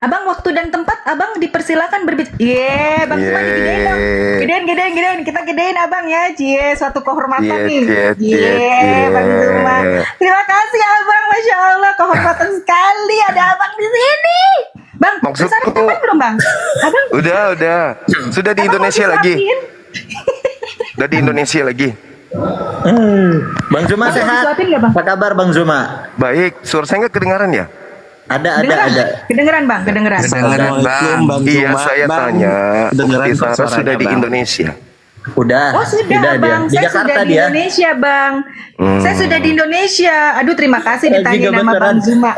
Abang, waktu dan tempat abang dipersilakan berbicara. Iya, Bang Zuma digedein dong. Gedein. Kita gedein abang ya. Cie, suatu kehormatan nih. Iya, Bang Zuma. Terima kasih abang, Masya Allah. Kehormatan sekali ada abang di sini. Bang, Maksudku pesan teman belum bang? Abang? Udah. Sudah di Indonesia lagi. Udah di Indonesia lagi. Bang Zuma sehat? Apa kabar Bang Zuma? Baik, suara saya nggak kedengaran ya? Ada. Kedengeran bang, kedengeran. Bang Iya, Zuma, saya Bang. tanya. Kedengeran Ukti kok Sarah suaranya, sudah di Bang. Indonesia. Udah. Oh sudah bang, Di saya Jakarta sudah di dia. Indonesia bang. Saya sudah di Indonesia. Aduh terima kasih ditanya nama Bang Zuma.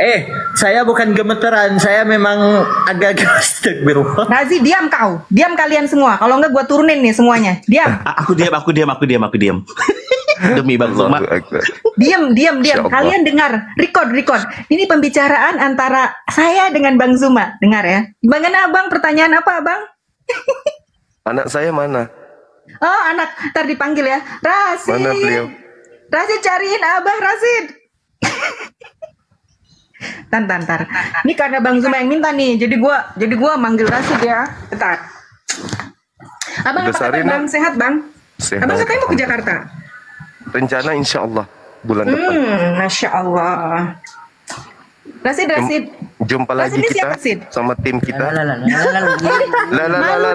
Saya bukan gemeteran, saya memang agak-agak astagfirullah. Razi diam kau, diam kalian semua. Kalau enggak gua turunin nih semuanya. Diam. Aku diam. Demi Bang Zuma. Allahu Akbar. Diam. Insya Allah. Kalian dengar, record. Ini pembicaraan antara saya dengan Bang Zuma. Dengar ya. Bagaimana abang? Pertanyaan apa abang? Anak saya mana? Oh anak, ntar dipanggil ya. Rasid. Mana beliau? Rasid cariin abah Rasid. Tantar. Ini karena Bang Zuma yang minta nih. Jadi gua manggil Rasid ya. Bentar. Abang apa kabar Besarin, bang? Sehat bang? Sehat. Abang katanya mau ke Jakarta. Rencana insya Allah bulan depan. Masya Allah. Rasid. Jumpa lagi ini kita siapa, Sid? sama tim kita. Malu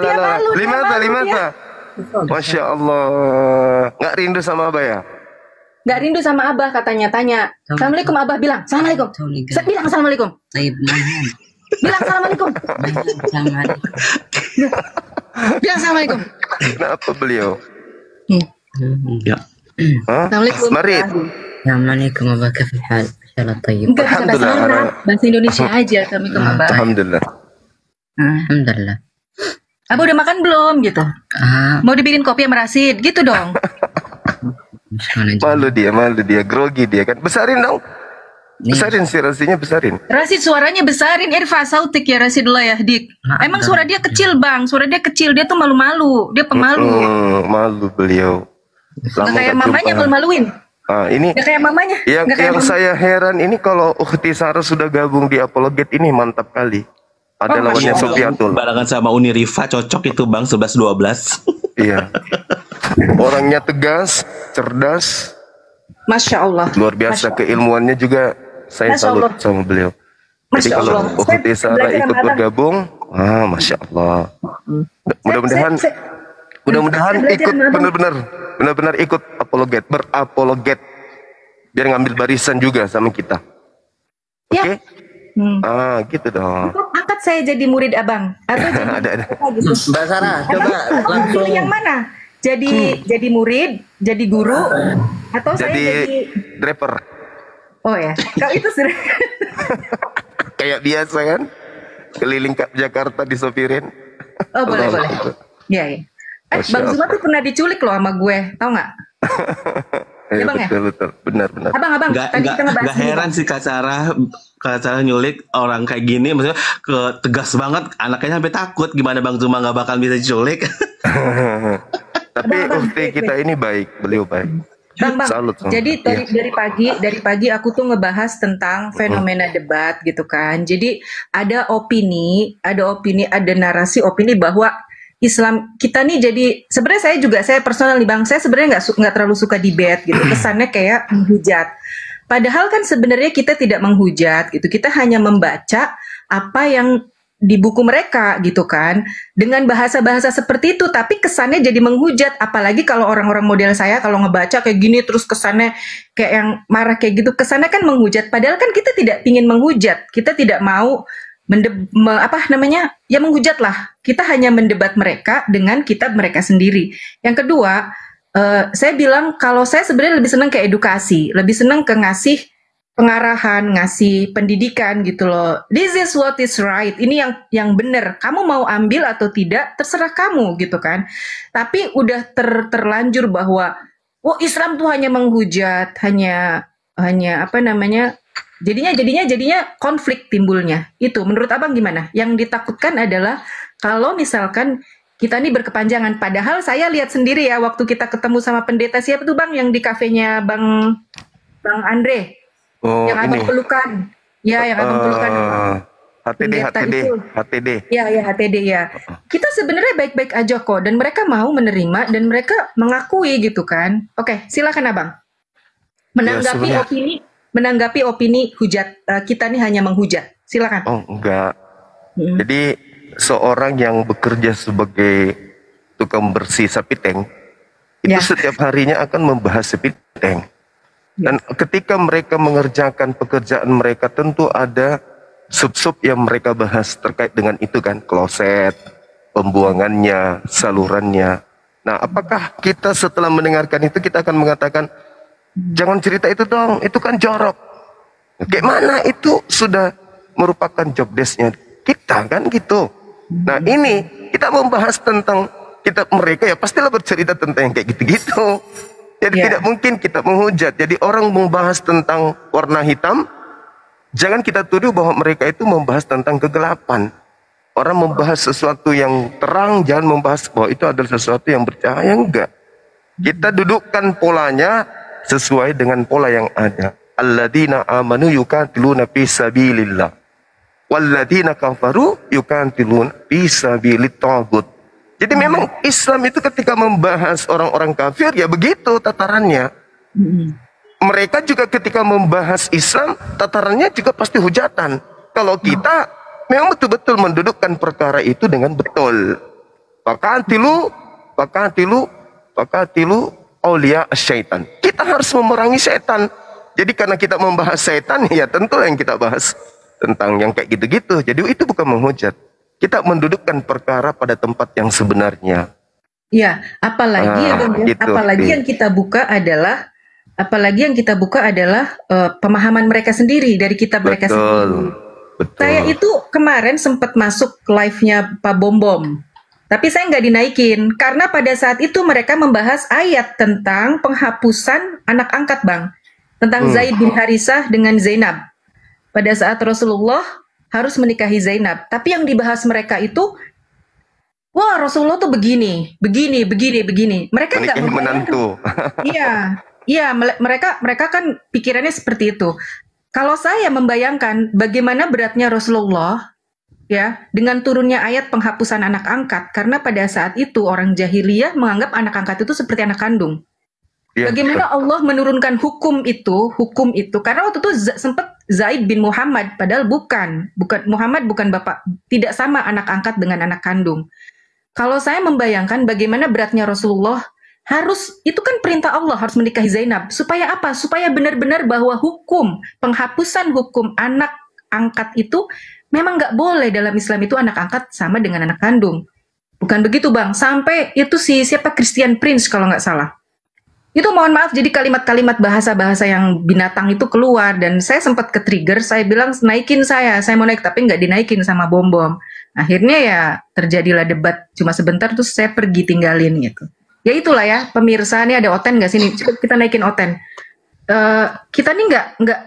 dia, malu. Limata. Masya Allah. Nggak rindu sama Abah ya? Gak rindu sama abah katanya. Tanya. Assalamualaikum abah, bilang. Assalamualaikum. Bilang assalamualaikum. Bilang assalamualaikum. Bilang assalamualaikum. Kenapa beliau? Ya. Hah? Assalamualaikum. Marit. Assalamualaikum warahmatullahi wabarakatuh. Insyaallah tayyib. Enggak bisa bahasa Alhamdulillah. Arab, bahasa Indonesia aja. Assalamualaikum abah. Alhamdulillah. Alhamdulillah. Abah udah makan belum gitu? Mau dibikin kopi sama Rasid gitu dong. Malu dia, grogi dia kan. Besarin dong. Besarin sih rasinya, besarin. Rasid suaranya besarin, Irfa sautik ya Rasidullah ya Dik. Emang suara dia kecil bang, suara dia kecil, dia tuh malu-malu, dia pemalu. Malu beliau. Gak kayak mamanya malu-maluin. Ini Gak kayak mamanya. yang saya heran ini kalau Ukti Sarah sudah gabung di Apologet ini mantap kali. Ada lawannya Sofiatul. Barengan sama Uni Rifa cocok itu Bang 11-12. Iya. Orangnya tegas, cerdas, Masya Allah. luar biasa keilmuannya juga. Saya Masya salut Allah. sama beliau. Jadi Masya kalau Allah. Ukti Saya Sarah belajar ikut sama abang. bergabung, Masya Allah. Mudah-mudahan saya belajar ikut sama abang. benar-benar ikut berapologet biar ngambil barisan juga sama kita. Oke? Ya. Gitu dong. Angkat saya jadi murid abang atau jadi Ada. Mbak Sarah, coba langsung. pilih yang mana? Jadi murid, jadi guru, atau saya Jadi jadi driver. oh ya, kalau itu sudah Kayak biasa kan? Keliling Jakarta disopirin. oh boleh. Iya. Masya Bang Zuma Allah. tuh pernah diculik loh sama gue, tau nggak? Ya, Bang, ya? Betul. Benar. Abang, tadi kita ngebahas Gak ini, heran Bang. sih Kak Sarah nyulik orang kayak gini, maksudnya tegas banget, anaknya sampai takut gimana Bang Zuma nggak bakal bisa diculik. Tapi Abang, Ukti kita ini baik, beliau baik. Bang. Salut sama Jadi dia. dari pagi aku tuh ngebahas tentang fenomena debat gitu kan. Jadi ada opini, ada narasi opini bahwa Islam kita nih jadi sebenarnya saya personal nih Bang, saya sebenarnya nggak terlalu suka debat gitu. Kesannya kayak menghujat. Padahal kan sebenarnya kita tidak menghujat gitu. Kita hanya membaca apa yang di buku mereka gitu kan, dengan bahasa-bahasa seperti itu, tapi kesannya jadi menghujat. Apalagi kalau orang-orang model saya kalau ngebaca kayak gini terus kesannya kayak yang marah kayak gitu, kesannya kan menghujat. Padahal kan kita tidak ingin menghujat, kita tidak mau menghujat lah. Kita hanya mendebat mereka dengan kitab mereka sendiri. Yang kedua, saya bilang kalau saya sebenarnya lebih senang ke edukasi, lebih senang ke ngasih pengarahan, ngasih pendidikan gitu loh. This is what is right. Ini yang benar. Kamu mau ambil atau tidak, terserah kamu gitu kan. Tapi udah terlanjur bahwa Islam tuh hanya menghujat, hanya jadinya konflik timbulnya. Itu menurut Abang gimana? Yang ditakutkan adalah kalau misalkan kita ini berkepanjangan. Padahal saya lihat sendiri ya waktu kita ketemu sama pendeta siapa tuh Bang yang di kafenya Bang Andre. Oh, Yang abang ini. pelukan. Ya, yang abang pelukan. HTD, pendeta HTD, itu. HTD. Ya, ya HTD ya. Kita sebenarnya baik-baik aja kok, dan mereka mau menerima dan mereka mengakui gitu kan. Oke, silakan Abang. sebenarnya- Menanggapi opini hujat, kita nih hanya menghujat. Silakan. Oh enggak. Mm. Jadi seorang yang bekerja sebagai tukang bersih sapi tank itu Ya. setiap harinya akan membahas sapi tank. Dan ketika mereka mengerjakan pekerjaan mereka tentu ada sub-sub yang mereka bahas terkait dengan itu kan, kloset, pembuangannya, salurannya. Nah, apakah kita setelah mendengarkan itu kita akan mengatakan jangan cerita itu dong, itu kan jorok. Kayak mana itu sudah merupakan job desk-nya kita kan gitu. Nah, ini kita membahas tentang kitab mereka ya pastilah bercerita tentang yang kayak gitu-gitu. Jadi Ya. tidak mungkin kita menghujat. Jadi orang membahas tentang warna hitam, jangan kita tuduh bahwa mereka itu membahas tentang kegelapan. Orang membahas sesuatu yang terang, jangan membahas bahwa itu adalah sesuatu yang bercahaya, enggak. Kita dudukkan polanya sesuai dengan pola yang ada. Alladzina amanu yuqatiluna fi sabilillah. Walladzina kafaru yuqatiluna fi sabilit taghut. Jadi memang Islam itu ketika membahas orang-orang kafir ya begitu tatarannya. Mereka juga ketika membahas Islam tatarannya juga pasti hujatan. Kalau kita memang betul-betul mendudukkan perkara itu dengan betul. Fakatilu aulia syaitan. Kita harus memerangi setan. Jadi karena kita membahas setan ya tentu yang kita bahas tentang yang kayak gitu-gitu. Jadi itu bukan menghujat. Kita mendudukkan perkara pada tempat yang sebenarnya. Ya, apalagi gitu. apalagi yang kita buka adalah pemahaman mereka sendiri dari kitab mereka sendiri. Betul. Saya itu kemarin sempat masuk live-nya Pak Bom Bom, tapi saya nggak dinaikin karena pada saat itu mereka membahas ayat tentang penghapusan anak angkat, Bang, tentang Zaid bin Harisah dengan Zainab. Pada saat Rasulullah harus menikahi Zainab, tapi yang dibahas mereka itu, wah Rasulullah tuh begini. Mereka nggak Menikahi menantu. Iya, mereka kan pikirannya seperti itu. Kalau saya membayangkan bagaimana beratnya Rasulullah, ya, dengan turunnya ayat penghapusan anak angkat, karena pada saat itu orang jahiliyah menganggap anak angkat itu seperti anak kandung. Iya, Bagaimana Allah menurunkan hukum itu, karena waktu itu sempat Zaid bin Muhammad, padahal bukan Muhammad, bukan bapak, tidak sama anak angkat dengan anak kandung. Kalau saya membayangkan bagaimana beratnya Rasulullah, itu kan perintah Allah harus menikahi Zainab, supaya apa? Supaya benar-benar bahwa penghapusan hukum anak angkat itu memang nggak boleh dalam Islam, itu anak angkat sama dengan anak kandung. Bukan begitu, Bang? Sampai itu siapa Christian Prince kalau nggak salah. Itu mohon maaf, jadi kalimat-kalimat bahasa-bahasa yang binatang itu keluar, dan saya sempat ke-trigger, saya bilang naikin saya mau naik, tapi nggak dinaikin sama Bom-Bom. Akhirnya ya terjadilah debat cuma sebentar, terus saya pergi tinggalin gitu. Ya itulah ya, pemirsa, ini ada Oten nggak sini? Coba kita naikin Oten. Kita nih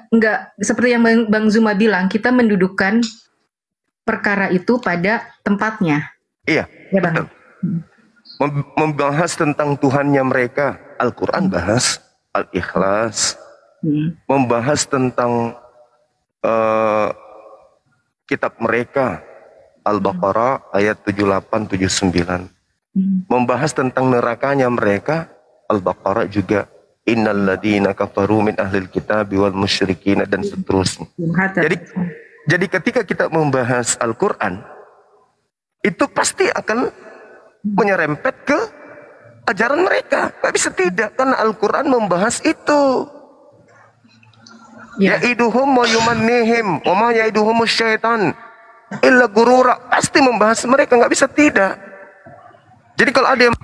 nggak seperti yang Bang Zuma bilang, kita mendudukkan perkara itu pada tempatnya. Iya, Ya, Bang. membahas tentang Tuhannya mereka, Al-Quran bahas, Al-Ikhlas, membahas tentang kitab mereka, Al-Baqarah ayat 78-79, membahas tentang nerakanya mereka, Al-Baqarah juga, Innalladzina kafaru min ahlil kitab wal musyrikin, dan seterusnya. Jadi ketika kita membahas Al-Quran, itu pasti akan menyerempet ke ajaran mereka. Gak bisa tidak, karena Al-Quran membahas itu. Ya'iduhum wa yumannihim wa ma ya'iduhum syaitan illa gurura. Pasti membahas mereka, gak bisa tidak. Jadi kalau ada yang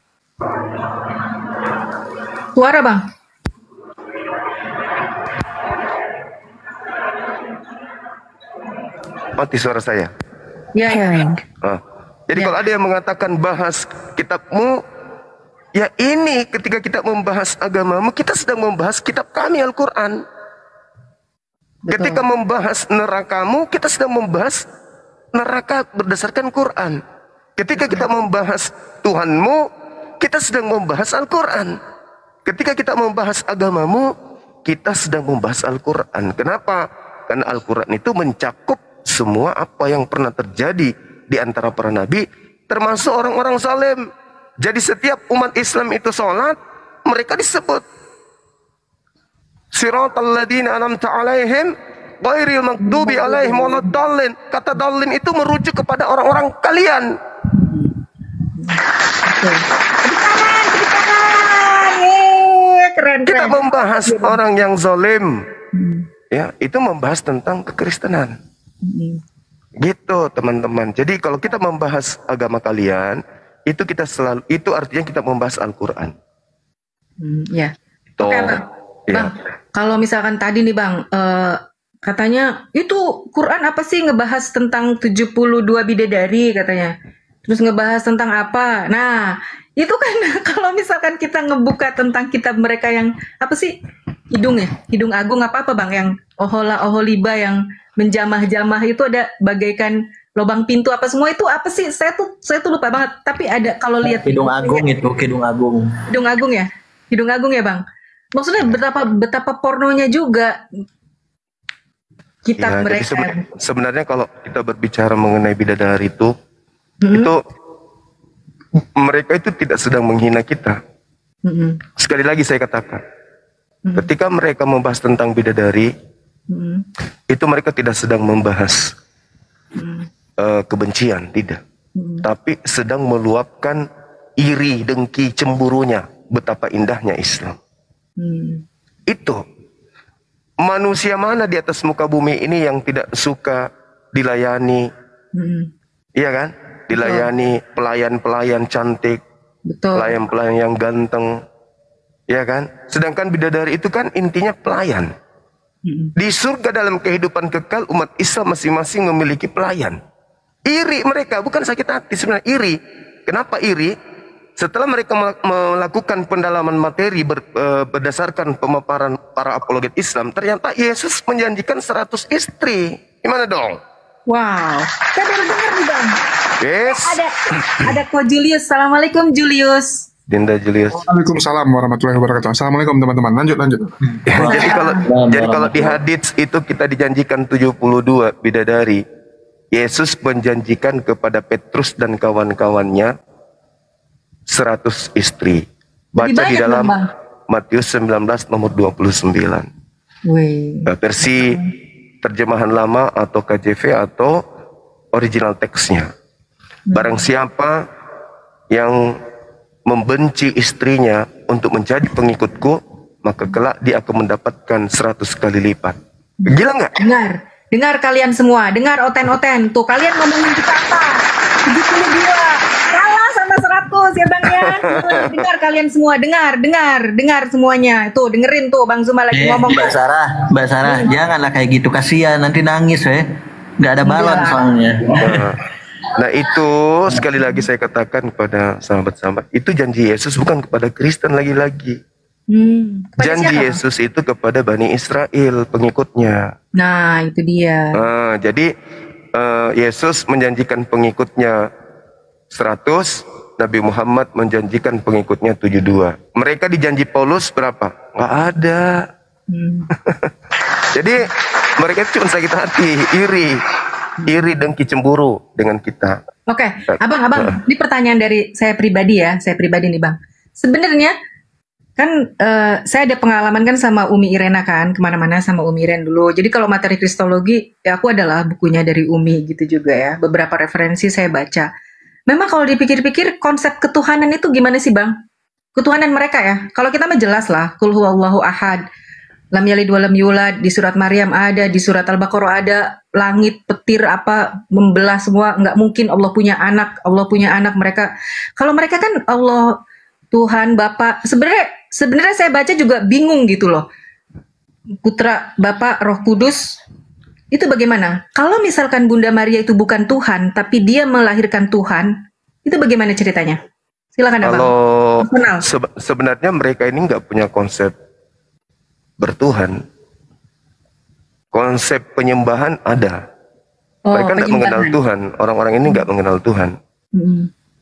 suara, Bang. mati suara saya. Ya. Jadi kalau ada yang mengatakan bahas kitabmu, ya ini ketika kita membahas agamamu, kita sedang membahas kitab kami Al-Quran. Ketika membahas nerakamu, kita sedang membahas neraka berdasarkan Quran. Ketika kita membahas Tuhanmu, kita sedang membahas Al-Quran. Ketika kita membahas agamamu, kita sedang membahas Al-Quran. Kenapa? Karena Al-Quran itu mencakup semua apa yang pernah terjadi di antara para nabi, termasuk orang-orang zalim. Jadi setiap umat Islam itu sholat, mereka disebut siratal ladzina an'amta 'alaihim ghairil maghdubi 'alaihim waladdallin. Kata dallin itu merujuk kepada orang-orang kalian. Keren. Kita membahas orang yang zalim. Ya, itu membahas tentang kekristenan. Gitu, teman-teman. Jadi kalau kita membahas agama kalian, itu kita selalu, itu artinya kita membahas Al-Qur'an. Ya. Toh, Oke, Bang. ya. Bang, kalau misalkan tadi nih Bang, katanya itu Quran apa sih ngebahas tentang 72 bidadari katanya. Terus ngebahas tentang apa? Nah, itu kan kalau misalkan kita ngebuka tentang kitab mereka yang apa sih? Hidung ya? Hidung Agung apa Bang? Yang Ohola Oholiba yang menjamah-jamah itu ada bagaikan lubang pintu apa semua itu apa sih? Saya tuh lupa banget. Tapi ada kalau lihat Kidung Agung itu, Kidung Agung. Hidung Agung ya? Hidung Agung ya Bang? Maksudnya betapa pornonya juga kitab Ya, mereka. jadi sebenarnya kalau kita berbicara mengenai bidadari itu mereka itu tidak sedang menghina kita. Sekali lagi saya katakan, ketika mereka membahas tentang bidadari, itu mereka tidak sedang membahas kebencian, tidak. Tapi sedang meluapkan iri, dengki, cemburunya, betapa indahnya Islam. Itu manusia mana di atas muka bumi ini yang tidak suka dilayani, iya kan? Dilayani pelayan-pelayan cantik, pelayan-pelayan yang ganteng, ya kan? Sedangkan bidadari itu kan intinya pelayan. Di surga dalam kehidupan kekal umat Islam masing-masing memiliki pelayan. Iri mereka, bukan sakit hati sebenarnya, iri. Kenapa iri? Setelah mereka melakukan pendalaman materi berdasarkan pemaparan para apologet Islam, ternyata Yesus menjanjikan 100 istri. Gimana dong? Wow, saya baru dengar nih Bang. Yes. Ada Ko Julius. Assalamualaikum Julius. Dinda Julius. Waalaikumsalam warahmatullahi wabarakatuh. Assalamualaikum teman-teman. Lanjut. Jadi kalau di hadits itu kita dijanjikan 72 bidadari. Yesus menjanjikan kepada Petrus dan kawan-kawannya 100 istri. Baca di dalam Matius 19 nomor 29. Versi terjemahan lama atau KJV atau original teksnya. Barang siapa yang membenci istrinya untuk menjadi pengikutku, maka kelak dia akan mendapatkan 100 kali lipat. Gila nggak? Dengar kalian semua, dengar oten-oten. Tuh kalian ngomongin kita apa? 72 kalah sama 100 ya Bang ya. Dengar kalian semua, dengar semuanya. Tuh dengerin tuh Bang Zuma lagi ngomong. Mbak Sarah, janganlah kayak gitu, kasihan nanti nangis nggak ada balon soalnya. Nah itu sekali lagi saya katakan kepada sahabat-sahabat, itu janji Yesus bukan kepada Kristen lagi-lagi. Janji Yesus itu kepada Bani Israel, pengikutnya. Nah itu dia. Jadi Yesus menjanjikan pengikutnya 100, Nabi Muhammad menjanjikan pengikutnya 72. Mereka dijanji Paulus berapa? Nggak ada. Jadi mereka cuma sakit hati, iri dengki cemburu dengan kita. Oke, abang, ini pertanyaan dari saya pribadi nih Bang. Sebenarnya kan saya ada pengalaman kan sama Umi Irena kan, kemana-mana sama Umi Iren dulu. Jadi kalau materi kristologi, ya aku adalah bukunya dari Umi gitu juga ya. Beberapa referensi saya baca. Memang kalau dipikir-pikir konsep ketuhanan itu gimana sih Bang? Ketuhanan mereka ya. Kalau kita mah jelas lah, Qul huwallahu ahad. Lam yalid walam yulad, di surat Maryam ada, di surat Al-Baqarah ada, langit, petir, apa, membelah semua, nggak mungkin Allah punya anak mereka. Kalau mereka kan Allah, Tuhan, Bapa, sebenarnya saya baca juga bingung gitu loh. Putra, Bapa, Roh Kudus, itu bagaimana? Kalau misalkan Bunda Maria itu bukan Tuhan, tapi dia melahirkan Tuhan, itu bagaimana ceritanya? Silakan Abang. Kalau sebenarnya mereka ini nggak punya konsep bertuhan. Konsep penyembahan ada. Mereka tidak mengenal Tuhan. Orang-orang ini nggak mengenal Tuhan.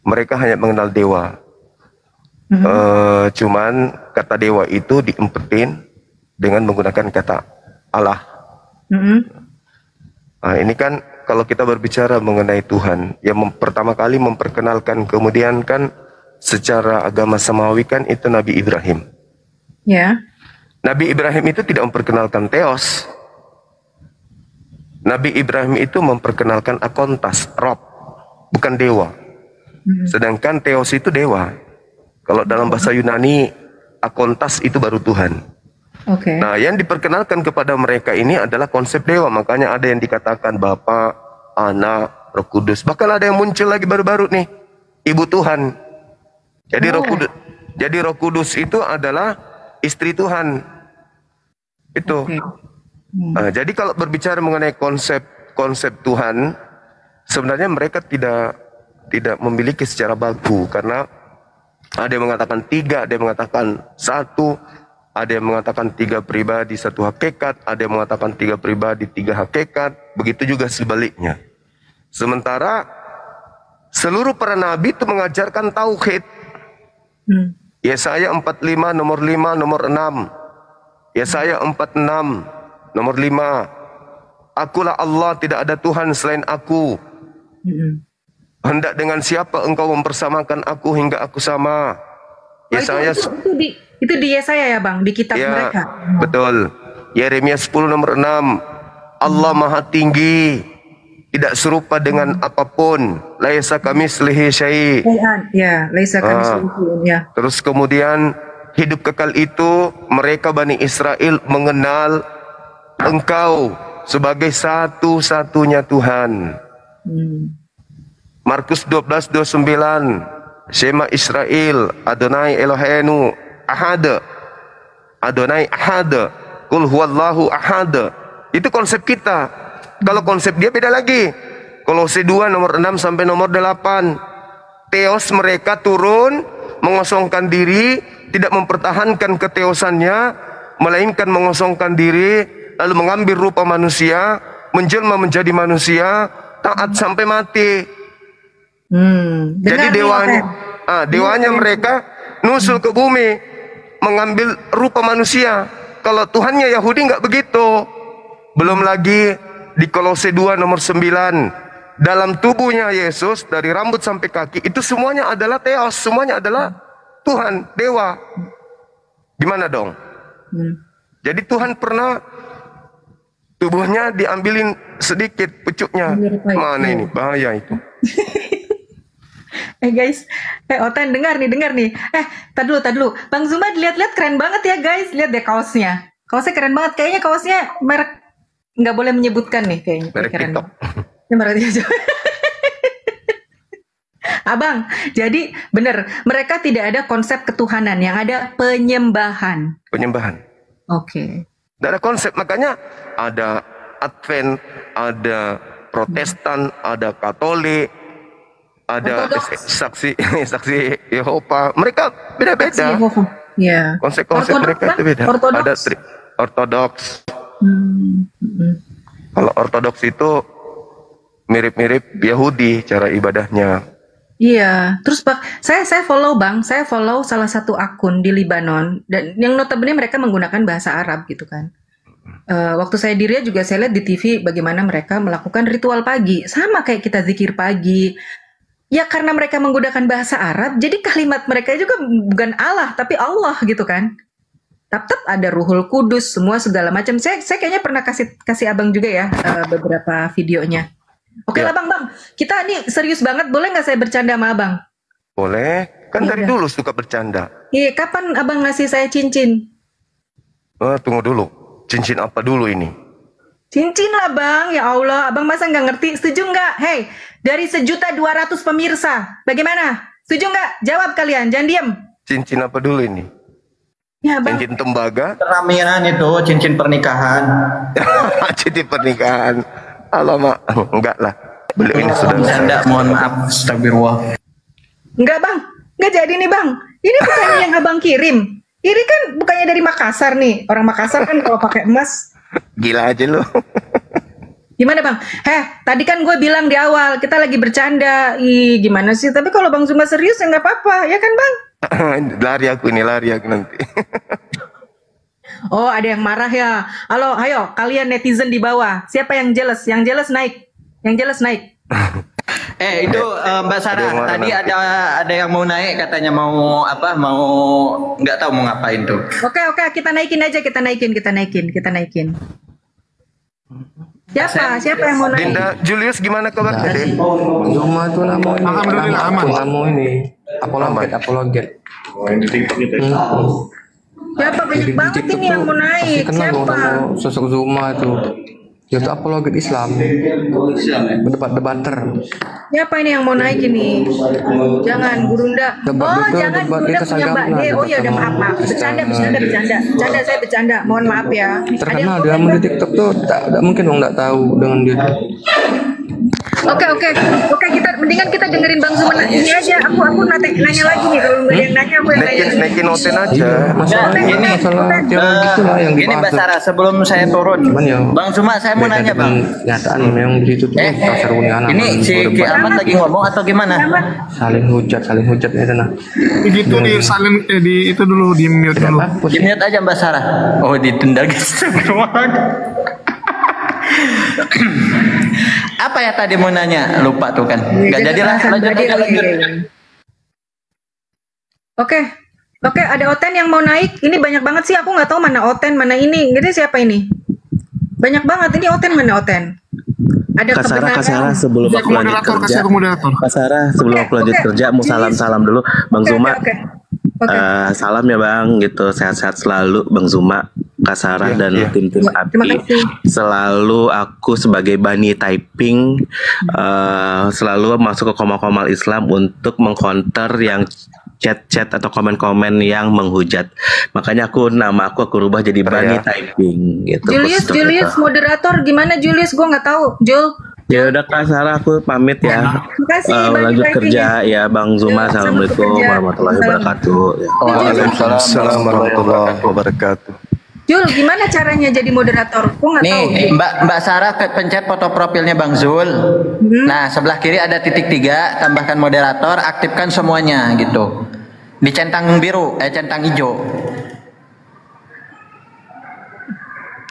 Mereka hanya mengenal dewa. Cuman kata dewa itu diempetin dengan menggunakan kata Allah. Nah, ini kan kalau kita berbicara mengenai Tuhan, yang pertama kali memperkenalkan kemudian kan secara agama samawi kan itu Nabi Ibrahim. Ya. Nabi Ibrahim itu tidak memperkenalkan Theos. Nabi Ibrahim itu memperkenalkan Akontas, Rob, bukan dewa. Sedangkan Theos itu dewa. Kalau dalam bahasa Yunani, Akontas itu baru Tuhan. Oke. Nah, yang diperkenalkan kepada mereka ini adalah konsep dewa. Makanya ada yang dikatakan Bapa, Anak, Roh Kudus. Bahkan ada yang muncul lagi baru-baru nih, Ibu Tuhan. Jadi Roh Kudus itu adalah istri Tuhan. Itu. Oke. Nah, jadi kalau berbicara mengenai konsep Tuhan, sebenarnya mereka tidak memiliki secara baku, karena ada yang mengatakan 3, ada yang mengatakan 1, ada yang mengatakan 3 pribadi 1 hakikat, ada yang mengatakan 3 pribadi 3 hakikat, begitu juga sebaliknya. Sementara seluruh para nabi itu mengajarkan tauhid. Yesaya 45 nomor 5 nomor 6. Yesaya 46 nomor 5. Akulah Allah, tidak ada Tuhan selain aku. Hendak dengan siapa engkau mempersamakan aku hingga aku sama? Yesaya Itu di Yesaya ya Bang, di kitab mereka. Betul. Yeremia 10 nomor 6. Allah Maha Tinggi, tidak serupa dengan apapun. Laisa kamitslihi syai'. Ya, laisa kamitslihi ya. Terus kemudian hidup kekal itu mereka Bani Israel mengenal Engkau sebagai satu-satunya Tuhan. Markus 12:29. Shema Israel, Adonai Eloheinu Ahad. Adonai Ahad. Qul huwallahu ahad. Itu konsep kita. Kalau konsep dia beda lagi. Kolose 2 nomor 6 sampai nomor 8. Theos mereka turun, mengosongkan diri, tidak mempertahankan keteosannya, melainkan mengosongkan diri, lalu mengambil rupa manusia, menjelma menjadi manusia, taat sampai mati. Jadi dewanya mereka nusul ke bumi, mengambil rupa manusia. Kalau Tuhannya Yahudi nggak begitu. Belum lagi di Kolose 2 nomor 9, dalam tubuhnya Yesus dari rambut sampai kaki itu semuanya adalah Theos, semuanya adalah Tuhan, dewa. Gimana dong? Jadi Tuhan pernah tubuhnya diambilin sedikit pucuknya. Mana ini? Bahaya itu. Guys, Otan dengar nih. Tad dulu. Bang Zuma lihat-lihat keren banget ya guys. Lihat deh kaosnya. Kaosnya keren banget. Kayaknya kaosnya merek nggak boleh menyebutkan nih kayaknya. Merek keren. TikTok. Ya, merek TikTok. Abang, jadi bener, mereka tidak ada konsep ketuhanan, yang ada penyembahan. Oke. Tidak ada konsep, makanya ada Advent, ada Protestan, ada Katolik, ada saksi Yehova. Mereka beda-beda. Ya. Konsep mereka itu beda. Ada Ortodoks. Kalau Ortodoks itu mirip-mirip Yahudi cara ibadahnya. Iya, terus saya follow Bang, saya follow salah satu akun di Libanon, dan yang notabene mereka menggunakan bahasa Arab gitu kan. Waktu saya di Riyadh juga saya lihat di TV bagaimana mereka melakukan ritual pagi, sama kayak kita zikir pagi. Ya karena mereka menggunakan bahasa Arab, jadi kalimat mereka juga bukan Allah tapi Allah gitu kan. Tetap ada Ruhul Kudus, semua segala macam. Saya kayaknya pernah kasih Abang juga ya beberapa videonya. Oke lah Bang, kita nih serius banget, boleh nggak saya bercanda sama Abang? Boleh, kan dari dulu suka bercanda. Iya, kapan Abang ngasih saya cincin? Tunggu dulu, cincin apa dulu ini? Cincin lah Bang, ya Allah, Abang masa nggak ngerti? Setuju nggak? Hei, dari 1.200.000 pemirsa, bagaimana? Setuju nggak? Jawab kalian, jangan diem. Cincin apa dulu ini? Ya Bang. Cincin tembaga? Ramiran itu, cincin pernikahan. Cincin pernikahan. Alamak, enggak lah. Beli ini sudah. Bercanda, mohon maaf, astagfirullah. Enggak Bang, nggak jadi nih Bang. Ini bukannya yang Abang kirim. Ini kan bukannya dari Makassar nih. Orang Makassar kan kalau pakai emas. Gila aja lo. Gimana Bang? Tadi kan gue bilang di awal kita lagi bercanda. Ih, gimana sih? Tapi kalau Bang Zuma serius ya nggak apa-apa, ya kan Bang? lari aku nanti. Oh, ada yang marah ya. Halo, ayo kalian netizen di bawah. Siapa yang jealous? Yang jealous naik. Yang jelas naik. Itu Mbak Sarah, tadi ada yang mau naik katanya mau apa? Mau nggak tahu mau ngapain tuh. Oke, kita naikin aja, kita naikin. Siapa yang mau naik? Dinda Julius gimana kabarnya, Dek? Zuma itu namanya Alhamdulillah aman. Kamu ini apologet. Siapa banyak banget ini yang mau naik? Kenal dong Siapa? sama sosok Zuma itu. Dia itu apologet Islam. Debat-debater. Siapa ini yang mau naik ini? Jangan Gurunda. Debat Oh, itu, jangan debat Gurunda itu punya saya Mbak pernah D. Oh ya udah debat maaf. sama Bercanda, Kristen. Bercanda, saya bercanda. Mohon maaf ya. Ada yang Terkenal dia komen, mau di Bang? TikTok tuh tak mungkin dong nggak tahu dengan dia. Oke, mendingan kita dengerin Bang Zuma ini aja. Aku nanya lagi nih, kalau nggak ada yang nanya aku yang nanya. Naikin Oten aja. Masalah teori gitulah yang Gini Mbak dibahas. Sarah, sebelum saya turun, Cuman ya, Bang Zuma saya mau beda nanya dengan Bang. kenyataan memang di situ tuh pasar anak. Ini si Ki Ahmad lagi ngomong atau gimana? saling hujat ya sana. Begitu di silent di itu dulu di mute Tidak dulu. bagus. Di mute aja Mbak Sarah. Oh ditunda guys. Apa ya tadi mau nanya? Lupa tuh kan. Nggak jadilah. Lanjut. Oke, ada Oten yang mau naik. Ini banyak banget sih, aku nggak tahu mana Oten, mana ini. Jadi siapa ini? Banyak banget ini Oten, mana Oten? Ada Kak Sarah sebelum Kasih aku lanjut moderator, kerja. kasih aku moderator. Kak Sarah sebelum aku lanjut Oke. kerja mau salam dulu Bang Zuma. Oke. Salam ya Bang, gitu sehat-sehat selalu Bang Zuma, Kak Sarah dan tim-tim Ya, terima API. kasih. Selalu aku sebagai bani typing selalu masuk ke koma-koma Islam untuk mengcounter yang chat-chat atau komen-komen yang menghujat. Makanya nama aku rubah jadi bani typing gitu. Julius moderator gimana Julius? Gue nggak tahu. Jul. Ya udah Kak Sarah aku pamit ya. Makasih, Bani lanjut Typing kerja ya Bang Zuma. Yuk, selamat Assalamualaikum bekerja. warahmatullahi wabarakatuh. Ya. Waalaikumsalam warahmatullahi wabarakatuh. Jul, gimana caranya jadi moderator? Gue nggak tahu. Nih Mbak Sarah pencet foto profilnya Bang Zul. Nah sebelah kiri ada titik 3, tambahkan moderator, aktifkan semuanya gitu. Di centang biru, centang hijau.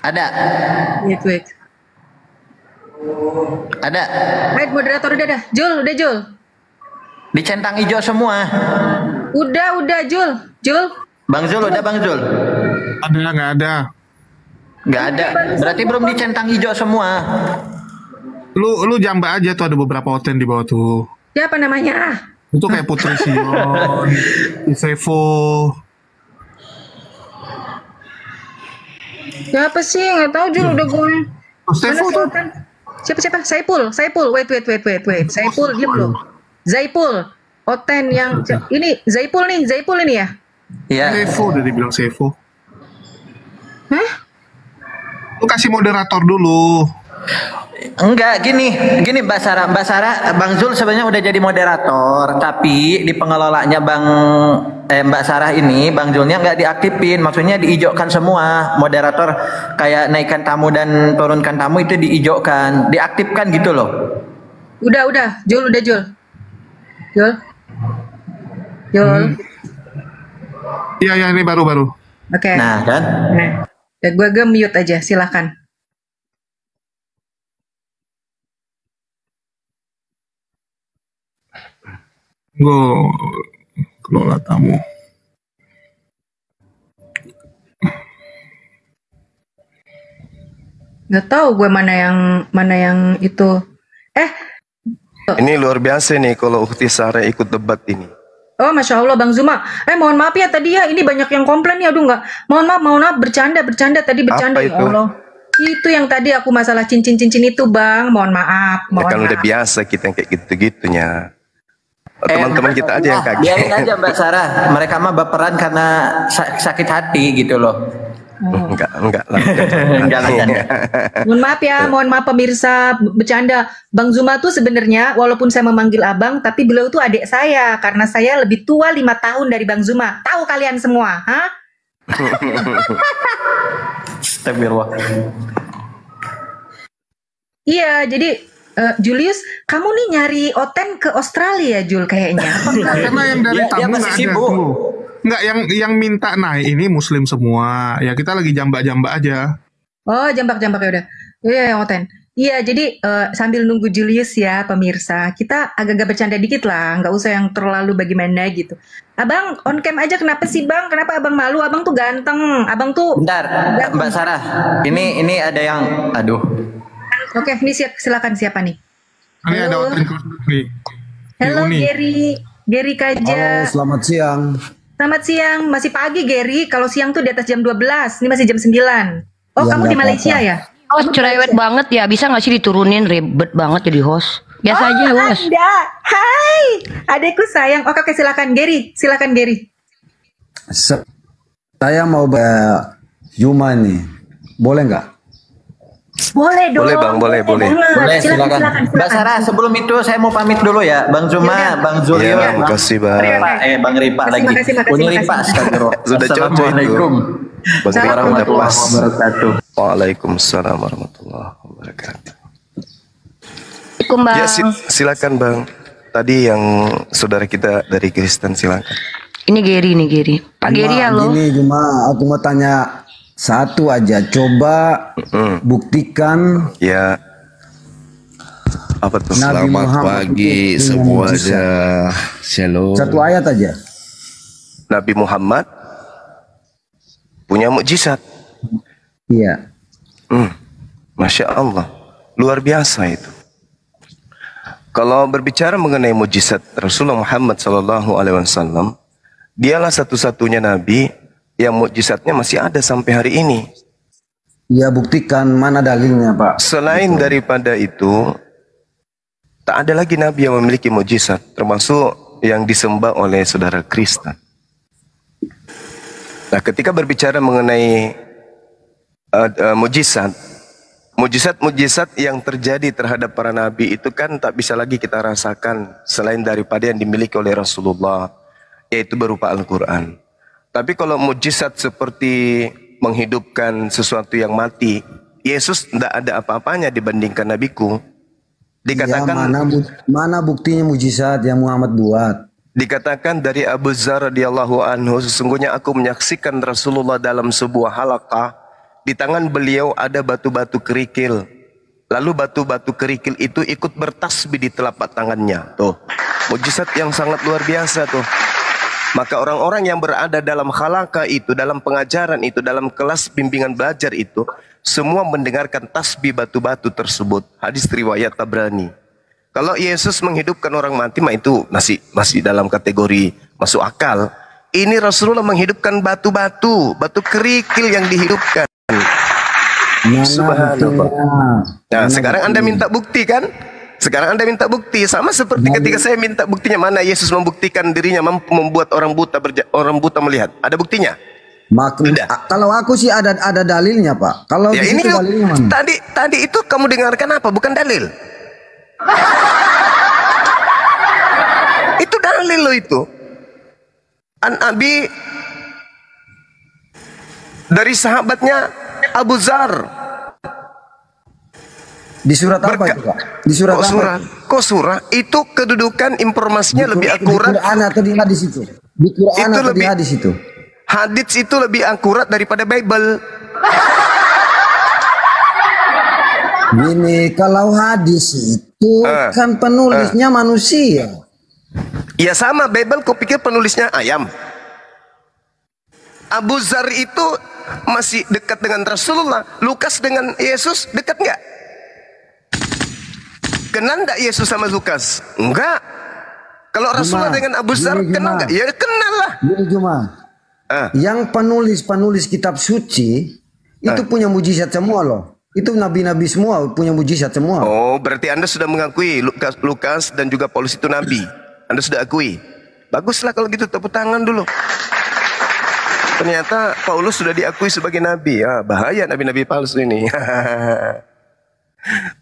Ada. Wait. Ada. Wait, moderator udah dah. Jul. Di centang hijau semua. Udah Jul. Bang Zul udah Bang Zul. Ada nggak ada? Nggak ada. Berarti belum di centang hijau semua. Lu jamba aja tuh, ada beberapa Oten di bawah tuh. Siapa namanya? Itu kayak Putri Sion, Isevo. Siapa sih? Nggak tahu Jul, udah gue. Isevo tuh. Siapa? Saipul. Wait. Saipul, diam lu. Zaipul. Oten yang ini Zaipul ini ya? Iya. Sevo udah dibilang Sevo. Hah? Lu kasih moderator dulu. Enggak, gini Mbak Sarah, Bang Zul sebenarnya udah jadi moderator, tapi di pengelolanya Mbak Sarah ini, Bang Zulnya nggak diaktifin, maksudnya diijaukan semua moderator, kayak naikkan tamu dan turunkan tamu itu diijaukan, diaktifkan gitu loh. Udah, Jul. Iya ini baru. Oke. Nah kan, Ya, gue mute aja, silakan. Gue kelola tamu. Nggak tahu gue mana yang itu. Ini luar biasa nih kalau Ukti Sarah ikut debat ini. Oh, Masya Allah Bang Zuma. Mohon maaf ya tadi ya, ini banyak yang komplain ya, aduh nggak. Mohon maaf, bercanda tadi bercanda. Apa Ya itu? Allah. Itu yang tadi aku masalah cincin itu Bang, mohon maaf. Ya kan udah biasa kita yang kayak gitu-gitunya. Teman-teman kita aja yang kaget. biarin aja Mbak Sarah, mereka mah baperan karena sakit hati gitu loh. Enggak lah. Enggak lah, canda. Mohon maaf pemirsa, bercanda. Bang Zuma tuh sebenarnya walaupun saya memanggil abang, tapi beliau tuh adik saya karena saya lebih tua 5 tahun dari Bang Zuma. Tahu kalian semua, hah? Astagfirullah. Iya, jadi Julius, kamu nih nyari Oten ke Australia, Jul kayaknya. Karena yang dari Dia tamu masih nggak ada sibuk. tuh. Nggak, yang minta naik ini Muslim semua. Ya kita lagi jamba-jamba aja. Oh, jambak ya udah. Iya, yang Oten. Iya, jadi sambil nunggu Julius ya pemirsa, kita agak-agak bercanda dikit lah, nggak usah yang terlalu bagaimana gitu. Abang on cam aja, kenapa sih bang? Kenapa abang malu? Abang tuh ganteng, abang tuh Bentar, Mbak Sarah. Ini ada yang, aduh. Oke, ini silakan siapa nih? Ini ada Halo. Otrin nih. Halo Uni. Gary Kaja. Halo, selamat siang. Selamat siang, masih pagi Gary. Kalau siang tuh di atas jam 12, ini masih jam 9. Oh, Ya, kamu nggak di Malaysia apa-apa. ya? Host cerewet banget ya, bisa nggak sih diturunin, ribet banget jadi host. Biasa aja host. Anda. Hai, adekku sayang. Oke, silakan Gary. Silakan Gary. Saya mau Juma nih. Boleh nggak? Boleh dong. Boleh, Bang, boleh. banget. Boleh, Silakan. silakan. Mbak Sarah, sebelum itu saya mau pamit dulu ya. Bang Juma, Yaudah. Bang Julio, Ya, makasih, Bang. Bang Ripa lagi. Makasih. Uni Ripa, astagfirullah. Sudah cocok itu. Assalamualaikum Bagaimana udah warahmatullahi pas. wabarakatuh. Waalaikumsalam warahmatullahi wabarakatuh. Assalamualaikum bang. Ya, silakan Bang. Tadi yang saudara kita dari Kristen silakan. Ini Gary. Pak Gary halo. Gini, Juma, aku mau tanya satu aja. Coba buktikan Ya. Apa tuh? Nabi Selamat Muhammad pagi itu punya semuanya. Shalom. satu ayat aja. Nabi Muhammad punya mukjizat. Iya. Masya Allah, luar biasa itu. Kalau berbicara mengenai mukjizat Rasulullah Muhammad SAW, dialah satu-satunya Nabi yang mukjizatnya masih ada sampai hari ini. Iya, buktikan mana dalilnya, Pak. Selain daripada itu, tak ada lagi Nabi yang memiliki mukjizat, termasuk yang disembah oleh saudara Kristen. Nah, ketika berbicara mengenai mujizat yang terjadi terhadap para nabi itu kan tak bisa lagi kita rasakan selain daripada yang dimiliki oleh Rasulullah, yaitu berupa Al-Quran. Tapi kalau mujizat seperti menghidupkan sesuatu yang mati, Yesus tidak ada apa-apanya dibandingkan nabiku. Dikatakan mana buktinya mujizat yang Muhammad buat? Dikatakan dari Abu Dzar radhiyallahu anhu, sesungguhnya aku menyaksikan Rasulullah dalam sebuah halaqah, di tangan beliau ada batu-batu kerikil. Lalu batu-batu kerikil itu ikut bertasbih di telapak tangannya. Tuh, mujizat yang sangat luar biasa tuh. Maka orang-orang yang berada dalam halaqah itu, dalam pengajaran itu, dalam kelas bimbingan belajar itu, semua mendengarkan tasbih batu-batu tersebut. Hadis riwayat Tabrani. Kalau Yesus menghidupkan orang mati, mah itu masih dalam kategori masuk akal. Ini Rasulullah menghidupkan batu-batu, batu kerikil yang dihidupkan. Subhanallah. Nah, sekarang Anda minta bukti kan? Sekarang Anda minta bukti, sama seperti ketika saya minta buktinya mana Yesus membuktikan dirinya mampu membuat orang buta melihat. Ada buktinya? Kalau aku sih ada dalilnya, Pak. Kalau ya, di situ dalilnya mana? Tadi itu kamu dengarkan apa? Bukan dalil. Itu dalil lo itu. An-Abi dari sahabatnya Abu Dzar. Di surat apa itu, Pak? Di surat apa? Kok surah? Itu kedudukan informasinya lebih akurat. Di Quran atau di hadis itu? Di Quran itu atau di hadis itu? Hadis itu lebih akurat daripada Bible. Gini, kalau hadis itu kan penulisnya manusia. Ya sama, Bible kau pikir penulisnya ayam. Abu Dzar itu masih dekat dengan Rasulullah. Lukas dengan Yesus dekat nggak? Kenal nggak Yesus sama Lukas? Enggak. Kalau Rasulullah dengan Abu Dzar kenal nggak? Ya kenal lah. Gini Juma, yang penulis kitab suci itu punya mujizat semua loh. Itu nabi-nabi semua punya mujizat semua. Oh, berarti Anda sudah mengakui Lukas dan juga Paulus itu nabi. Anda sudah akui. Baguslah kalau gitu, tepuk tangan dulu. Ternyata Paulus sudah diakui sebagai nabi. Ya, bahaya nabi-nabi palsu ini.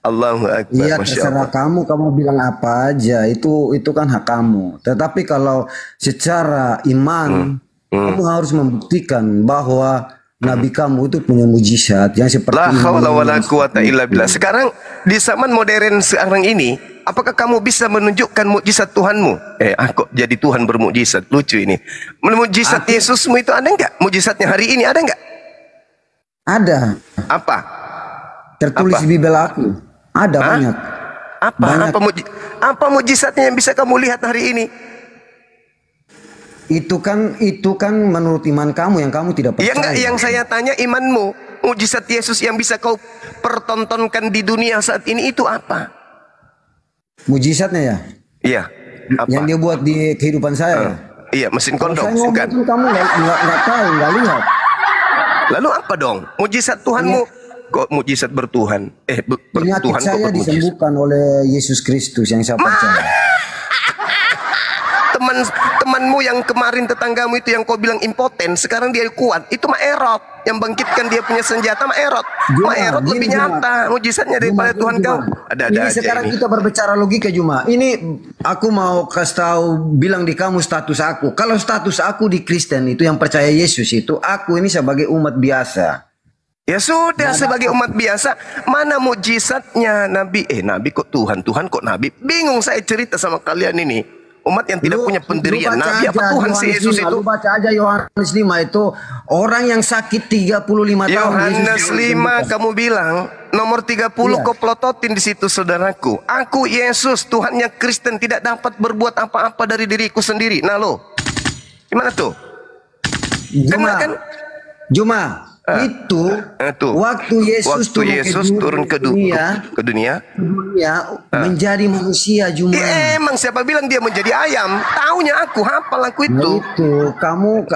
Allahu Akbar. Iya, terserah kamu bilang apa aja. Itu kan hak kamu. Tetapi kalau secara iman, kamu harus membuktikan bahwa Nabi kamu itu punya mujizat yang seperti La haula wala quwata illa billah. Sekarang di zaman modern sekarang ini, apakah kamu bisa menunjukkan mukjizat Tuhanmu? Kok jadi Tuhan bermukjizat? Lucu ini. Mukjizat Yesusmu itu ada enggak? Mukjizatnya hari ini ada enggak? Ada. Apa? Tertulis di Bible aku. Ada Hah? banyak. Banyak. Apa mujizatnya yang bisa kamu lihat hari ini? Itu kan menurut iman kamu yang kamu tidak percaya. Ya enggak, yang saya tanya imanmu. Mujizat Yesus yang bisa kau pertontonkan di dunia saat ini itu apa? Mujizatnya ya? Iya. Apa? Yang dia buat di kehidupan saya. Ya? Iya, mesin kondom. Saya ngomong Bukan. itu kamu nggak tahu, nggak lihat. Lalu apa dong? Mujizat Tuhanmu? Kok mujizat bertuhan? Penyakit Bertuhan kok saya bermujizat? disembuhkan oleh Yesus Kristus yang saya percaya. Temanmu yang kemarin tetanggamu itu yang kau bilang impoten, sekarang dia kuat. Itu mah Erot yang bangkitkan dia punya senjata mah Erot. Mah Erot lebih nyata mujizatnya daripada Tuhan kau. Ada Ini aja sekarang ini. kita berbicara logika Juma. Ini aku mau kasih tahu bilang di kamu status aku. Kalau status aku di Kristen itu yang percaya Yesus itu, aku ini sebagai umat biasa. Ya sudah, sebagai umat biasa, mana mujizatnya Nabi? Nabi kok Tuhan, Tuhan kok Nabi? Bingung saya cerita sama kalian ini. Umat yang tidak punya pendirian Nabi apa Tuhan si Yesus itu? Lu baca aja Yohanes 5 itu orang yang sakit 35 tahun. Yohanes 5 kamu bilang nomor 30 kau pelototin di situ saudaraku. Aku Yesus Tuhannya Kristen tidak dapat berbuat apa-apa dari diriku sendiri. Nah lo, gimana tuh? Juma, itu waktu Yesus turun ke dunia menjadi manusia Juma. Emang siapa bilang dia menjadi ayam? Taunya aku, hafal aku itu. Nah, itu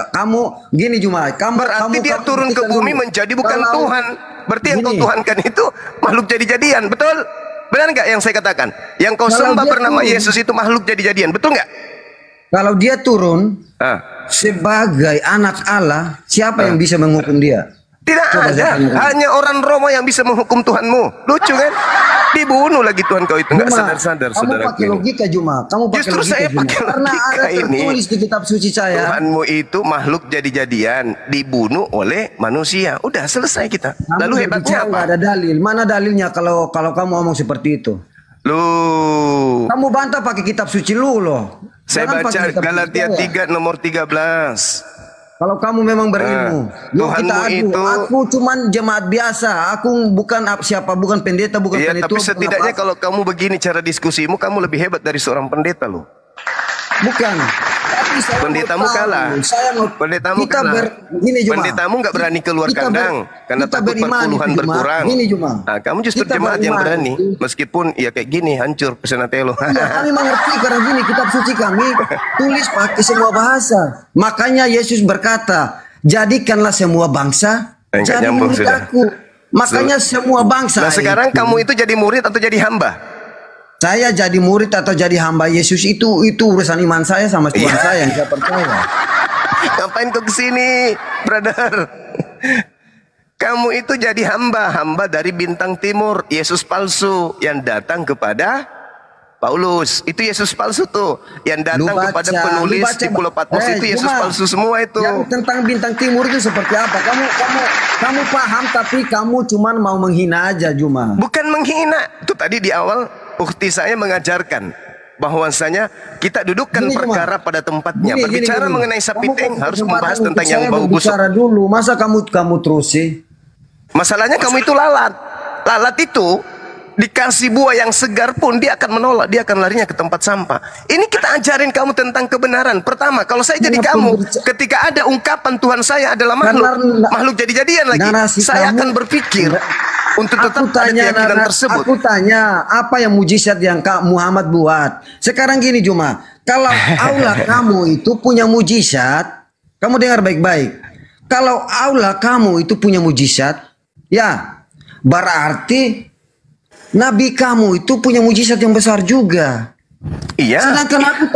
kamu gini Juma, berarti dia turun ke bumi menjadi bukan Tuhan. Berarti yang kau tuhankan itu makhluk jadi-jadian, betul? Benar nggak yang saya katakan? Yang kau sembah bernama Yesus itu makhluk jadi-jadian, betul nggak? Kalau dia turun sebagai anak Allah, siapa yang bisa menghukum dia? Tidak ada, hanya orang Roma yang bisa menghukum Tuhanmu. Lucu kan? Dibunuh lagi Tuhan kau itu, nggak sadar-sadar saudara. Kamu pakai logika Juma, kamu pakai Justru logika saya Juma. pakai Karena logika ada tertulis di kitab suci saya. Tuhanmu itu makhluk jadi-jadian, dibunuh oleh manusia. Udah selesai kita. Lalu hebatnya apa? Nggak ada dalil. Mana dalilnya kalau kamu ngomong seperti itu? Lu. Kamu bantah pakai kitab suci lu loh. Saya baca Galatia 3 nomor 13. Kalau kamu memang berilmu, aku cuman jemaat biasa, aku bukan siapa, bukan pendeta, bukan pendeta. Tapi setidaknya kalau kamu begini cara diskusimu, kamu lebih hebat dari seorang pendeta loh. Bukan. Pendetamu kalah. Pendetamu kalah. Pendetamu nggak berani keluar kandang karena takut perpuluhan berkurang. Nah, kamu justru jemaat yang berani, meskipun ya kayak gini hancur pesenatelo. Kami mengerti karena gini kitab suci kami tulis pakai semua bahasa. Makanya Yesus berkata, jadikanlah semua bangsa jadi murid aku. Makanya semua bangsa. Nah sekarang kamu itu jadi murid atau jadi hamba? Saya jadi murid atau jadi hamba Yesus itu urusan iman saya sama Tuhan saya yang saya percaya. Ngapain kau kesini, brother? Kamu itu jadi hamba dari bintang timur, Yesus palsu yang datang kepada Paulus. Itu Yesus palsu tuh, yang datang kepada penulis di Pulau Patmos itu Yesus palsu semua itu. Yang tentang bintang timur itu seperti apa? Kamu paham tapi kamu cuman mau menghina aja Juma. Bukan menghina. Itu tadi di awal ukti saya mengajarkan bahwasanya kita dudukkan perkara pada tempatnya. Berbicara mengenai sapi tank harus membahas tentang yang bau busuk. Dulu, masa kamu terus sih? Masalahnya kamu itu lalat. Lalat itu dikasih buah yang segar pun dia akan menolak, dia akan larinya ke tempat sampah. Ini kita ajarin kamu tentang kebenaran. Pertama, kalau saya jadi kamu, ketika ada ungkapan Tuhan saya adalah makhluk jadi-jadian lagi, saya akan berpikir untuk tetap ada keyakinan tersebut. Aku tanya, apa yang mujizat yang Kak Muhammad buat? Sekarang gini Juma, kalau Allah kamu itu punya mujizat, kamu dengar baik-baik. Kalau Allah kamu itu punya mujizat, ya berarti Nabi kamu itu punya mujizat yang besar juga. Iya.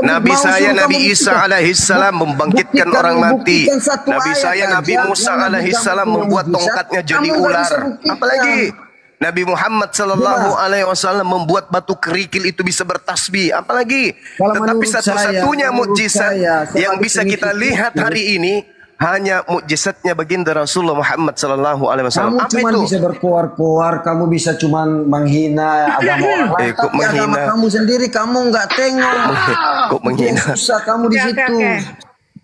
Nabi saya Nabi Isa alaihissalam membangkitkan orang mati. Nabi saya Nabi Musa alaihissalam membuat tongkatnya jadi ular. Apalagi Nabi Muhammad sallallahu alaihi wasallam membuat batu kerikil itu bisa bertasbih. Apalagi. Tetapi satu-satunya mukjizat yang bisa kita lihat hari ini hanya mukjizatnya baginda Rasulullah Muhammad sallallahu alaihi wasallam. Kamu cuma bisa berkoar-koar, kamu bisa cuma menghina agama orang lain. Tapi agama kamu sendiri kamu nggak tengok. Kok menghina? Susah kamu di situ.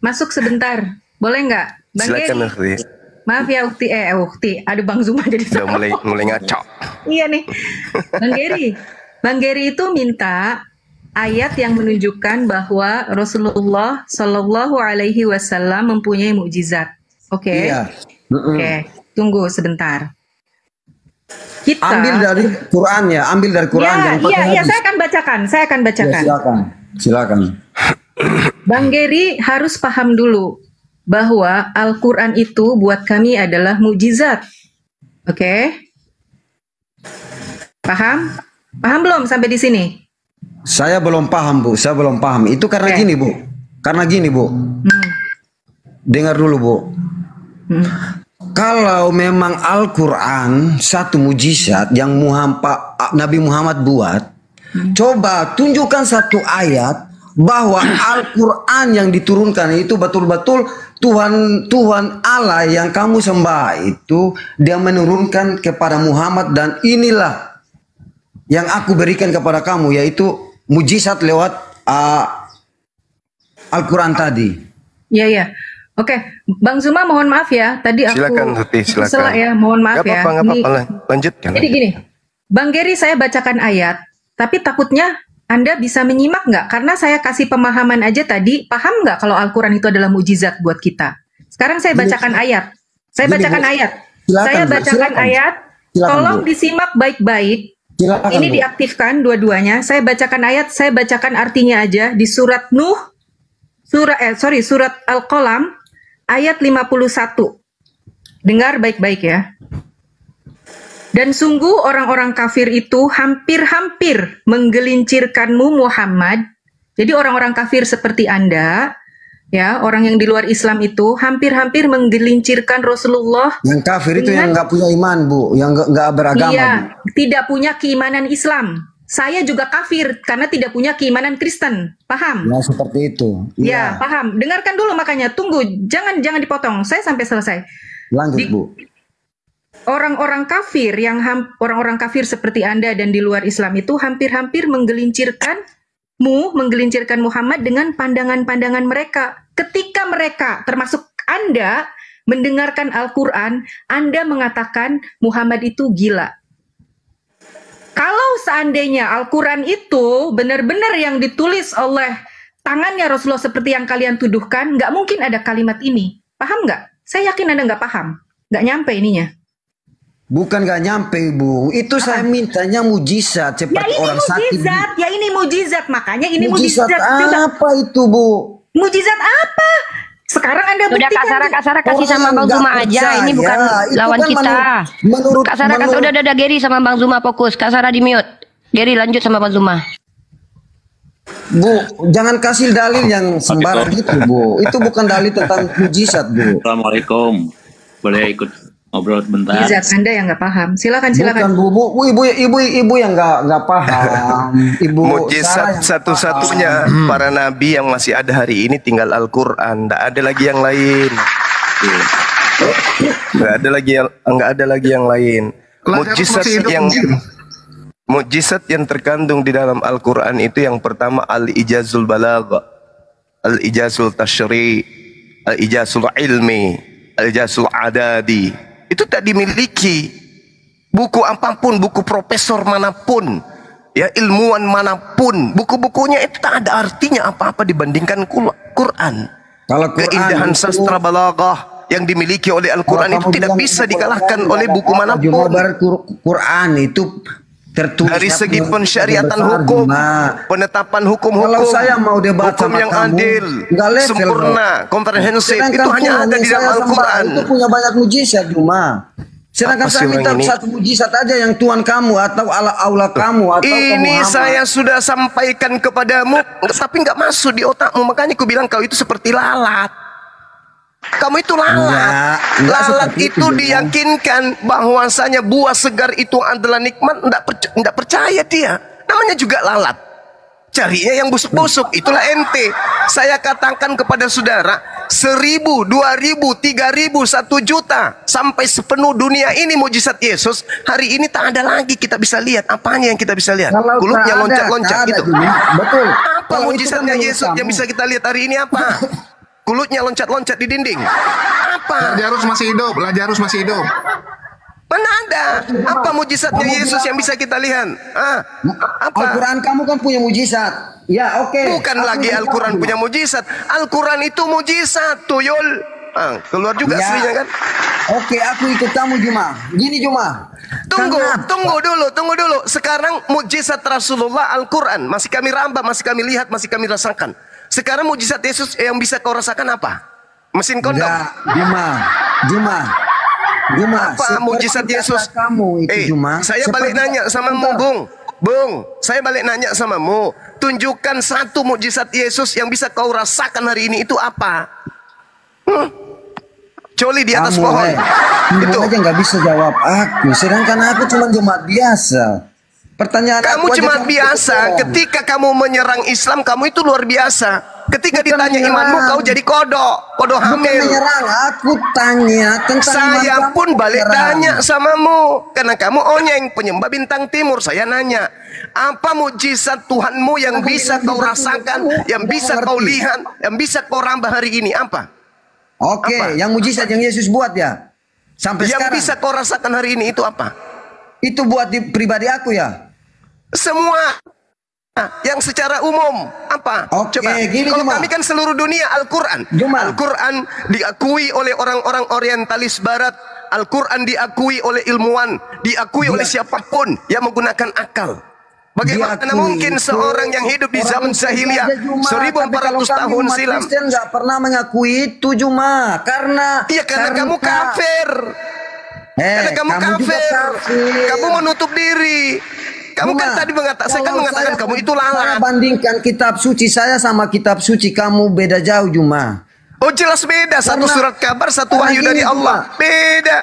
Masuk sebentar, boleh nggak? Bang Silakan Geri. Maaf ya Ukti. Aduh Bang Zuma jadi Udah mulai ngaco. Iya nih. Bang Geri itu minta ayat yang menunjukkan bahwa Rasulullah Shallallahu Alaihi Wasallam mempunyai mukjizat. Oke. Iya. Oke. Tunggu sebentar. Kita Ambil dari Quran ya, ambil dari Quran. Iya, saya akan bacakan. Ya, silakan. Bang Geri harus paham dulu bahwa Al-Quran itu buat kami adalah mukjizat. Oke? Paham? Paham belum sampai di sini? Saya belum paham, Bu. Saya belum paham. Itu karena gini, Bu. Dengar dulu, Bu. Kalau memang Al-Quran satu mujizat yang Nabi Muhammad buat, coba tunjukkan satu ayat bahwa Al-Quran yang diturunkan itu betul-betul Tuhan Allah yang kamu sembah itu dia menurunkan kepada Muhammad, dan inilah yang aku berikan kepada kamu, yaitu mujizat lewat Al-Quran tadi. Iya. Oke, Bang Zuma mohon maaf ya, tadi aku silakan. Ya, mohon maaf ya. Gak apa-apa, lanjutkan. Jadi gini, Bang Geri saya bacakan ayat, tapi takutnya Anda bisa menyimak nggak? Karena saya kasih pemahaman aja tadi, paham nggak kalau Al-Quran itu adalah mujizat buat kita? Sekarang saya bacakan ayat. Tolong disimak baik-baik. Ini diaktifkan dua-duanya. Saya bacakan ayat, saya bacakan artinya aja di surat Nuh, surat Al-Qalam ayat 51. Dengar baik-baik ya. Dan sungguh orang-orang kafir itu hampir-hampir menggelincirkanmu Muhammad. Jadi orang-orang kafir seperti Anda, ya, orang yang di luar Islam itu hampir-hampir menggelincirkan Rasulullah. Yang kafir itu yang nggak punya iman, Bu, yang nggak beragama. Iya, Bu. tidak punya keimanan Islam. Saya juga kafir karena tidak punya keimanan Kristen. Paham? Ya, seperti itu. Ya, paham. Dengarkan dulu makanya. Tunggu, jangan dipotong. Saya sampai selesai. Lanjut, Bu. Orang-orang kafir orang-orang kafir seperti Anda dan di luar Islam itu hampir-hampir menggelincirkan Muhammad dengan pandangan-pandangan mereka. Ketika mereka, termasuk Anda, mendengarkan Al-Quran, Anda mengatakan Muhammad itu gila. Kalau seandainya Al-Quran itu benar-benar yang ditulis oleh tangannya Rasulullah seperti yang kalian tuduhkan, nggak mungkin ada kalimat ini. Paham nggak? Saya yakin Anda nggak paham. Nggak nyampe ininya. Bukan nggak nyampe, Bu. Itu saya mintanya mujizat. Cepat orang sakit. Ya ini mujizat. Makanya ini mujizat. Apa itu, Bu? Mujizat apa? Sekarang Anda buktikan. Udah kasar kasih sama Bang Zuma aja. Ini bukan lawan kan kita. Kasar udah Geri sama Bang Zuma fokus. Kasar di mute. Geri lanjut sama Bang Zuma. Bu, jangan kasih dalil yang sembarang gitu, Bu. Itu bukan dalil tentang mujizat, Bu. Assalamualaikum. Boleh ikut ngobrol sebentar? Mujizat Anda yang nggak paham. Silakan. Bukan, Bu. Ibu yang nggak paham. Ibu mujizat satu-satunya para nabi yang masih ada hari ini tinggal Al-Quran. Nggak ada lagi yang lain. Nggak ada lagi yang lain. Mujizat yang terkandung di dalam Al-Quran itu yang pertama al-ijazul balagha, al-ijazul tashri', al-ijazul ilmi, al-ijazul adadi. Itu tak dimiliki buku apapun, buku profesor manapun, ya ilmuwan manapun, buku-bukunya itu tak ada artinya apa-apa dibandingkan Quran. Kalau keindahan sastra balaghah yang dimiliki oleh Al-Quran itu tidak bisa dikalahkan oleh buku manapun. Quran itu tertulis dari segi pensyariatan hukum, penetapan hukum-hukum, kalau saya mau debat hukum yang adil, sempurna, komprehensif, itu hanya ada di dalam Al-Quran. Itu punya banyak mujizat cuma. Sedangkan saya minta satu mujizat aja yang Tuhan kamu atau Allah kamu atau ini saya sudah sampaikan kepadamu, tapi nggak masuk di otakmu. Makanya aku bilang kau itu seperti lalat. Kamu itu lalat. Lalat itu diyakinkan bahwasanya buah segar itu adalah nikmat, enggak percaya dia. Namanya juga lalat. Carinya yang busuk-busuk, itulah ente. Saya katakan kepada saudara, 1.000, 2.000, 3.000, 1 juta sampai sepenuh dunia ini mujizat Yesus. Hari ini tak ada lagi kita bisa lihat. Apanya yang kita bisa lihat? Kulitnya loncat-loncat gitu. Betul. Apa mujizatnya Yesus yang bisa kita lihat hari ini apa? Kulitnya loncat-loncat di dinding. Apa Apa? Lazarus masih hidup. Lazarus masih hidup. Mana ada? Apa mujizatnya Yesus yang bisa kita lihat? Apa? Al-Quran kamu kan punya mujizat. Ya, oke. Bukan lagi Al-Quran punya mujizat. Al-Quran itu mujizat, tuyul. Keluar juga Ya. aslinya kan? Oke, aku ikut kamu Juma. Gini Juma. Tunggu dulu. Sekarang mujizat Rasulullah Al-Quran masih kami rambah, masih kami lihat, masih kami rasakan. Sekarang mujizat Yesus yang bisa kau rasakan apa? Mesin kondom. Ya, Juma. Apa mujizat Yesus? Kamu itu Juma. Saya balik nanya sama Bung. Saya balik nanya samamu. Tunjukkan satu mujizat Yesus yang bisa kau rasakan hari ini, itu apa? Coli di atas pohon. Itu aja nggak bisa jawab aku. Sedangkan aku cuma jemaat biasa. Pertanyaan kamu aku jemaat biasa. Ketika kamu menyerang Islam, kamu itu luar biasa. Ketika ditanya imanmu, kau jadi kodok hamil. Menyerang, aku tanya tentang saya pun balik tanya samamu, karena kamu onyeng penyembah bintang timur. Saya nanya, apa mujizat Tuhanmu yang bisa kau rasakan, yang bisa kau lihat, yang bisa kau rambah hari ini? Apa? Oke, yang mujizat yang Yesus buat ya. Sampai yang sekarang. Yang bisa kau rasakan hari ini itu apa? Itu buat pribadi aku ya. Semua. Yang secara umum apa? Oke, coba. Kalau kami kan seluruh dunia Al-Quran. Al-Quran diakui oleh orang-orang orientalis barat. Al-Quran diakui oleh ilmuwan, diakui oleh siapapun yang menggunakan akal. Bagaimana mungkin seorang yang hidup di zaman jahiliyah 1400 tahun silam Kristen nggak pernah mengakui itu Juma karena kamu kafir. Karena kamu kafir. Kamu menutup diri. Kamu kan tadi mengatakan kamu itu lalat. Saya bandingkan kitab suci saya sama kitab suci kamu beda jauh Juma. Oh jelas beda. Satu surat kabar, satu wahyu dari Allah. Beda.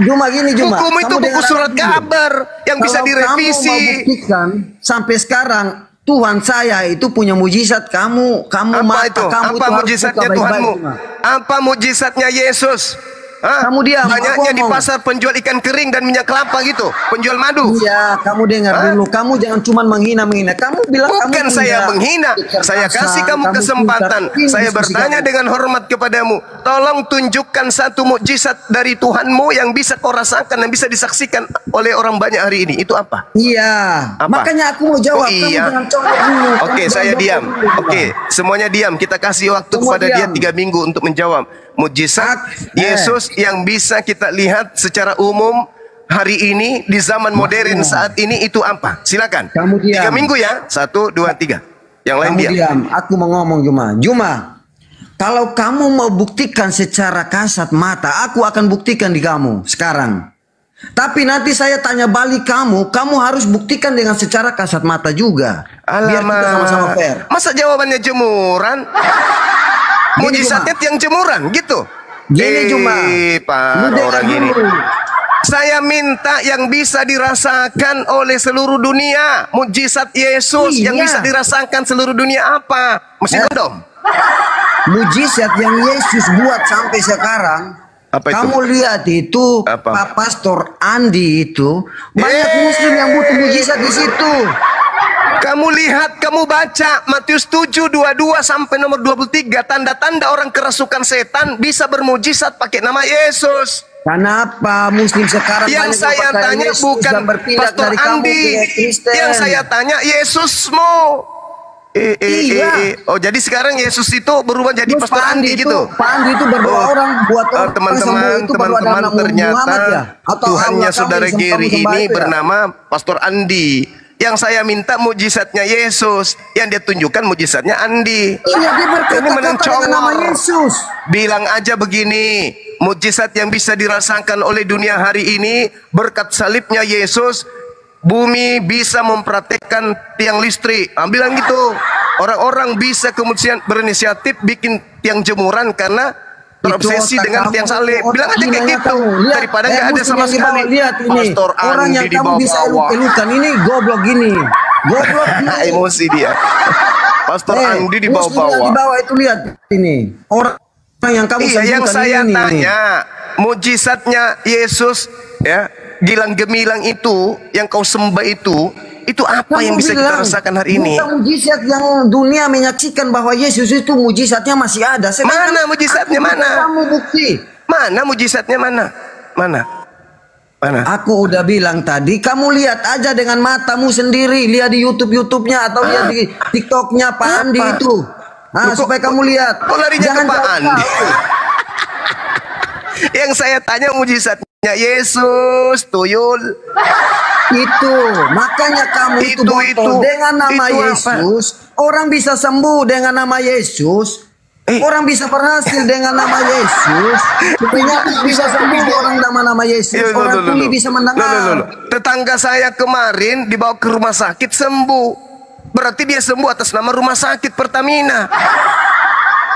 Juma. Hukum itu buku surat kabar yang bisa direvisi. Kamu mau buktikan sampai sekarang Tuhan saya itu punya mujizat kamu apa itu? Apa mujizatnya Tuhanmu? Apa mujizatnya Yesus? Kamu diam. Banyaknya di pasar penjual ikan kering dan minyak kelapa gitu, penjual madu. Iya, kamu dengar dulu. Kamu jangan cuma menghina. Kamu bilang bukan kamu saya menghina. Saya kasih kamu kesempatan. Saya bertanya dengan hormat kepadamu. Tolong tunjukkan satu mukjizat dari Tuhanmu yang bisa kau rasakan, yang bisa disaksikan oleh orang banyak hari ini. Itu apa? Iya. Makanya aku mau jawab. Iya. Oke, saya diam. Oke, semuanya diam. Kita kasih waktu kepada dia 3 minggu untuk menjawab. Mujizat Yesus yang bisa kita lihat secara umum hari ini di zaman modern saat ini itu apa? Silakan. 3 minggu ya. 1, 2, 3. Yang lain diam. Aku mau ngomong Juma. Kalau kamu mau buktikan secara kasat mata, aku akan buktikan di kamu sekarang. Tapi nanti saya tanya balik kamu harus buktikan dengan secara kasat mata juga. Biar kita sama-sama fair. Masa jawabannya jemuran? Mujizatnya tiang jemuran gitu. Gini Juma. Orang gini. Saya minta yang bisa dirasakan oleh seluruh dunia. Mujizat Yesus yang bisa dirasakan seluruh dunia apa? Mesin kondom. Mujizat yang Yesus buat sampai sekarang. Apa itu? Kamu lihat itu Pak Pastor Andi itu banyak Muslim yang butuh mujizat di situ. Kamu lihat, kamu baca Matius 7:22 sampai nomor 23, tanda-tanda orang kerasukan setan bisa bermujizat pakai nama Yesus. Kenapa Muslim sekarang yang saya tanya Yesus bukan Pastor Andi, yang saya tanya Yesusmu. Oh jadi sekarang Yesus itu berubah jadi Pastor Andi gitu. Pak Andi itu berdoa orang buat teman-teman ternyata Tuhannya saudara Geri ini bernama Pastor Andi. Yang saya minta mujizatnya Yesus, yang dia tunjukkan mujizatnya Andi. Iya, dia berkata-kata dengan nama Yesus. Bilang aja begini, mujizat yang bisa dirasakan oleh dunia hari ini berkat salibnya Yesus, bumi bisa mempraktekkan tiang listrik. Bilang gitu. Orang-orang bisa kemudian berinisiatif bikin tiang jemuran karena terobsesi dengan tiang salib. Bilang aja kayak gitu. Daripada nggak ada sama sekali. Lihat ini. Pastor Orang yang Andi kamu bisa eluk-elukan ini goblok gini. Goblok gini. Emosi dia. Pastor Andi di bawah-bawah. Di bawah itu lihat ini. Orang yang kamu yang saya tanya, mujizatnya Yesus ya, gilang gemilang itu yang kau sembah itu apa yang bisa kita rasakan hari ini? Bukan mujizat yang dunia menyaksikan bahwa Yesus itu mujizatnya masih ada. Mana mujizatnya mana? Kamu bukti. Mana mujizatnya mana? Mana? Mana? Aku udah bilang tadi, kamu lihat aja dengan matamu sendiri, lihat di YouTube-nya atau lihat di TikTok-nya Pak Andi itu. Nah, supaya kamu lihat. Kok larinya ke Pak Andi? Yang saya tanya mujizatnya Yesus, tuyul. Itu, makanya kamu itu botol dengan nama Yesus. Orang bisa sembuh dengan nama Yesus. Orang bisa berhasil dengan nama Yesus. Penyakit bisa sembuh orang nama Yesus. Orang tuli bisa mendengar. Tetangga saya kemarin dibawa ke rumah sakit sembuh. Berarti dia sembuh atas nama rumah sakit Pertamina.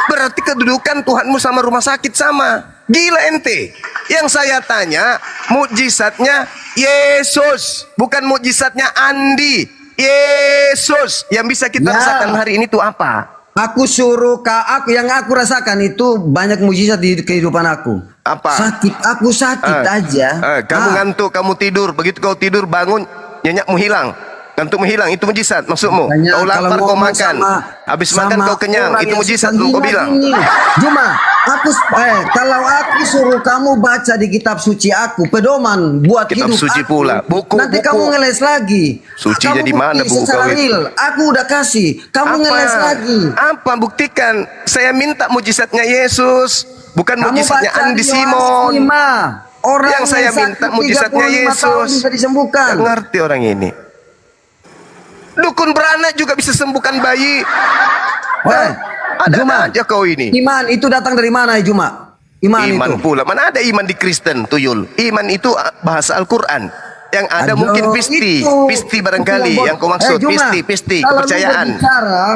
Berarti kedudukan Tuhanmu sama rumah sakit sama. Gila ente. Yang saya tanya mukjizatnya Yesus, bukan mukjizatnya Andi. Yesus yang bisa kita rasakan hari ini itu apa? Aku suruh yang aku rasakan itu banyak mujizat di kehidupan aku. Apa? Aku sakit aja. Kamu ngantuk, kamu tidur. Begitu kau tidur bangun, nyenyakmu hilang. Ngantukmu hilang, itu mujizat maksudmu. Kau lapar kau makan. Habis makan kau kenyang, itu mujizat kau bilang. Cuma kalau aku suruh kamu baca di kitab suci aku, pedoman buat kitab hidup suci aku, pula. Buku, nanti kamu ngeles lagi. Suci kamu jadi mana buku kau itu? Aku udah kasih, kamu ngeles lagi. Apa? Buktikan. Saya minta mujizatnya Yesus, bukan mujizatnya Andi Simon. Orang yang saya minta mujizatnya Yesus. Bisa disembuhkan. Gak ngerti orang ini. Dukun beranak juga bisa sembuhkan bayi. Ada aja kau ini. Iman itu datang dari mana, Juma? Iman itu pula. Mana ada iman di Kristen, tuyul? Iman itu bahasa Al-Quran. Yang ada mungkin pisti barangkali yang kau maksud. Pisti kepercayaan.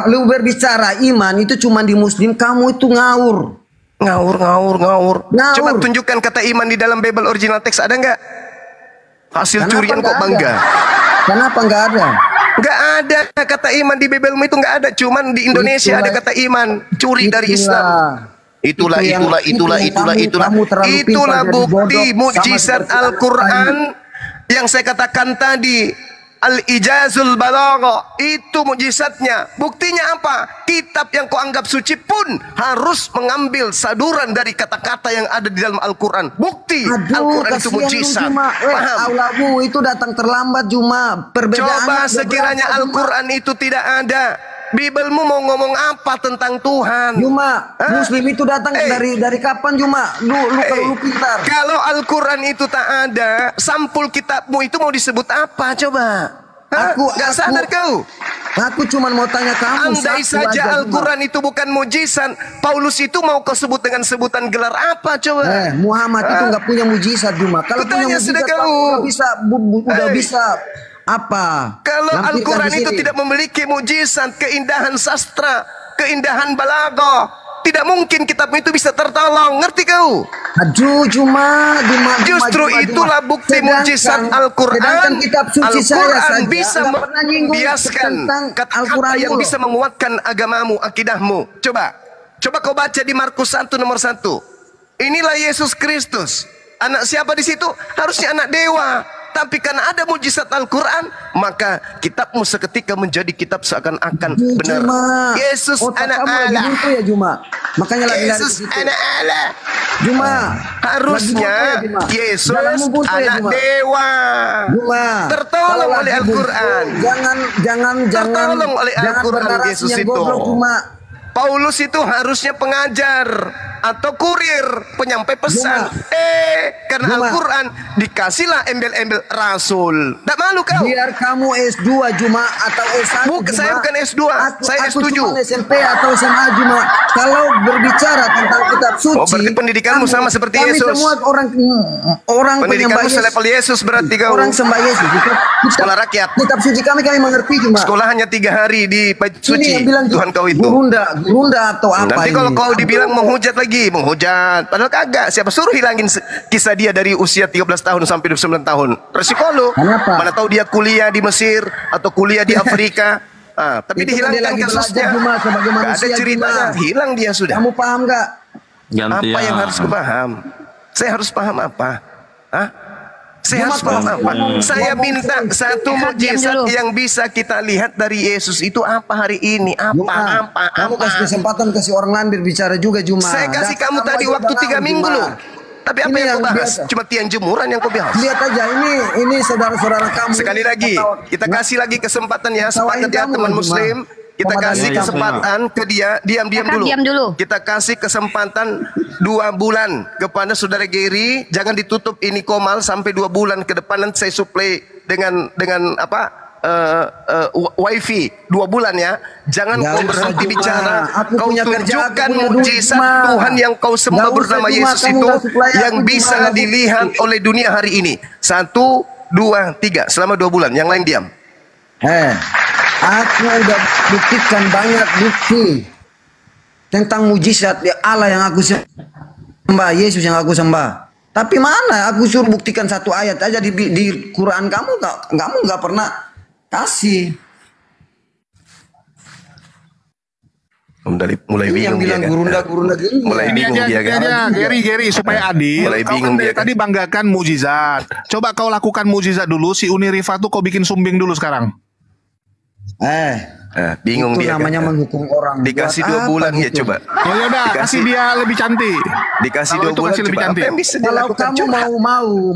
Lu berbicara iman itu cuma di Muslim, kamu itu ngawur. Ngawur. Coba tunjukkan kata iman di dalam Bible original teks, ada nggak? Hasil curian kok bangga. Kenapa nggak ada? Nggak ada kata iman di Bible itu, nggak ada. Cuman di Indonesia ada kata iman. Curi dari Islam. Itulah bukti mukjizat Al-Quran yang saya katakan tadi. Al-Ijazul Balagha itu mukjizatnya. Buktinya apa? Kitab yang kau anggap suci pun harus mengambil saduran dari kata-kata yang ada di dalam Al-Quran. Bukti Al-Quran itu mukjizat. Paham? Aulamu itu datang terlambat, Juma. Coba sekiranya Al-Quran itu tidak ada, Bibelmu mau ngomong apa tentang Tuhan? Juma, Muslim itu datang dari kapan, Juma? Kalau lu pintar. Kalau Al-Quran itu tak ada, sampul kitabmu itu mau disebut apa? Coba. Gak sadar kau? Aku cuma mau tanya kamu. Andai saja Al-Quran itu bukan mujizat, Paulus itu mau kau sebut dengan sebutan gelar apa? Coba. Muhammad itu nggak punya mujizat, Juma. Kalau punya mujizat, udah bisa. Apa? Kalau Al-Quran itu tidak memiliki mujizat, keindahan sastra, keindahan balaghah, tidak mungkin kitab itu bisa tertolong. Ngerti kau? Aduh, Juma. Justru itulah bukti mujizat Al-Quran. Al-Quran bisa membiaskan kata-kata yang bisa menguatkan agamamu, akidahmu. Coba kau baca di Markus 1 nomor 1. Inilah Yesus Kristus. Anak siapa di situ? Harusnya anak dewa. Tapi karena ada mujizat Al-Quran, maka kitabmu seketika menjadi kitab seakan-akan benar. Yesus anak Allah. Ya, Juma. Makanya Yesus anak Allah. Juma. Harusnya Yesus anak dewa. Juma. Tertolong oleh Al-Quran. Jangan tertolong oleh Al-Quran Yesus itu. Paulus itu harusnya pengajar atau kurir, penyampai pesan. Karena Al-Quran dikasihlah embel-embel rasul. Tak malu kau? Biar kamu S2 Juma atau S1 Juma. Saya bukan S2, saya S7. Aku SMP atau SMA Juma. Kalau berbicara tentang kitab suci, berarti pendidikanmu sama seperti Yesus. Kami semua orang pendidikanmu selevel Yesus berarti kau. Orang sembah Yesus. Sekolah rakyat. Kitab suci kami mengerti Juma. Sekolah hanya 3 hari di bait suci. Tuhan kau itu. Gurunda atau apa? Nanti kalau kau dibilang menghujat lagi, menghujat. Padahal kagak. Siapa suruh hilangin kisah dia dari usia 13 tahun sampai 29 tahun? Resiko lu. Mana tahu dia kuliah di Mesir atau kuliah di Afrika. Tapi dihilangkan kasusnya. Gak ada ceritanya. Hilang dia sudah. Kamu paham gak? Apa yang harus kupaham? Saya harus paham apa? Saya harus paham apa? Saya minta satu mukjizat yang bisa kita lihat dari Yesus itu apa hari ini? Apa? Kamu kasih kesempatan kasih orang lain berbicara juga, Juma. Saya kasih kamu tadi waktu 3 minggu loh. Tapi apa Ini yang yang kau bahas? biasa. Cuma tiang jemuran yang kau bahas. Lihat aja ini saudara-saudara kamu. Sekali lagi, kita kasih lagi kesempatan ya, sepakat ya kamu, teman Cuma. Muslim. Kita kasih kesempatan ke dia, diam dulu. Kita kasih kesempatan 2 bulan kepada saudara Gary. Jangan ditutup ini Komal sampai 2 bulan ke depan. Nanti saya suplai dengan wifi 2 bulan ya. Jangan Nggak kau usah, berhenti Juma. bicara. Aku Kau punya kerja, tunjukkan aku punya duit, mujizat Juma. Tuhan yang kau sembah Nggak usah, bernama Juma. Yesus Kamu itu nggak suplai yang aku, Juma. bisa Nggak dilihat oleh dunia hari ini. 1, 2, 3 selama 2 bulan. Yang lain diam. Aku udah buktikan banyak bukti tentang mujizat Allah yang aku sembah, Yesus yang aku sembah. Tapi mana aku suruh buktikan 1 ayat aja di Quran, kamu nggak pernah kasih. Mulai Ini yang bingung bilang dia kan. gurunda gini. Mulai Ini bingung dia kan. Gary supaya adil. Mulai Kau bingung kan dari dia kan. tadi banggakan mujizat. Coba kau lakukan mujizat dulu. Si Uni Rifa tuh kau bikin sumbing dulu sekarang. Bingung Itu dia namanya kan. menghukum orang. Dikasih Buat 2 bulan apa ya gitu? coba. Oh ya udah, kasih dia lebih cantik. Dikasih Kalau 2 itu bulan kasih lebih coba. cantik. Apa yang bisa Kalau dilakukan? kamu Coba.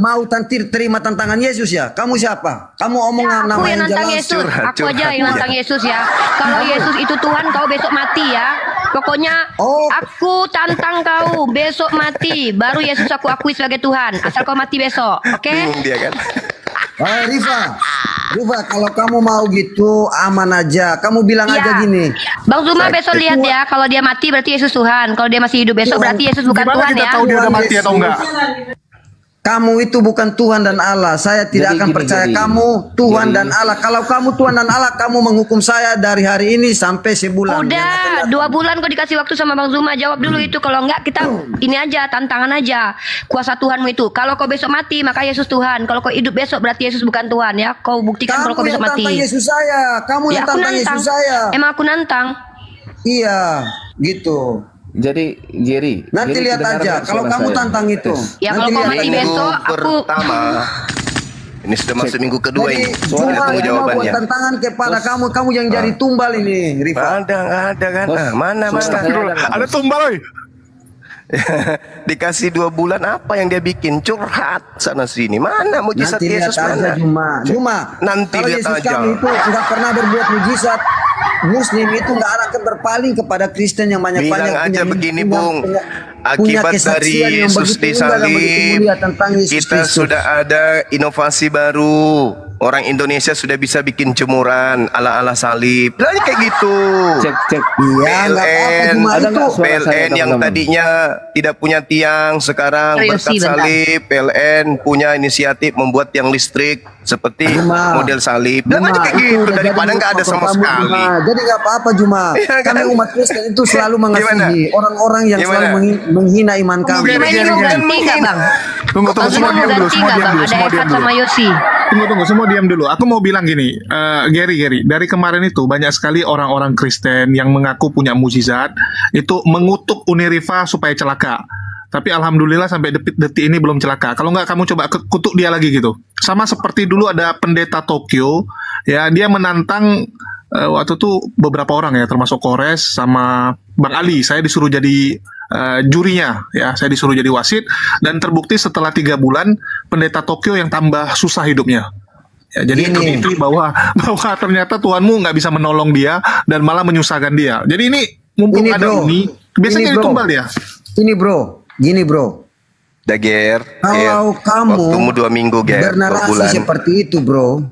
mau terima tantangan Yesus ya, kamu siapa? Kamu omong nama Aku yang yang nantang jelas. Yesus. Aku curhat. aja yang nantang Yesus ya. Kalau Yesus itu Tuhan, kau besok mati ya. Pokoknya aku tantang kau besok mati. Baru Yesus aku akui sebagai Tuhan. Asal kau mati besok, oke? Bingung dia kan. Rifa, kalau kamu mau gitu aman aja. Kamu bilang Iya. aja gini. Bang Zuma besok lihat ya. Kalau dia mati berarti Yesus Tuhan. Kalau dia masih hidup besok berarti Yesus bukan Gimana Tuhan kita ya. tahu dia udah mati atau enggak? Kamu itu bukan Tuhan dan Allah. Saya tidak akan percaya kamu Tuhan dan Allah. Kalau kamu Tuhan dan Allah, kamu menghukum saya dari hari ini sampai sebulan. Udah 2 bulan kau dikasih waktu sama Bang Zuma. Jawab dulu itu. Kalau enggak kita ini aja tantangan aja. Kuasa Tuhanmu itu. Kalau kau besok mati maka Yesus Tuhan. Kalau kau hidup besok berarti Yesus bukan Tuhan ya. Kau buktikan kalau kau besok mati. Tantang Yesus saya. Kamu yang Ya, aku tantang nantang. Yesus saya. Emang aku nantang. Iya, gitu. Jadi Gary, Nanti Gary lihat dengarkan aja kalau suara kamu saya. tantang itu. Ya Nanti kalau kau lihat mati aja. besok aku Pertama. Ini sudah masuk minggu kedua Jadi ini. cuma Kita tunggu buat jawabannya. tantangan kepada kamu yang jadi tumbal ini, Rifa. Nggak ada kan? Mana? Ada tumbal, oi. Dikasih 2 bulan apa yang dia bikin? Curhat sana sini. Mana mujizat Nanti lihat Yesus aja mana? Juma. Nanti Kalau lihat Yesus aja. kami itu nggak pernah berbuat mujizat. Muslim itu nggak akan berpaling kepada Kristen yang banyak-banyak. Bilang aja begini, punya- Bung. punya Akibat kesaksian dari yang Yesus begitu di indah dan begitu salib, mulia tentang Yesus kita Kristus. sudah ada inovasi baru. Orang Indonesia sudah bisa bikin jemuran ala-ala salib. Lah kayak gitu. Cek. Iya, nggak apa-apa, PLN, Juma. Ada Itu nggak suara saya, PLN yang teman-teman? tadinya tidak punya tiang, sekarang Ayo, berkat bentar. salib, PLN punya inisiatif membuat tiang listrik seperti Juma. model salib. Lah aja kayak itu gitu, udah daripada jadi nggak ada sama pertama, sekali. Juma. Jadi nggak apa-apa Juma. Iya kan? Kami umat Kristen itu selalu mengasihi Gimana? orang-orang yang Gimana? selalu menghina iman kami. Cuma ini mau ganti nggak Bang? Tunggu, Bang Zuma semua mau diam dulu, ganti semua nggak diam Bang? dulu, Ada semua Evan diam dulu. sama Yosi. Tunggu, semua diam dulu. Aku mau bilang gini, Gary, dari kemarin itu banyak sekali orang-orang Kristen yang mengaku punya mujizat, itu mengutuk Uni Rifa supaya celaka. Tapi alhamdulillah sampai detik ini belum celaka. Kalau nggak kamu coba kutuk dia lagi gitu. Sama seperti dulu ada pendeta Tokyo, ya dia menantang waktu itu beberapa orang ya, termasuk Kores sama Bang Ali. Saya disuruh jadi jurinya, ya saya disuruh jadi wasit, dan terbukti setelah 3 bulan pendeta Tokyo yang tambah susah hidupnya. Ya, jadi itu bukti bahwa ternyata Tuhanmu nggak bisa menolong dia dan malah menyusahkan dia. Jadi ini mumpung Ini, ada bro. ini, biasanya Ini, bro. ditumbal dia. Ini bro, gini bro. Dager, Kalau kamu waktumu 2 minggu, Ger, 2 bernarasi bulan. seperti itu, bro,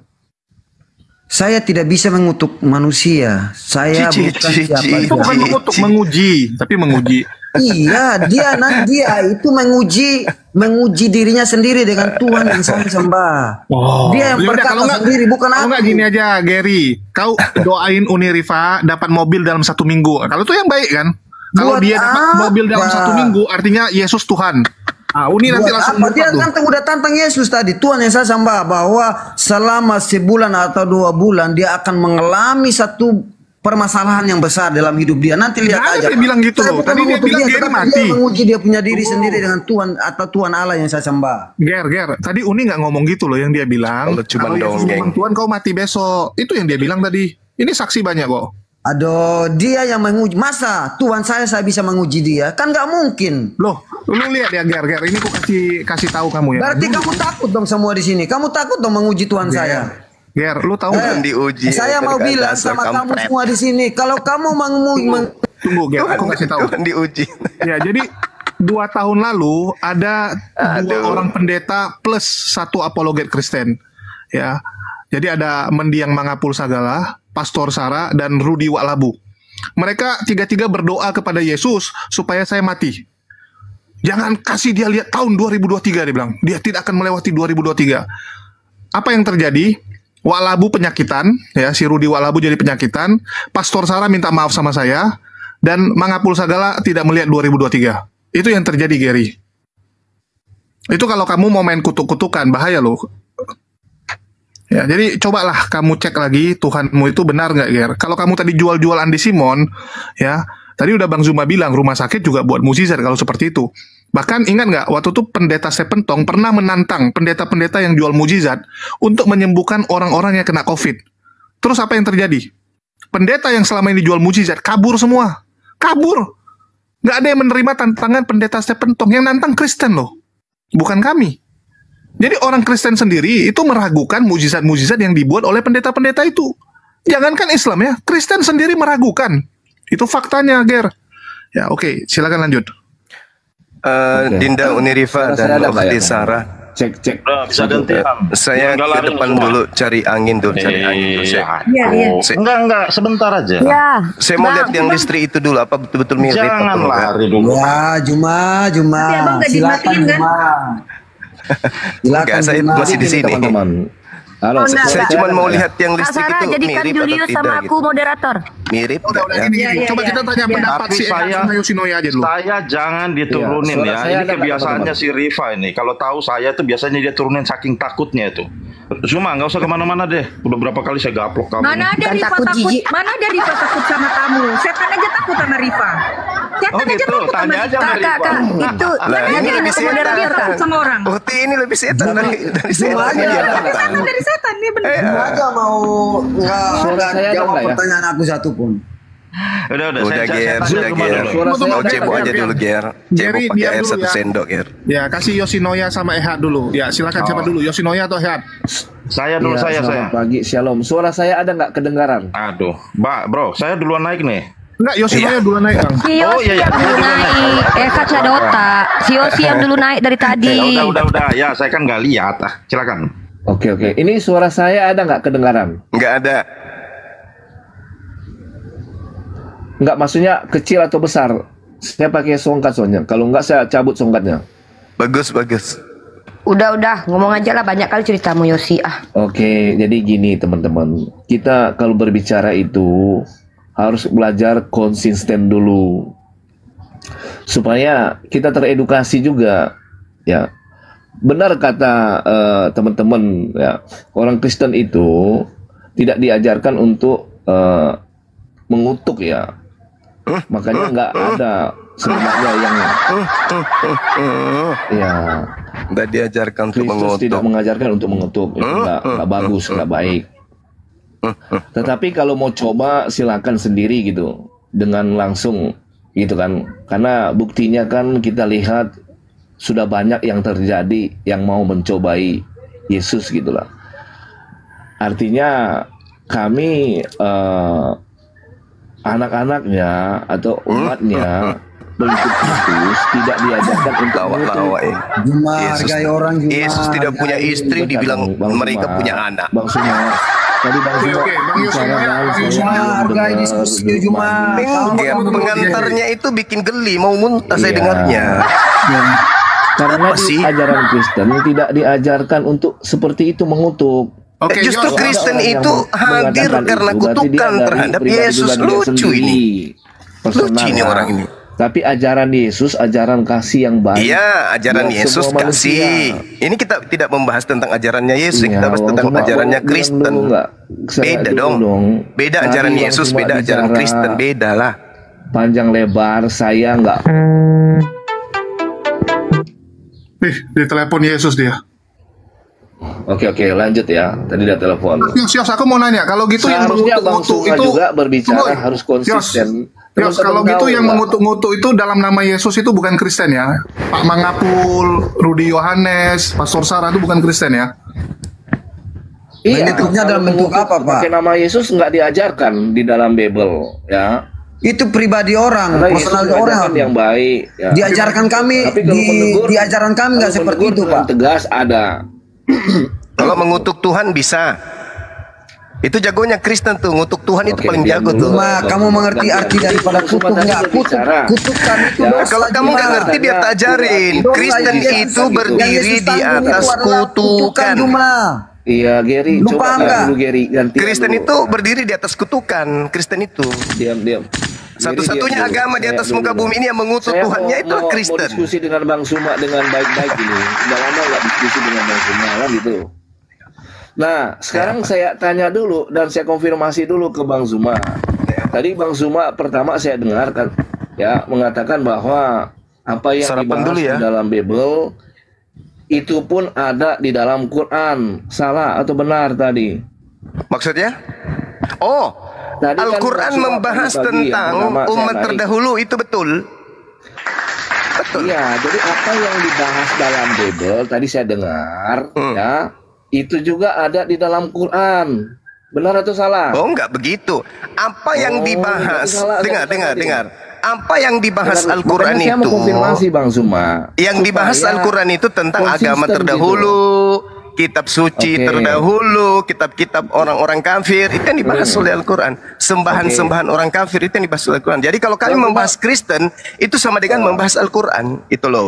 saya tidak bisa mengutuk manusia. Saya bukan siapa Itu bukan mengutuk, menguji, tapi menguji. Iya, dia itu menguji dirinya sendiri dengan Tuhan yang saya sembah. Dia yang Yaudah, berkata sendiri, bukan kalau aku. nggak gini aja, Gary, kau doain Uni Rifa dapat mobil dalam 1 minggu. Kalau itu yang baik kan? Kalau Buat dia dapat mobil dalam apa? 1 minggu, artinya Yesus Tuhan. Nah, Uni nanti Buat langsung apa? Dia berkat tuh. udah tantang Yesus tadi. Tuhan yang saya sembah bahwa selama sebulan atau 2 bulan dia akan mengalami satu permasalahan yang besar dalam hidup dia. Nanti lihat Nggak ada aja. dia bilang gitu Saya loh. bukan Tadi dia mengutuk bilang Gary tetapi mati. Dia menguji dia punya diri sendiri dengan Tuhan atau Tuhan Allah yang saya sembah. Ger, tadi Uni nggak ngomong gitu loh, yang dia bilang. Kalau cuma Kalau Yesus dongeng. bukan Tuhan, kau mati besok. Itu yang dia bilang tadi. Ini saksi banyak kok. Aduh, dia yang menguji. Masa Tuhan saya bisa menguji dia? Kan nggak mungkin. Loh, lu lihat ya, Ger. Ini aku kasih tahu kamu ya. Berarti kamu takut dong semua di sini. Kamu takut dong menguji Tuhan saya. Ger, lu tahu nggak? Diuji. Saya mau bilang sama kamu semua di sini, kalau kamu Tunggu, Ger, aku kasih tahu. Diuji. Ya, jadi 2 tahun lalu ada 2 orang pendeta plus 1 apologet Kristen. Ya. Jadi ada Mendiang Mangapul Sagala, Pastor Sara, dan Rudi Walabu. Mereka 3-3 berdoa kepada Yesus supaya saya mati. Jangan kasih dia lihat tahun 2023, dia bilang. Dia tidak akan melewati 2023. Apa yang terjadi? Walabu penyakitan, ya, si Rudi Walabu jadi penyakitan. Pastor Sara minta maaf sama saya, dan Mangapul Sagala tidak melihat 2023. Itu yang terjadi, Gary. Itu kalau kamu mau main kutuk-kutukan, bahaya loh. Ya, jadi cobalah kamu cek lagi Tuhanmu itu benar nggak, Ger? Kalau kamu tadi jual-jual Andi Simon, ya, tadi udah Bang Zuma bilang rumah sakit juga buat mukjizat kalau seperti itu. Bahkan ingat nggak, waktu itu pendeta Stephen Tong pernah menantang pendeta-pendeta yang jual mukjizat untuk menyembuhkan orang-orang yang kena COVID. Terus apa yang terjadi? Pendeta yang selama ini jual mukjizat kabur semua, kabur. Nggak ada yang menerima tantangan pendeta Stephen Tong. Yang nantang Kristen loh, bukan kami. Jadi orang Kristen sendiri itu meragukan mukjizat-mukjizat yang dibuat oleh pendeta-pendeta itu. Jangankan Islam ya, Kristen sendiri meragukan. Itu faktanya, Ger. Ya, oke, silakan lanjut. Dinda Unirifa dan Ukhti Sarah. Cek. Bisa ganti. Saya ke depan dulu cari angin dulu, Iya. Enggak, sebentar aja. Ya. Saya mau lihat yang listri itu dulu, apa betul-betul mirip Jangan atau enggak. lari dulu. Ya, Juma. Tapi abang nggak Silakan dimatiin, kan? Juma. Enggak, saya Juma. masih di sini. Teman-teman. Halo, Saya cuma mau lihat yang listrik Sarah, itu jadikan mirip Julius atau sama tidak aku gitu. moderator. Mirip Udah, ya? gini. Coba kita tanya pendapat Tapi si Eka sama Yoshinoya aja dulu. Saya jangan diturunin Iya, suara ya. saya Ini ada nggak, kebiasaannya teman-teman? si Rifa ini. Kalau tahu saya tuh biasanya dia turunin saking takutnya itu. Cuma nggak usah kemana-mana deh. Udah berapa kali saya gaplok kamu. Mana ada Rifa takut? Mana ada Rifa takut sama kamu? Setan aja takut sama Rifa. Setan aja takut sama Tanya aja sama Kak, Rifa. itu Lah, ini jadiin lebih aku setan. moderator. takut sama orang. Ukti ini lebih setan dari Juma setan. aja. Tapi setan dari setan nih benar. Juma aja mau Suara saya ada jawab nggak ya? pertanyaan aku satu pun. Udah, Udah Ger, tanya sudah rumah Ger. dulu. Suara saya Mau ada cebok nggak, aja Ger? dulu Ger. Jerry, Cebok pakai diam air dulu 1 ya. sendok Ger. Ya, kasih Yoshinoya sama Ehad dulu. Ya, silakan siapa dulu? Yoshinoya atau Ehad? Saya dulu, Iya, saya. selamat pagi, shalom. Suara saya ada nggak kedengaran? Aduh, bro, saya duluan naik nih. Enggak, Yoshinoya duluan naik, Bang. Si Oh, Yosi iya, yang dulu naik. Kak ada otak. Si Yosi yang dulu naik dari tadi. Ya udah. Ya, saya kan nggak lihat. Silakan. Oke. Ini suara saya ada nggak kedengaran? Enggak ada. Nggak, maksudnya kecil atau besar? Saya pakai songkat soalnya. Kalau nggak saya cabut songkatnya. Bagus. Udah, ngomong aja lah, banyak kali ceritamu Yosi. Oke, jadi gini teman-teman. Kita kalau berbicara itu harus belajar konsisten dulu. Supaya kita teredukasi juga. Ya. Benar kata teman-teman, ya. Orang Kristen itu tidak diajarkan untuk mengutuk ya. Makanya nggak ada sebenarnya yang ya Nggak diajarkan untuk Kristus mengutuk. tidak mengajarkan untuk mengutuk. Itu nggak bagus, nggak baik. Tetapi kalau mau coba silakan sendiri gitu, dengan langsung gitu kan. Karena buktinya kan kita lihat sudah banyak yang terjadi yang mau mencobai Yesus gitulah. Artinya kami anak-anaknya atau umatnya pengikut Kristus tidak diajarkan untuk Lawak-lawak ya. Juma hargai orang Juma. Yesus tidak punya istri, dibilang mereka punya anak. Bang Suma. Tadi Bang Suma Oke, Bang bicara Yoshinoya, dan Bang saya Juma hargai mendengar diskusi dengan Juma. manis. Ger, pengantarnya itu bikin geli, mau muntah saya Iya. dengarnya. Karena Apa di sih? ajaran Kristen tidak diajarkan untuk seperti itu mengutuk. Oke, Justru Yos. Kristen Ada orang itu yang hadir mengatakan karena itu, berarti dia kutukan dari terhadap pribadi Yesus. pribadi dia Lucu sendiri. ini. Personal, Lucu ini orang ini. Tapi ajaran Yesus, ajaran kasih yang baik. Iya, ajaran buat Yesus semua manusia. kasih. Ini kita tidak membahas tentang ajarannya Yesus, Iya, kita bahas Bang tentang Suma, ajarannya Bang, Kristen. bilang dulu nggak? Saya Beda dulu dong. Beda Tadi ajaran Bang Yesus, Suma beda ajaran bicara Kristen, beda lah. Panjang lebar, saya nggak. Di telepon Yesus dia. Oke, lanjut ya. Tadi ada telepon. Yos, aku mau nanya, kalau gitu yang Seharusnya Bang mengutuk-ngutuk Suma itu juga berbicara Boy, harus konsisten. Yos, Teman-teman kalau gitu tahu yang nggak? mengutuk-ngutuk itu dalam nama Yesus itu bukan Kristen ya? Pak Mangapul, Rudi Yohanes, Pastor Sarah itu bukan Kristen ya? Iya, Bentuknya dalam bentuk apa, Pak? pakai nama Yesus nggak diajarkan di dalam Bible, ya. Itu pribadi orang, Karena Yesus personal mengajarkan orang. yang baik. Ya. Diajarkan kami Tapi kalau menegur, di ajaran kami nggak kalau seperti menegur itu, dengan Pak. tegas ada. Kalau mengutuk Tuhan bisa. Itu jagonya Kristen tuh, ngutuk Tuhan itu paling diam jago dulu. tuh. Cuma kamu mengerti arti daripada kutuk nggak? Kutukan itu Ya, dosa. Kalau kamu nggak Juma. ngerti biar tak ajarin. Dosa Kristen yang Yesus- itu yang berdiri Yesus di tanggung itu atas adalah kutukan. Juma. Iya, Gary, Lu coba paham kan nggak? dulu Gary, gantian Kristen dulu. itu berdiri di atas kutukan. Kristen itu. Diam. Satu-satunya Gary, diam agama dulu. di atas Saya muka dulu. bumi ini yang mengutuk Saya Tuhannya itu mau Kristen. diskusi dengan Bang Suma dengan baik-baik ini. Udah lama nggak diskusi dengan Bang Suma kan gitu. Nah, sekarang saya tanya dulu dan saya konfirmasi dulu ke Bang Zuma. Tadi Bang Zuma pertama saya dengar kan ya mengatakan bahwa apa yang Sarapan dibahas dulu ya. di dalam Bible itu pun ada di dalam Quran. Salah atau benar tadi? Maksudnya? Oh, Tadi kan Al-Quran Bang Zuma membahas pagi-pagi yang tentang pertama saya umat naik. terdahulu, itu betul. Iya, jadi apa yang dibahas dalam Bible tadi saya dengar ya, itu juga ada di dalam Quran. Benar atau salah? Oh, enggak begitu. Apa yang dibahas? berarti salah, Dengar. Apa yang dibahas Makanya Al-Quran saya mau itu? konfirmasi Bang Zuma. Yang dibahas supaya Al-Quran itu tentang agama konsisten terdahulu, kitab suci Oke. terdahulu, kitab-kitab orang-orang kafir, itu yang dibahas oleh Al-Quran. Sembahan-sembahan orang kafir itu yang dibahas oleh Al-Quran. Jadi kalau kami membahas Kristen, itu sama dengan membahas Al-Quran. Itu loh.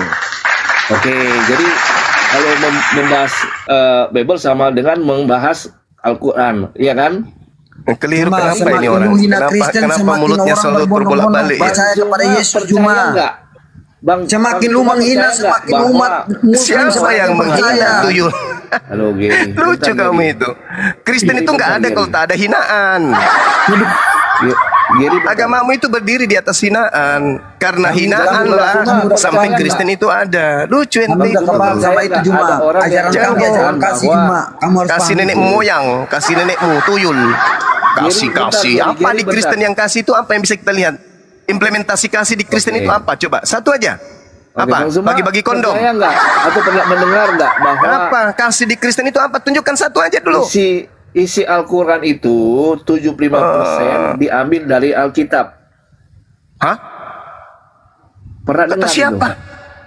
Oke, jadi kalau membahas Bible sama dengan membahas Al-Quran, iya kan? Keliru Cuma kenapa ini semakin orang? lu hina Kristen, Kenapa semakin mulutnya orang selalu berbondong-bondong terbolak-balik ya? percaya kepada Yesus Percaya Juma. nggak? Bang, Semakin Bang lu Zuma menghina, percaya nggak semakin bahwa- umat Muslim Siapa semakin yang menghina percaya. tuyul? Halo, Gary. Lucu Bentar, kamu Gary. itu. Kristen itu nggak ada Gary. kalau tak ada hinaan. Gary, Agamamu itu berdiri di atas hinaan. Karena Kamu hinaan udah lah percaya sampai nggak? Kristen itu ada. Lucu Kamu ente. udah kebal sama itu Juma. Ada orang yang Ajaran kami jago ajaran kasih bahwa Juma. Kamu harus Kasih paham nenekmu itu. moyang, kasih nenekmu tuyul. Kasih. bentar, Gary, Apa Gary, di Kristen bentar. yang kasih itu apa yang bisa kita lihat? Implementasi kasih di Kristen Oke. itu apa? Coba satu aja. Oke, Apa? Bang Zuma, Bagi-bagi kondom. Percaya nggak? Atau pernah mendengar nggak bahwa Apa? Kasih di Kristen itu apa? Tunjukkan satu aja dulu. isi Al-Quran itu 75% diambil dari Alkitab. Hah? Pernah Kata dengar siapa? itu?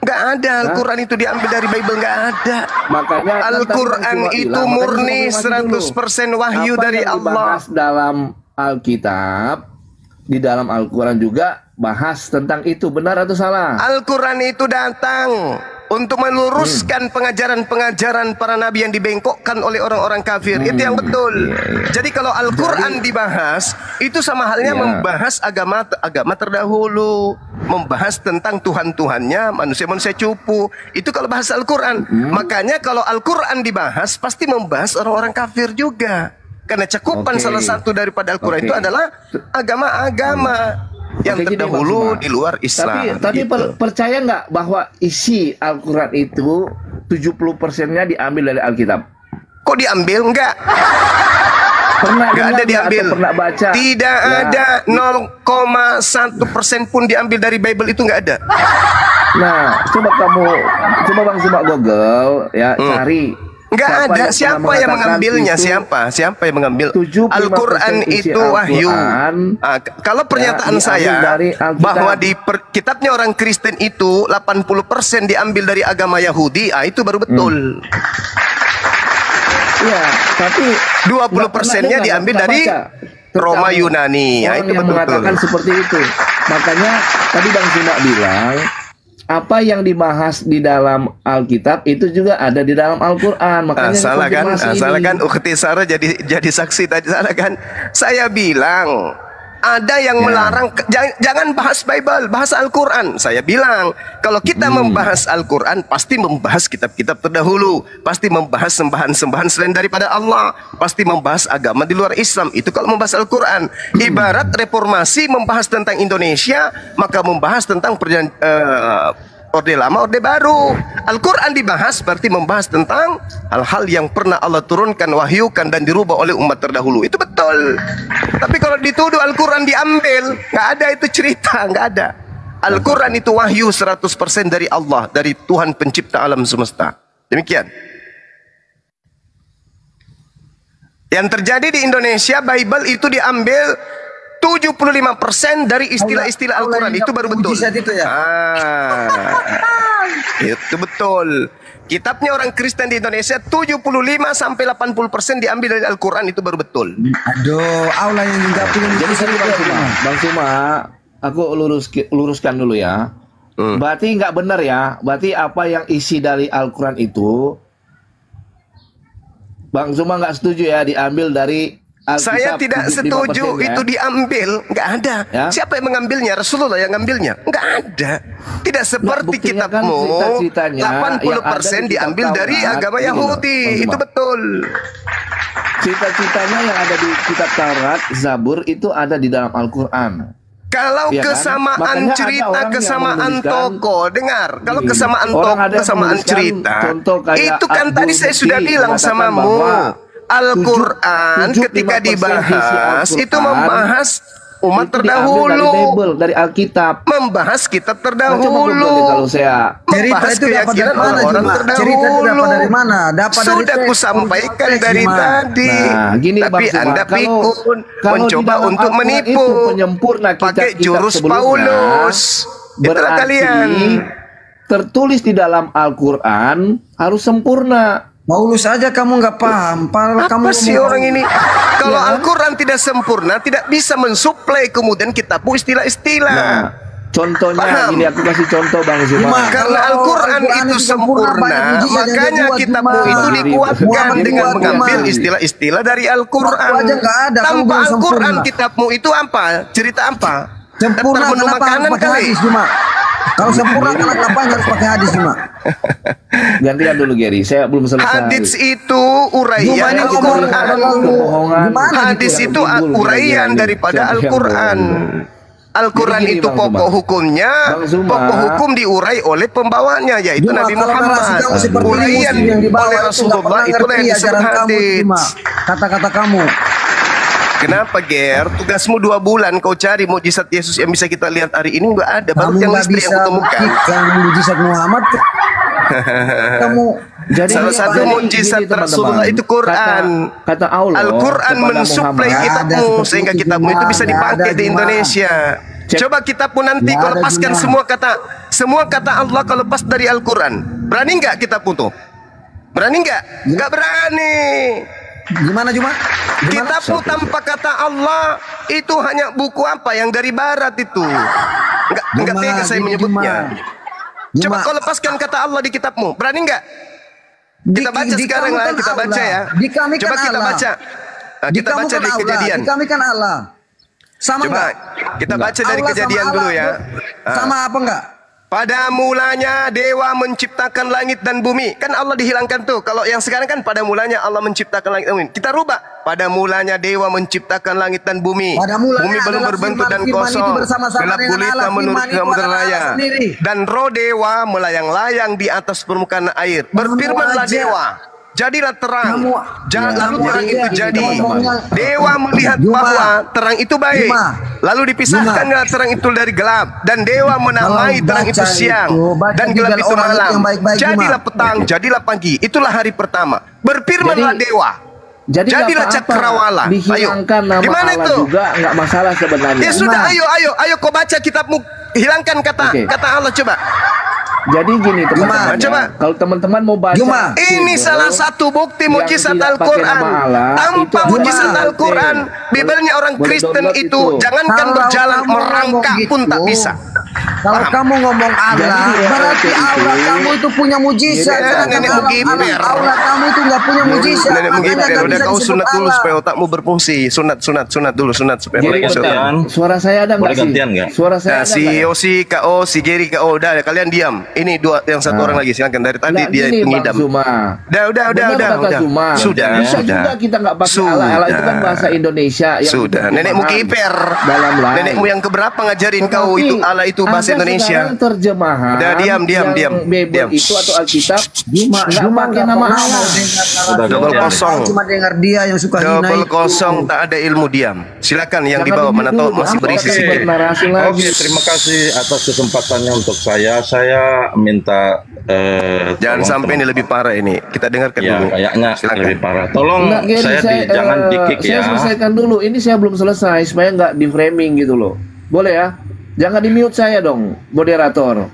Nggak ada Al-Quran itu diambil dari Bible, nggak ada. Makanya kan Al-Quran tadi Bang Zuma itu bilang, murni makanya saya mau 100% wahyu Apa dari yang Allah. dibahas dalam Alkitab, di dalam Al-Quran juga bahas tentang itu, benar atau salah? Al-Quran itu datang untuk meluruskan pengajaran-pengajaran para nabi yang dibengkokkan oleh orang-orang kafir. Itu yang betul. Jadi kalau Al-Quran dibahas, itu sama halnya Iya. membahas agama terdahulu, membahas tentang Tuhan-Tuhannya, manusia-manusia cupu. Itu kalau bahas Al-Quran. Makanya kalau Al-Quran dibahas, pasti membahas orang-orang kafir juga. Karena cakupan Oke. salah satu daripada Al-Quran Oke. itu adalah agama-agama yang Oke, gini, Bang terdahulu Zuma. di luar Islam. Tapi gitu. percaya nggak bahwa isi Al-Quran itu 70%-nya diambil dari Alkitab? Kok diambil? Enggak. Pernah Enggak dengar ada nggak diambil. atau pernah baca? Tidak Ya. ada 0,1% pun diambil dari Bible itu enggak ada. Nah, coba Bang Zuma Google ya, cari. Enggak ada. pernah Siapa yang mengatakan mengambilnya? itu Siapa yang mengambil? 75% Al-Quran isi itu wahyu. Al-Quran, Kalau pernyataan diambil saya dari Alkitab. bahwa di kitabnya orang Kristen itu 80% diambil dari agama Yahudi, itu baru betul. Iya, tapi 20%-nya diambil dari Roma Yunani. Orang Itu yang betul. mengatakan seperti itu. Makanya tadi Bang Zuma bilang apa yang dibahas di dalam Alkitab itu juga ada di dalam Al-Quran. Makanya Salah kan? konfirmasi Salah ini. kan? Ukhti Sarah jadi saksi tadi, salah kan? Saya bilang ada yang melarang jangan bahas Bible, bahas Al-Quran. Saya bilang kalau kita membahas Al-Quran pasti membahas kitab-kitab terdahulu, pasti membahas sembahan-sembahan selain daripada Allah, pasti membahas agama di luar Islam. Itu kalau membahas Al-Quran. Ibarat reformasi membahas tentang Indonesia, maka membahas tentang Orde Lama, Orde Baru. Al-Quran dibahas berarti membahas tentang hal-hal yang pernah Allah turunkan, wahyukan dan dirubah oleh umat terdahulu. Itu betul. Tapi kalau dituduh Al-Quran diambil, nggak ada itu cerita, nggak ada. Al-Quran itu wahyu 100% dari Allah, dari Tuhan pencipta alam semesta. Demikian. Yang terjadi di Indonesia, Bible itu diambil 75% dari istilah-istilah Al-Quran. Itu baru betul. Itu ya? Itu betul. Kitabnya orang Kristen di Indonesia 75-80% diambil dari Al-Quran. Itu baru betul. Aduh, aula yang nggak punya. Jadi sini Bang Suma, aku luruskan dulu ya. Berarti nggak benar ya. Berarti apa yang isi dari Al-Quran itu, Bang Suma nggak setuju ya diambil dari Alkitab. Saya tidak setuju ya? itu diambil, nggak ada. Ya? Siapa yang mengambilnya? Rasulullah yang ngambilnya, nggak ada. Tidak seperti buktinya kan kitabmu, cerita-ceritanya 80% diambil dari agama Yahudi. Itu betul. Cita-citanya yang ada di kitab Taurat, Zabur itu ada di dalam Al-Quran. Kalau Ya kan? kesamaan Makanya ada cerita, orang yang kesamaan menuliskan- tokoh, dengar. Kalau kesamaan Orang tokoh, ada yang kesamaan menuliskan cerita, contoh kayak itu kan Abdul tadi saya Bukti sudah bilang mengatakan samamu. bahwa Al-Quran ketika 75% isi dibahas Al-Quran itu membahas umat itu diambil terdahulu, dari Bible, dari Alkitab. membahas kitab Coba terdahulu, Google deh kalau saya. Cerita membahas itu dapat dari keyakinan mana, orang Juma? terdahulu. Cerita itu dapat dari mana? Dapat dari Sudah teks, kusampaikan teks, dari Juma. tadi. Nah, gini Tapi Bang Suma, Anda pikun kalau di mencoba dalam untuk Al-Quran menipu itu penyempurna pakai kitab-kitab jurus sebelumnya, Paulus. Itulah berarti kalian. tertulis di dalam Al-Quran harus sempurna. Paulus aja kamu nggak paham. Apa Kamu sih orang ini? Kalau Ya kan? Al-Quran tidak sempurna, tidak bisa mensuplai kemudian kitabmu istilah-istilah. Nah, contohnya Paham? gini, aku kasih contoh Bang Zuma. Karena Al-Quran itu sempurna, makanya kitabmu itu dikuatkan dengan mengambil istilah-istilah dari Al-Quran. Aku aja nggak ada, kamu Tanpa bilang Al-Quran sempurna. kitabmu itu apa? Cerita apa? Sempurna Daftar menu kenapa harus makanan pakai kali. hadis Juma? Kalau sempurna kenapa harus pakai hadis Juma? Gantian dulu Gary, saya belum selesai. Hadis itu Juma uraian ini ngomong Al-Quran. kebohongan. Gimana Hadis gitu? itu uraian daripada Al-Quran. Al-Quran Jadi gini, itu Bang pokok Zuma. hukumnya, Bang Zuma. pokok hukum diurai oleh pembawanya yaitu Juma, Nabi kalau narasi Muhammad. kamu seperti Uraian Muslim yang dibawa oleh itu nggak Rasulullah pernah itulah yang ngerti disebut ajaran kamu hadis. Juma. Kata-kata kamu. Kenapa Ger? Tugasmu 2 bulan kau cari mukjizat Yesus yang bisa kita lihat hari ini nggak ada. Baru Kamu yang nggak istri bisa yang kutemukan. buktikan mujizat Muhammad. Kamu Jadi Salah ini- satu jadi mukjizat gini, teman-teman. Rasulullah itu Quran. Kata Allah Al-Quran kepada mensuplai Muhammad, kitabmu seperti sehingga itu, kitabmu itu Juma. bisa Nggak dipakai ada, di Juma. Indonesia. Cek. Coba kitabmu nanti Nggak kau ada, lepaskan Juma. semua kata Allah kau lepas dari Al-Quran. Berani nggak kitabmu tuh? Berani nggak? Nggak berani. gimana Juma? Gimana? Kitabmu tanpa kata Allah itu hanya buku apa yang dari barat itu. Nggak tega saya gini, menyebutnya. Coba Juma. kau lepaskan kata Allah di kitabmu. Berani nggak? Kita baca Di sekarang kami lah, kan kita baca Allah. ya. Di kami Coba kan kita Allah. baca. Nah, Di kita kamu baca kan dari Allah. kejadian. Di kami kan Allah. Sama Coba enggak? kita baca dari Allah sama kejadian dulu Allah, ya. Sama apa enggak? Pada mulanya dewa menciptakan langit dan bumi. Kan Allah dihilangkan tuh. Kalau yang sekarang kan pada mulanya Allah menciptakan langit dan bumi. Kita rubah. Pada mulanya dewa menciptakan langit dan bumi. Pada mulanya Bumi belum adalah berbentuk dan firman itu kosong. bersama-sama Gelap dengan gulita Allah. menurut Firman itu samudera adalah raya. Allah sendiri. Dan roh dewa melayang-layang di atas permukaan air. Berfirmanlah aja. dewa. Jadilah terang. Ya, Lalu kamu terang aja itu gitu, jadi. teman-teman. Dewa melihat Juma. bahwa terang itu baik. Juma. Lalu dipisahkanlah terang itu dari gelap. Dan dewa menamai Kalau terang itu baca siang. itu, baca Dan juga gelap itu orang malam. yang baik-baik, Jadilah Juma. petang, jadilah pagi. Itulah hari pertama. Berfirmanlah Jadi- dewa. Jadi nggak Jadilah apa-apa. cakrawala. Ayo. Dihilangkan nama Di mana Allah itu? juga nggak masalah sebenarnya. Ya sudah, ayo kau baca kitabmu. Hilangkan Oke. kata Allah coba. Jadi gini teman-teman, Coba. kalau teman-teman mau baca Juma. Ini salah satu bukti yang mukjizat tidak pakai Al-Quran. nama Allah, itu Tanpa adalah mukjizat Al-Quran. Al-Quran, Bibelnya orang Boleh Kristen download itu itu. jangankan Kalau berjalan kamu merangkak ngomong pun tak gitu, bisa. Kalau Paham? kamu ngomong Allah, Jadi, berarti itu- Allah kamu itu punya mujizat. Iya, Sedangkan nenek Allah, Mugiber. Allah kamu itu nggak punya mujizat. Nenek Makanya Mugiber, nggak udah bisa kau disebut sunat dulu Allah. supaya otakmu berfungsi. Sunat dulu supaya Jadi, otakmu gantian. suara saya ada nggak Boleh sih? gantian nggak? Suara saya Nah, ada si nggak ya? Yosi, KO, si Jerry, KO, udah kalian diam. Ini yang satu orang lagi, silakan dari tadi Nggak, dia gini, Bang pengidam. Zuma. Udah. Benar kata Zuma. Sudah. Bisa juga kita nggak pakai Allah. Allah itu kan bahasa Indonesia yang Sudah. kita Nenekmu paham kiper. dalam live. Nenekmu yang keberapa ngajarin Tetapi- kau itu Allah itu itu bahasa ada Indonesia. sekarang terjemahan Udah diam yang Bible itu atau Alkitab nggak pakai nama Allah. Double kosong. Cuma dengar dia yang suka hina Double itu. kosong, tak ada ilmu, diam. Silakan yang di Jangan bawah, mana dulu, tahu masih Bang. berisi Oke. sedikit. Narasi lagi. Oke, terima kasih atas kesempatannya untuk saya. Saya minta Jangan tolong sampai ini lebih parah ini. Kita dengarkan Ya, dulu. kayaknya Silakan. lebih parah. Tolong Enggak, Gary, jangan di-kick saya ya. selesaikan dulu. Ini saya belum selesai supaya nggak di framing gitu loh. Boleh ya? Jangan di mute saya dong, moderator.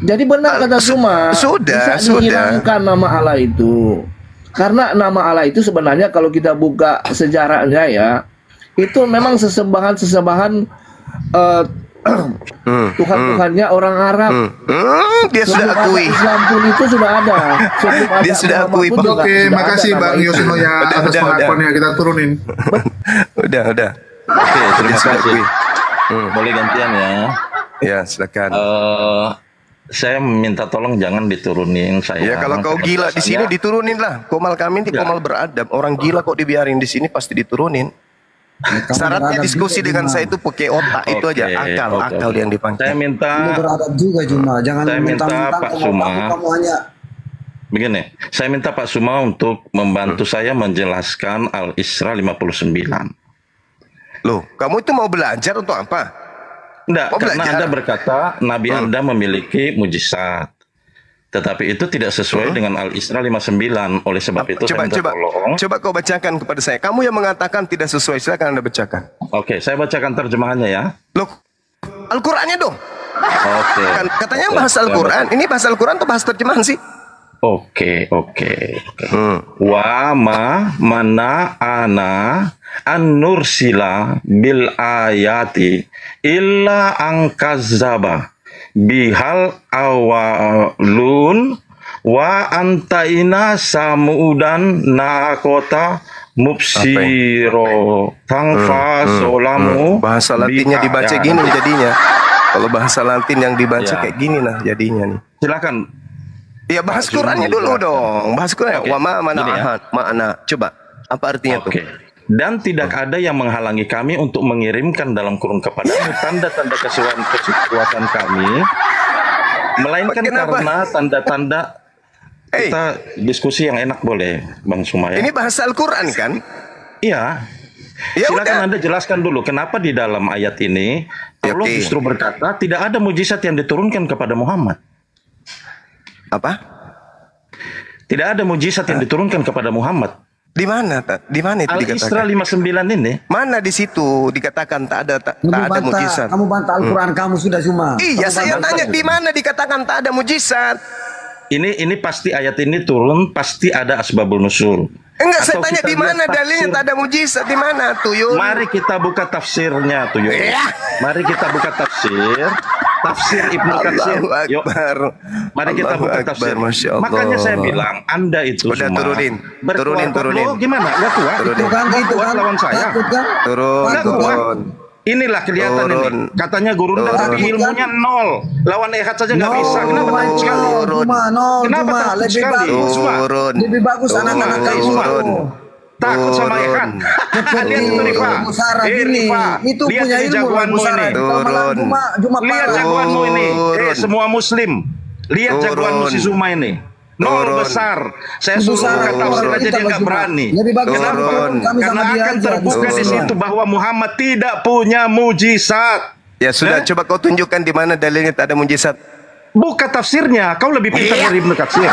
Jadi benar kata Zuma, sudah, bisa dihilangkan nama Allah itu. Karena nama Allah itu sebenarnya kalau kita buka sejarahnya ya, itu memang sesembahan-sesembahan Tuhan-Tuhannya orang Arab. Dia sudah Sebelum ada akui. Islam pun itu sudah ada. Sebelum ada Dia sudah Muhammad akui, pun Pak. juga Oke, sudah makasih ada Bang nama itu. Yoshinoya atas pengakuannya, kita turunin. Udah. Oke, terima Dia sudah kasih. akui. Boleh gantian ya. Ya, silakan. Saya minta tolong jangan diturunin saya. Ya kalau kau gila di sini diturunin lah. Komal kami di Komal beradab. Orang gila kok dibiarin di sini pasti diturunin. Syaratnya diskusi dengan saya itu pakai otak itu aja, akal yang dipakai. Saya minta Ini beradab juga Juma. Jangan Saya minta mentang-mentang Pak kamu Suma. kamu hanya Begini, saya minta Pak Suma untuk membantu saya menjelaskan Al-Isra 59. Loh, kamu itu mau belajar untuk apa? Enggak, Mau karena belajar? Anda berkata Nabi Anda memiliki mujizat. Tetapi itu tidak sesuai dengan Al-Isra 59. Oleh sebab itu saya minta tolong. Coba kau bacakan kepada saya. Kamu yang mengatakan tidak sesuai, silakan Anda bacakan. Oke, saya bacakan terjemahannya ya. Loh, Al-Qur'annya dong. Oke. Katanya bahasa Al-Qur'an. Ini bahasa Al-Qur'an atau bahasa terjemahan sih? Oke. Wa mana ana an-nursila bil ayati illa angkazaba bihal awalun wa antaina samudan nakota mubsiro tangfa solamu. Bahasa Latinnya dibaca Ya. gini jadinya. Kalau bahasa Latin yang dibaca Ya. kayak gini nah jadinya nih. Silakan. Ya bahas Qur'annya dulu dong. Bahas Qur'an. Wa ma mana Gini ya. ahad, ma'ana. Coba. Apa artinya tuh? Dan tidak ada yang menghalangi kami untuk mengirimkan dalam kurung kepadamu tanda-tanda kekuasaan kami, melainkan karena tanda-tanda kita diskusi yang enak boleh, Bang Sumaya. Ini bahasa Al-Qur'an kan? Iya. Ya Silakan Anda jelaskan dulu kenapa di dalam ayat ini Allah justru berkata tidak ada mujizat yang diturunkan kepada Muhammad. Apa? Tidak ada mujizat yang diturunkan kepada Muhammad. Di mana? Di mana itu Al-Isra dikatakan? 59 ini. Mana di situ dikatakan tak ada mujizat? Kamu bantah Al-Quran kamu sudah Juma. Iya, Kamu saya bantah. tanya di mana dikatakan tak ada mujizat? Ini pasti ayat ini turun pasti ada asbabul nusul. Enggak, saya Atau tanya kita di mana lihat dalilnya tafsir. tak ada mujizat di mana tuh, Yun? Mari kita buka tafsirnya tuh, Yun. Mari kita buka tafsir Ibnu Katsir. Yuk. Mari kita Allahu buka Akbar, tafsir. Masya Allah. Makanya saya bilang, Anda itu Udah semua turunin. berkuat. Turunin. Loh, gimana? Gak kuat? Turunin. Gak kuat lawan saya. Nggak kuat. Inilah kelihatan Turun. ini. Katanya guru Anda tapi ilmunya nol. Lawan ehad saja nggak bisa. Kenapa takut sekali? Kenapa takut lebih sekali? bagus. Zuma. Lebih bagus anak-anak kamu. Takut sama ehad. Lihat itu Rifa. Ini Rifa. itu Lihat punya ini ilmu jagoanmu Musara. ini. Kalau malam Juma Lihat parah. jagoanmu ini. Semua muslim. Lihat jagoanmu si Zuma ini. Nol besar. Saya suruh buka tafsir aja dia nggak berani. Kenapa? Karena akan terbuka di situ bahwa Muhammad tidak punya mujizat. Ya sudah, coba kau tunjukkan di mana dalilnya tak ada mujizat. Buka tafsirnya. Kau lebih pintar dari Ibnu Katsir.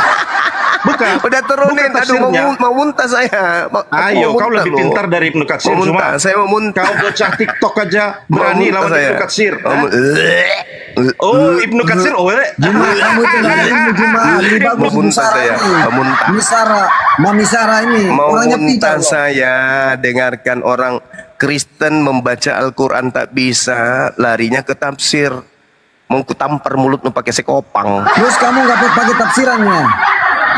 Buka. Udah turunin. Buka Aduh, tafsirnya. mau muntah saya. Ayo, Mau kau muntah lebih loh. pintar dari Ibnu Katsir. Mau muntah, Cuma saya mau muntah. Kau bocah TikTok aja berani Mau muntah lawan saya. Ibnu Katsir. Oh, Ibnu Katsir, Juma kamu itu nggak ada ilmu Juma. Lebih bagus Mau muntah Musara saya. ini. Mau muntah. Mami Sarah ini Mau orangnya pintar. muntah saya dengarkan orang Kristen membaca Al-Quran tak bisa, larinya ke tafsir. Mau kutampar mulutmu pakai sekopang. Terus kamu nggak pakai tafsirannya.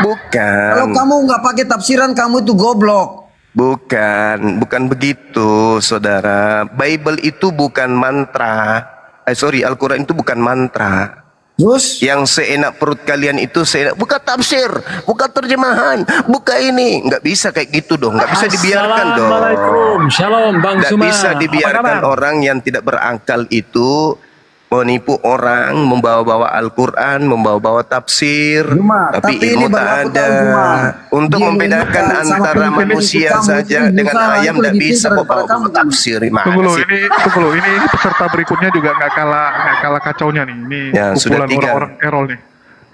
Bukan. Kalau kamu nggak pakai tafsiran kamu itu goblok. Bukan begitu, saudara. Bible itu bukan mantra. Al-Quran itu bukan mantra. Terus? Yang seenak perut kalian itu seenak. Buka tafsir, buka terjemahan, buka ini. Nggak bisa kayak gitu dong. Nggak bisa dibiarkan dong. Assalamualaikum. Shalom Bang Nggak Suma. bisa Apa dibiarkan kabar? orang yang tidak berakal itu menipu orang, membawa-bawa Al-Quran, membawa-bawa tafsir, tapi ilmu ini tak baru aku ada. tahu, Juma. Untuk Dia membedakan menyebutkan sama antara pemimpin manusia kamu saja itu dengan Musa ayam itu tidak lebih bisa pintar kok bawa daripada kamu. tafsir. Tunggu Mana lo, sih? ini peserta berikutnya juga nggak kalah kacaunya nih. Ini Ya, sudah kumpulan 3. orang-orang Errol nih.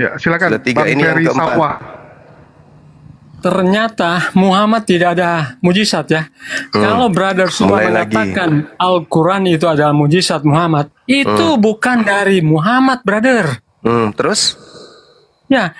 Ya, silakan Sudah 3, Bang ini yang Ferry keempat. Sawah. Ternyata Muhammad tidak ada mujizat ya. Kalau brother semua Mulai lagi. mengatakan Al-Quran itu adalah mujizat Muhammad, itu bukan dari Muhammad, brother. Terus? Ya.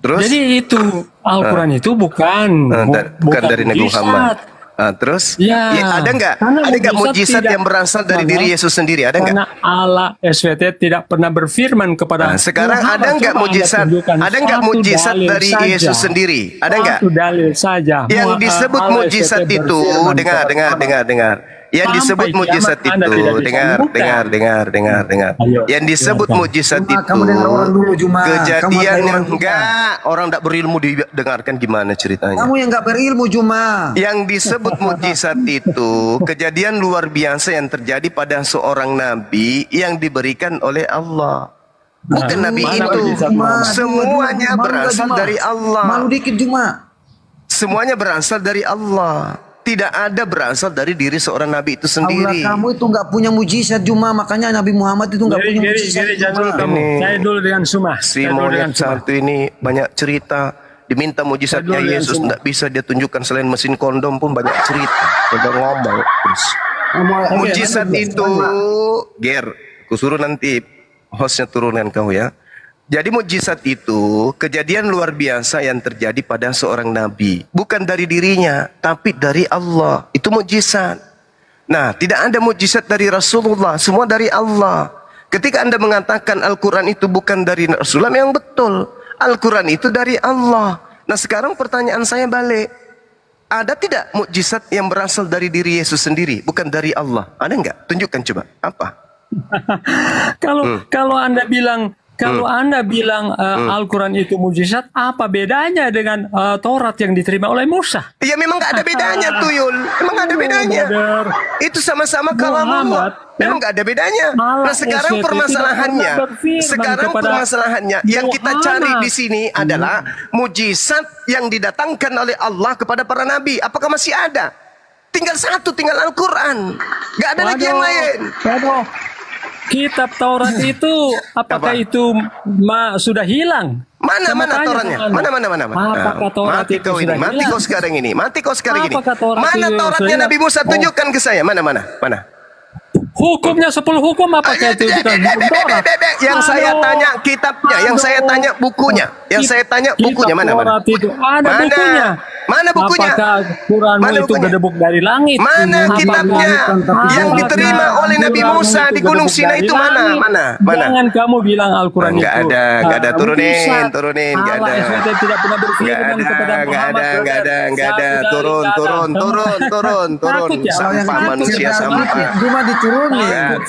Terus? Jadi itu Al-Quran itu bukan bukan dari Nabi mujizat. Muhammad. Terus? Ya, Ada nggak? karena Ada nggak mujizat tidak- yang berasal dari diri Yesus sendiri? Ada nggak? Karena Allah SWT tidak pernah berfirman kepada Sekarang Muhammad, ada nggak coba Anda mujizat? tunjukkan Ada nggak satu mujizat dalil dari saja. Yesus sendiri? Ada nggak? Satu dalil saja. Yang disebut Allah mujizat SWT itu, berfirman dengar. Yang Sampai disebut kiamat mujizat Anda itu, tidak bisa dengar. Ayo, Yang disebut silakan. mujizat Juma, itu, kamu dengar orang dulu, Juma. Kamu kejadian dengar yang orang dulu. enggak, orang tidak berilmu didengarkan gimana ceritanya? Kamu yang nggak berilmu, Juma. Yang disebut mujizat itu kejadian luar biasa yang terjadi pada seorang nabi yang diberikan oleh Allah. Bukan nabi mana itu. mujizat Muhammad? Semuanya Malu berasal nggak, Juma? dari Allah. Malu dikit, Juma. Semuanya berasal dari Allah. Tidak ada berasal dari diri seorang nabi itu sendiri. Allah, kamu itu nggak punya mujizat, Juma. Makanya Nabi Muhammad itu nggak punya mujizat. Jangan dulu Juma. kamu. Saya dulu dengan Sumah. Si Saya dulu dengan monyet Sumah. satu ini banyak cerita. Diminta mujizatnya Saya dulu Yesus yang tidak bisa dia tunjukkan selain mesin kondom pun banyak cerita. Udah ngomong terus. Mujizat itu, Ger, kusuruh nanti hostnya turunkan kamu ya. Jadi mujizat itu kejadian luar biasa yang terjadi pada seorang nabi. Bukan dari dirinya, tapi dari Allah. Itu mujizat. Nah, tidak ada mujizat dari Rasulullah. Semua dari Allah. Ketika Anda mengatakan Al-Quran itu bukan dari Rasulullah, yang betul. Al-Quran itu dari Allah. Nah, sekarang pertanyaan saya balik. Ada tidak mukjizat yang berasal dari diri Yesus sendiri, bukan dari Allah? Ada enggak? Tunjukkan coba. Apa? Kalau Anda bilang Anda bilang Al-Quran itu mujizat, apa bedanya dengan Taurat yang diterima oleh Musa? Ya memang nggak ada bedanya tuh Yul. Memang nggak ada bedanya. Itu sama-sama kalamullah. Memang nggak ada bedanya. Nah sekarang permasalahannya, yang kita cari di sini adalah mujizat yang didatangkan oleh Allah kepada para nabi. Apakah masih ada? Tinggal satu, tinggal Al-Quran. Nggak ada lagi yang lain. Kitab Taurat itu apakah itu sudah hilang? Mana Tauratnya? Mana? Apakah Taurat Mati itu kau ini, sudah mati hilang? kau sekarang ini, mati kau sekarang ini. Apakah Taurat Mana itu Tauratnya sudah Nabi Musa? hilang? Tunjukkan ke saya. Mana? Hukumnya 10 hukum apakah itu bukan hukum Taurat? Yang saya tanya kitabnya, yang saya tanya bukunya, mana? Taurat itu ada bukunya. Mana bukunya? Apakah Quranmu itu berdebuk dari langit? Mana Apakah kitabnya yang diterima oleh Nabi Musa di Gunung Sinai itu mana? Jangan kamu bilang Al-Quran itu. Enggak ada, turunin, enggak ada. Allah SWT tidak pernah berfirman kepada Muhammad. Enggak ada, turun. Sampah manusia sampah. Cuma diturunin. Ya,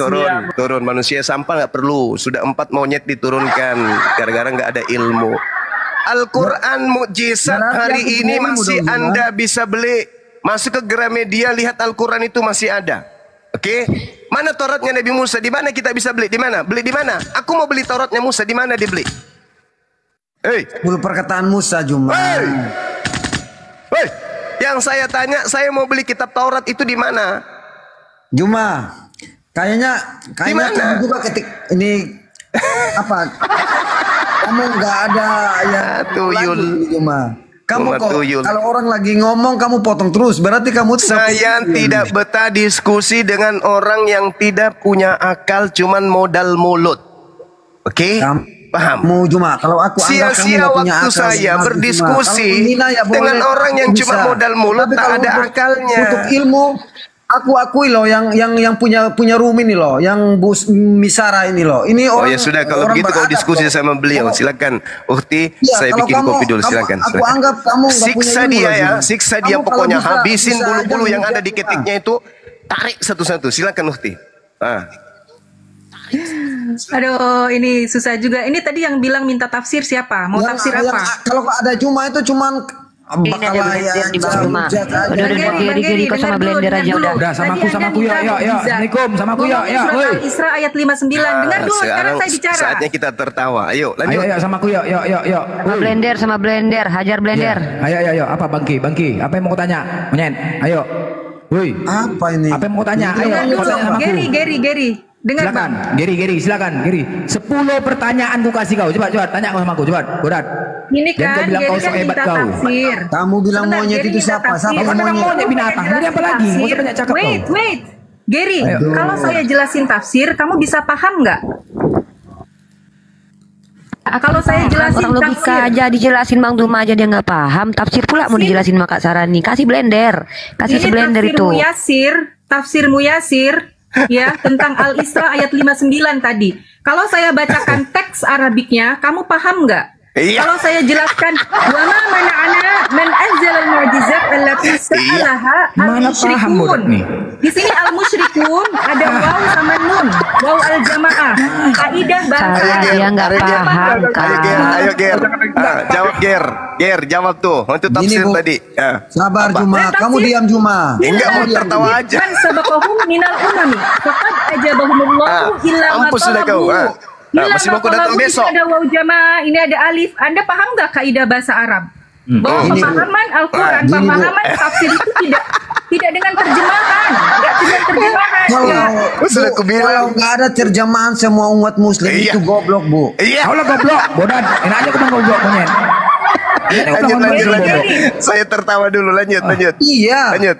turun manusia sampah nggak perlu. Sudah 4 monyet diturunkan gara-gara nggak ada ilmu. Al-Quran mukjizat hari ini masih Anda bisa beli. Masuk ke Gramedia, lihat Al-Quran itu masih ada. Oke? Mana Tauratnya Nabi Musa? Di mana kita bisa beli? Di mana? Beli di mana? Aku mau beli Tauratnya Musa. Di mana dibeli? Hei, 10 perkataan Musa, Juma. Hei, yang saya tanya, saya mau beli kitab Taurat itu di mana? Juma, kayaknya kamu juga ketik ini apa? Kamu nggak ada yang tuyul, Juma. Kamu kok tuyul. kalau orang lagi ngomong kamu potong terus, berarti kamu saya tidak betah diskusi dengan orang yang tidak punya akal, cuman modal mulut. Oke? Paham? Mau Juma, kalau aku sia-sia waktu saya berdiskusi dengan orang yang cuma modal mulut, tak ada akalnya. Untuk ilmu, aku akui loh yang punya room ini loh, yang Bus Misara ini loh. Ini orang. Oh ya sudah, kalau begitu kau diskusi sama beliau, silakan. Ukti, saya bikin kopi dulu, silakan. Aku anggap kamu siksa dia ya, siksa dia pokoknya, habisin bulu-bulu yang ada di ketiknya itu, tarik satu-satu. Silakan Ukti. Aduh, ini susah juga. Ini tadi yang bilang minta tafsir siapa? Mau tafsir apa? Kalau ada Juma itu cuman Ini ada blender di Bang Zuma. Udah Geri kau sama blender aja udah. Udah sama aku yuk. Assalamualaikum sama aku yuk. Woi. Isra ayat 59. Dengar dulu sekarang saya bicara. Saatnya kita tertawa. Ayo lanjut. Ayo sama aku yuk. Sama blender, hajar blender. Ayo. Apa Bangki? Apa yang mau kau tanya? Monyet. Ayo. Woi. Apa ini? Apa yang mau tanya? Ayo. Kau tanya sama aku. Geri. Dengar silakan. Geri, silakan. Geri. 10 pertanyaan ku kasih kau. Coba tanya kau sama aku. Coba. Berat. Ini kan Geri kan minta tafsir. Kamu bilang monyet itu siapa? Siapa monyet binatang? Ini apa lagi? Gak usah banyak cakap kau. Wait. Geri, kalau saya jelasin tafsir, kamu bisa paham nggak? Kalau saya jelasin orang logika tafsir aja dijelasin Bang Zuma aja dia nggak paham. Tafsir pula mau dijelasin sama Kak Sarani. Kasih blender. Kasih seblender itu. Tafsir Muyasir ya tentang Al-Isra ayat 59 tadi. Kalau saya bacakan teks Arabiknya, kamu paham nggak? Iya. Kalau saya jelaskan wa ma mana'ana man anzala al-mu'jizat allati sa'alaha al-musyrikun. Di sini al-musyrikun ada waw sama nun, waw al-jamaah. Kaidah bahasa dia nggak paham kan. Ayo Ger. Jawab Ger, jawab tuh. Untuk tafsir tadi. Sabar Juma, kamu diam Juma. Enggak mau tertawa aja. Man sabaqahum minal umami faqad ajabahumullahu illa ma talabu. Masih mau datang besok. Ini ada waw jamaah, ini ada alif. Anda paham nggak kaidah bahasa Arab? Bahwa pemahaman Al-Quran, pemahaman tafsir itu tidak dengan terjemahan, nggak dengan terjemahan. Kalau nggak ada terjemahan, semua umat Muslim itu goblok Bu. Iya. Kalau goblok, bodan. Enak aja kau goblok monyet. Lanjut. Saya tertawa dulu. Lanjut. Iya. Lanjut.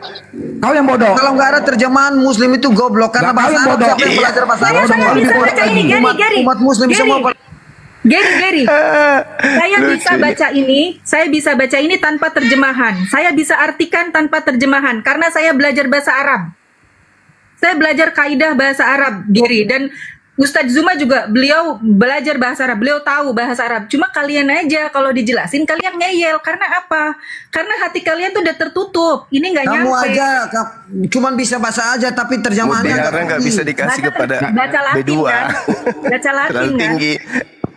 Kau yang bodoh. Kalau nggak ada terjemahan Muslim itu goblok karena bahasa Arab siapa yang belajar bahasa Arab? Umat Muslim semua. Geri. Saya bisa baca ini tanpa terjemahan. Saya bisa artikan tanpa terjemahan karena saya belajar bahasa Arab. Saya belajar kaidah bahasa Arab, Geri, dan Ustadz Zuma juga beliau belajar bahasa Arab, beliau tahu bahasa Arab. Cuma kalian aja kalau dijelasin kalian ngeyel. Karena apa? Karena hati kalian tuh udah tertutup. Ini nggak nyampe. Kamu aja cuman bisa bahasa aja tapi terjemahannya nggak bisa dikasih kepada baca Latin B2. kan? Baca Latin terlalu kan? tinggi.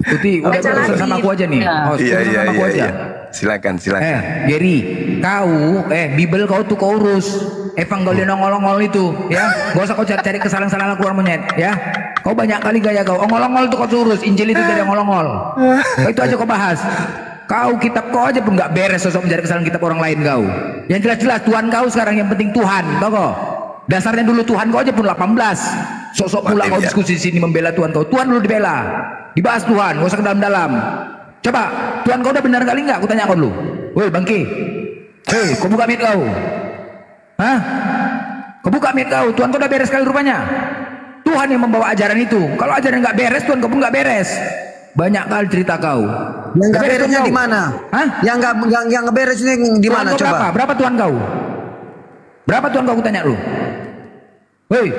Tuti, udah sama aku aja nih. Iya. Silakan. Geri, kau, Bible kau tuh kau urus. Evangelion ongol-ongol itu, ya. Gak usah kau cari kesalahan-kesalahan keluar monyet, ya. Kau banyak kali gaya kau. Ongol-ongol tuh kau urus. Injil itu dari ongol-ongol. Itu aja kau bahas. Kau kitab kau aja pun nggak beres sosok mencari kesalahan kitab orang lain kau. Yang jelas-jelas Tuhan kau sekarang yang penting Tuhan, tau kau. Dasarnya dulu Tuhan kau aja pun 18. Sosok pula kau diskusi sini membela Tuhan kau. Tuhan dulu dibela. Dibahas Tuhan, gak usah ke dalam-dalam. Coba, Tuhan kau udah benar kali nggak? Aku tanya kau dulu. Woi Bangki, kau buka mic kau. Hah? Kau buka mic kau. Tuhan kau udah beres kali rupanya. Tuhan yang membawa ajaran itu. Kalau ajaran nggak beres, Tuhan kau pun nggak beres. Banyak kali cerita kau. Yang nggak beresnya di mana? Hah? Yang nggak beres ini di mana? Coba. Berapa Tuhan kau? Berapa Tuhan kau? Aku tanya lu. Woi.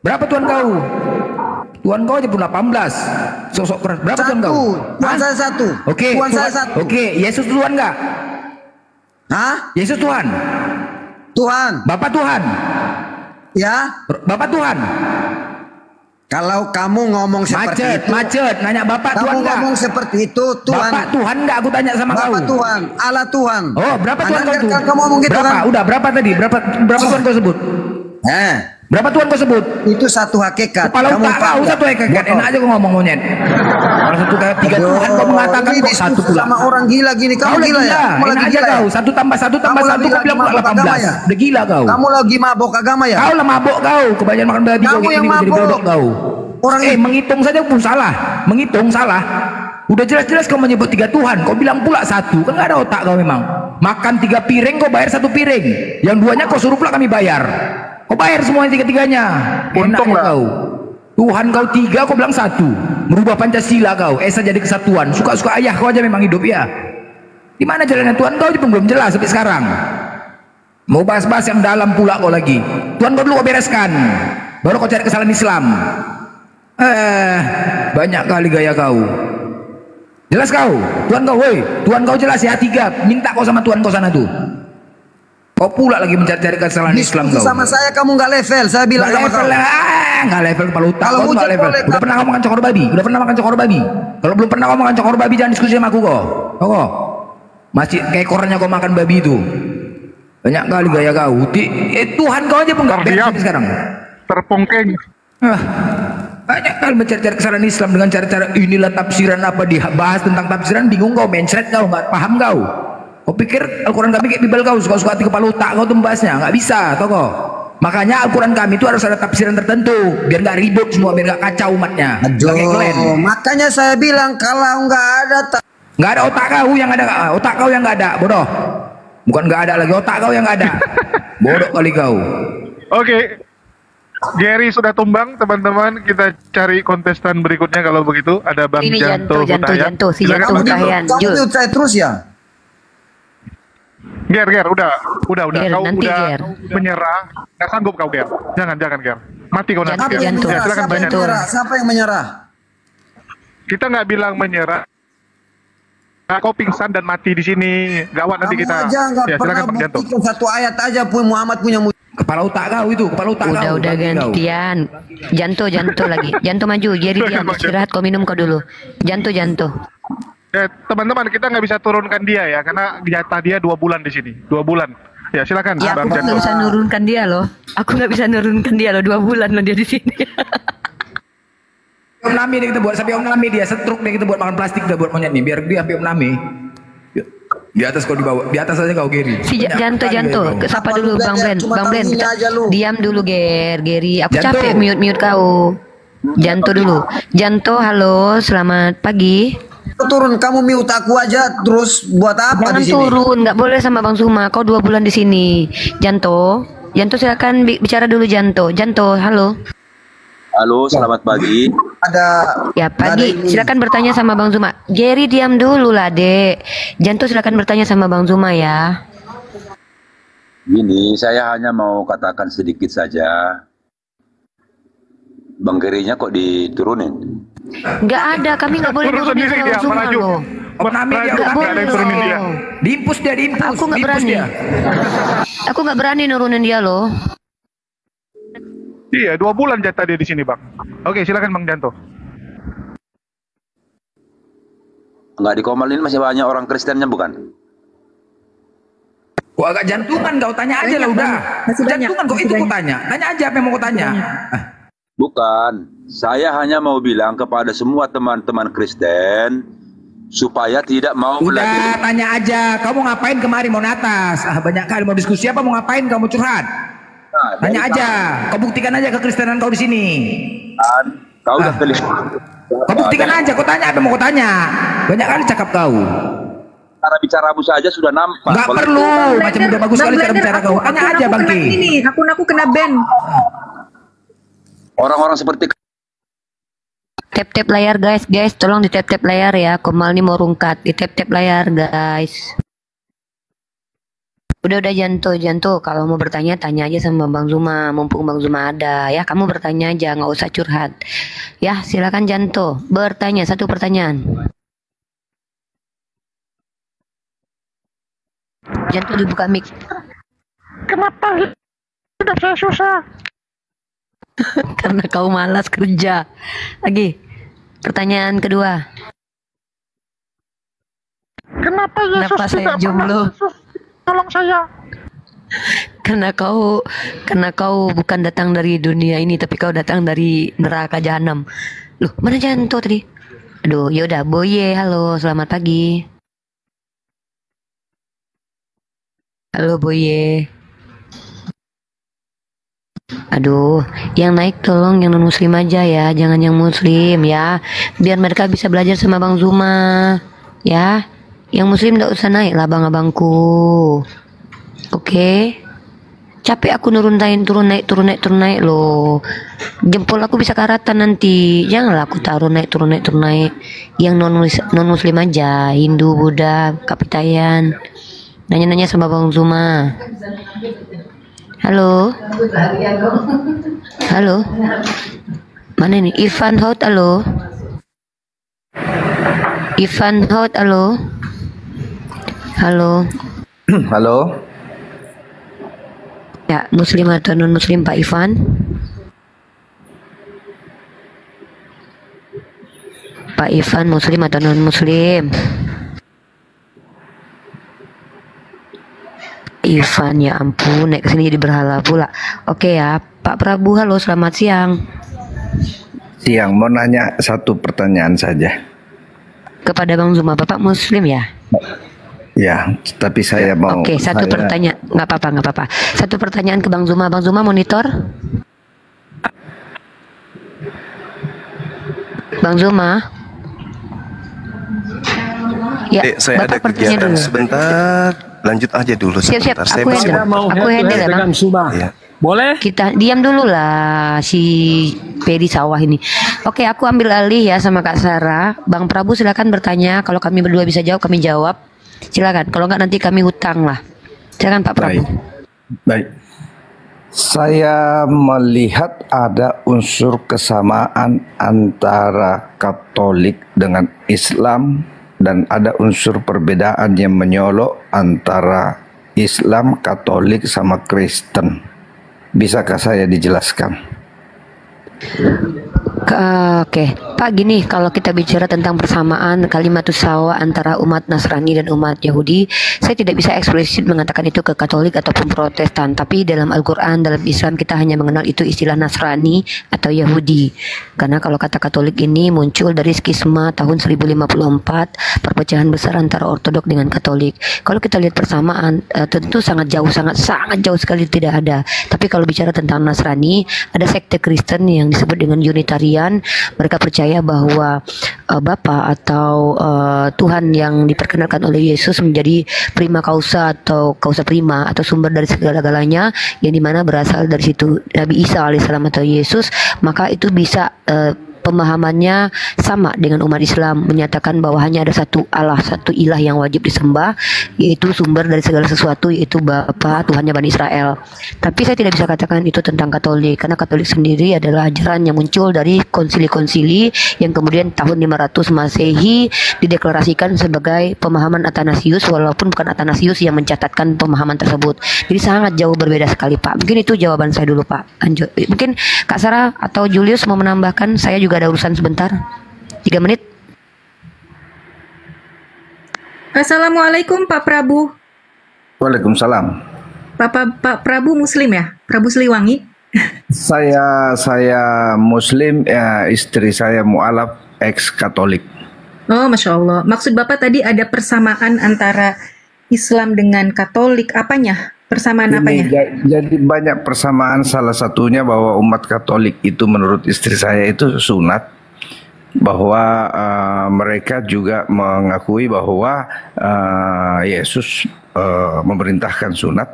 Berapa Tuhan kau? Tuhan kau aja pun 18. Sosok keras. Berapa Tuhan kau? Tuhan saya satu. Oke. Tuhan saya satu. Oke. Yesus Tuhan nggak? Hah? Yesus Tuhan. Tuhan. Bapak Tuhan. Ya. Bapak Tuhan. Kalau kamu ngomong seperti itu, macet. Nanya Bapak Tuhan nggak? Kamu ngomong seperti itu, Tuhan. Bapak Tuhan nggak? Aku tanya sama kau. Bapak Tuhan, Allah Tuhan. Oh, berapa Tuhan kau tuh? Kamu ngomong gitu berapa? kan? Udah berapa tadi? Berapa Tuhan kau sebut? Berapa Tuhan kau sebut? Itu satu hakikat. Kepala otak kau satu hakikat. Enak aja kau ngomong monyet. Kalau satu kayak 3 Tuhan kau mengatakan kok satu pula. Sama orang gila gini. Kamu gila ya? Enak aja kau. 1 tambah 1 tambah 1 kau bilang 18. Udah gila kau. Kamu lagi mabok agama ya? Kau lah mabok kau. Kebanyakan makan babi kau yang jadi bodoh kau. Orang menghitung saja pun salah. Menghitung salah. Udah jelas-jelas kau menyebut 3 Tuhan. Kau bilang pula 1. Kan gak ada otak kau memang. Makan 3 piring kau bayar 1 piring. Yang 2-nya kau suruh pula kami bayar. Kau bayar semuanya 3-3-nya. Untung lah kau. Tuhan kau 3, kau bilang 1. Merubah Pancasila kau. Esa jadi kesatuan. Suka-suka ayah kau aja memang hidup ya. Di mana jalannya Tuhan kau pun belum jelas sampai sekarang. Mau bahas-bahas yang dalam pula kau lagi. Tuhan kau dulu kau bereskan. Baru kau cari kesalahan Islam. Banyak kali gaya kau. Jelas kau? Tuhan kau, woi. Tuhan kau jelas ya 3. Minta kau sama Tuhan kau sana tuh. Kau pula lagi mencari-cari kesalahan Islam Diskusi kau. sama saya kamu nggak level. Saya bilang Nggak sama level, kamu. nggak level kepala otak. Kalau Kau tuh nggak hujat level. boleh, Udah pernah kamu makan cokor babi? Udah pernah makan cokor babi? Kalau belum pernah kamu makan cokor babi, jangan diskusi sama aku kok. Kok? Masih kayak korannya kau makan babi itu. Banyak kali gaya kau. Tuhan kau aja pun nggak beres sekarang. Terpongkeng. Banyak kali mencari-cari kesalahan Islam dengan cara-cara inilah tafsiran apa dibahas tentang tafsiran, bingung kau, mencret kau, nggak paham kau. Kau pikir Al-Quran kami kayak Bible kau, suka-suka hati kepala otak kau tuh membahasnya, nggak bisa, tau kau. Makanya Al-Quran kami itu harus ada tafsiran tertentu, biar nggak ribut semua, biar nggak kacau umatnya. Nggak kayak kalian. Makanya saya bilang kalau nggak ada nggak ada otak kau yang ada, otak kau yang nggak ada, bodoh. Bukan nggak ada lagi, otak kau yang nggak ada. Bodoh kali kau. Oke. Gary sudah tumbang, teman-teman. Kita cari kontestan berikutnya kalau begitu. Ada Bang Ini Janto Hutayan. si Janto Hutayan. Kamu mute saya terus ya? Ger, udah. Ger, Kau nanti, udah Ger. menyerah. Nggak sanggup kau, Ger. Jangan, Ger. Mati kau nanti, Ger. Janto. Ya, silakan Siapa yang tanya. menyerah? Siapa yang menyerah? Kita nggak bilang menyerah. Nah, kau pingsan dan mati di sini. Gawat nanti Kamu kita. aja nggak Ya, pernah silakan Bang Janto. buktikan satu ayat aja pun Muhammad punya Kepala otak kau itu, kepala otak kau. Udah gantian. Janto lagi. Janto maju. Jadi diam istirahat, kau minum kau dulu. Janto. Ya, teman-teman, kita nggak bisa turunkan dia ya, karena jatah dia 2 bulan di sini. 2 bulan. Ya, silakan Ya Bang aku Janto. nggak bisa nurunkan dia loh. Aku nggak bisa nurunkan dia loh. 2 bulan loh dia di sini. Om Nami nih kita buat, sampai Om Nami dia setruk nih kita buat makan plastik kita buat monyet nih, biar dia sampai Om Nami. Di atas kau dibawa, di atas aja kau Geri. Si Janto. Sapa dulu Bang Blen. Bang Blen, diam dulu Geri. Aku Janto. capek mute kau. Janto dulu. Janto, halo, selamat pagi. turun, kamu mute aku aja terus buat apa Jangan di sini? turun, nggak boleh sama Bang Suma. Kau 2 bulan di sini. Janto silakan bicara dulu Janto, halo. Halo, selamat pagi. Ya pagi, silakan bertanya sama Bang Zuma. Geri diam dulu lah dek. Janto silakan bertanya sama Bang Zuma ya. Gini, saya hanya mau katakan sedikit saja. Bang Gerinya kok diturunin? Nggak ada, kami nggak boleh nurunin sama Bang Zuma loh. Nggak boleh. Diimpus dia. Aku nggak berani. Aku nggak berani nurunin dia loh. Iya, 2 bulan jatah dia di sini, Bang. Oke, silakan Bang Janto. Nggak di Komal ini masih banyak orang Kristennya, bukan? Kok agak jantungan kau tanya aja lah udah. Jantungan kok itu kau tanya. Tanya aja apa yang mau kau tanya. Bukan. Saya hanya mau bilang kepada semua teman-teman Kristen supaya tidak mau Udah tanya aja. Kamu ngapain kemari mau natas? Banyak kali mau diskusi apa, mau ngapain kamu curhat? Tanya aja. Kau buktikan aja kekristenan kau di sini. Kau udah pilih. Kau buktikan aja. Kau tanya apa yang mau kau tanya? Banyak kali cakap kau. Cara bicaramu saja sudah nampak. Nggak perlu. Macam udah bagus sekali cara bicara kau. Tanya aja Bang Ki. Ini akun aku kena ban. Orang-orang seperti Tap layar guys, tolong di tap layar ya. Komal nih mau rungkat, di tap layar guys. Udah Janto, kalau mau bertanya tanya aja sama Bang Zuma, mumpung Bang Zuma ada ya. Kamu bertanya aja, nggak usah curhat. Ya silakan Janto, bertanya 1 pertanyaan. Janto dibuka mic. Kenapa hidup saya susah? Karena kau malas kerja. Lagi, pertanyaan kedua. Kenapa Yesus saya tidak jomblo? Tolong saya. Karena kau bukan datang dari dunia ini, tapi kau datang dari neraka jahanam. Loh, mana Janto tadi? Aduh, yaudah, Boye, halo, selamat pagi. Halo Boye. Aduh, yang naik tolong yang non muslim aja ya, jangan yang muslim ya, biar mereka bisa belajar sama Bang Zuma ya. Yang muslim nggak usah naik lah abang-abangku. Oke. Capek aku turun naik loh. Jempol aku bisa karatan nanti. Janganlah aku taruh turun naik. Yang non muslim aja, Hindu, Buddha, Kapitayan. Nanya-nanya sama Bang Zuma. Halo. Mana ini? Ivan Hot, halo. Halo. Halo. Ya, muslim atau non muslim Pak Ivan? Pak Ivan muslim atau non muslim? Ivan, ya ampun, naik kesini jadi berhala pula. Oke ya, Pak Prabu, halo, selamat siang. Siang, mau nanya satu pertanyaan saja. Kepada Bang Zuma, Bapak muslim ya? Ya, tapi saya mau. Oke, satu pertanyaan, nggak apa-apa. Satu pertanyaan ke Bang Zuma. Bang Zuma monitor. Bang Zuma. Ya, saya ada kegiatan sebentar. Lanjut aja dulu Siap-siap, sebentar. aku handle ya, Bang. Ya. Boleh? Kita diam dulu lah si Pedi sawah ini. Oke, aku ambil alih ya sama Kak Sarah. Bang Prabu silakan bertanya. Kalau kami berdua bisa jawab, kami jawab. Silakan. Kalau nggak nanti kami hutang lah. Silakan Pak Prabu. Baik. Saya melihat ada unsur kesamaan antara Katolik dengan Islam dan ada unsur perbedaan yang menyolok antara Islam, Katolik sama Kristen. Bisakah saya dijelaskan? Oke, Pak, gini, kalau kita bicara tentang persamaan kalimatus sawa antara umat Nasrani dan umat Yahudi, saya tidak bisa eksplisit mengatakan itu ke Katolik ataupun Protestan, tapi dalam Al-Quran, dalam Islam kita hanya mengenal itu istilah Nasrani atau Yahudi. Karena kalau kata Katolik ini muncul dari skisma tahun 1054, perpecahan besar antara Ortodok dengan Katolik. Kalau kita lihat persamaan, tentu sangat jauh sekali tidak ada. Tapi kalau bicara tentang Nasrani, ada sekte Kristen yang disebut dengan Unitarian. Mereka percaya bahwa Bapa atau Tuhan yang diperkenalkan oleh Yesus menjadi prima causa atau causa prima atau sumber dari segala-galanya, yang dimana berasal dari situ Nabi Isa alaihissalam atau Yesus. Maka itu bisa pemahamannya sama dengan umat Islam, menyatakan bahwa hanya ada satu Allah, satu ilah yang wajib disembah, yaitu sumber dari segala sesuatu, yaitu Bapa, Tuhannya Bani Israel. Tapi saya tidak bisa katakan itu tentang Katolik, karena Katolik sendiri adalah ajaran yang muncul dari konsili-konsili yang kemudian tahun 500 Masehi dideklarasikan sebagai pemahaman Athanasius, walaupun bukan Athanasius yang mencatatkan pemahaman tersebut. Jadi sangat jauh berbeda sekali, Pak. Mungkin itu jawaban saya dulu, Pak. Mungkin Kak Sarah atau Julius mau menambahkan, saya juga ada urusan sebentar. 3 menit. Assalamualaikum Pak Prabu. Waalaikumsalam. Pak Prabu muslim ya? Prabu Siliwangi? Saya muslim, ya, istri saya mualaf, ex Katolik. Oh, Masya Allah. Maksud Bapak tadi ada persamaan antara Islam dengan Katolik. Apanya? Persamaan apanya? Jadi banyak persamaan, salah satunya bahwa umat Katolik itu menurut istri saya itu sunat, bahwa mereka juga mengakui bahwa Yesus memerintahkan sunat,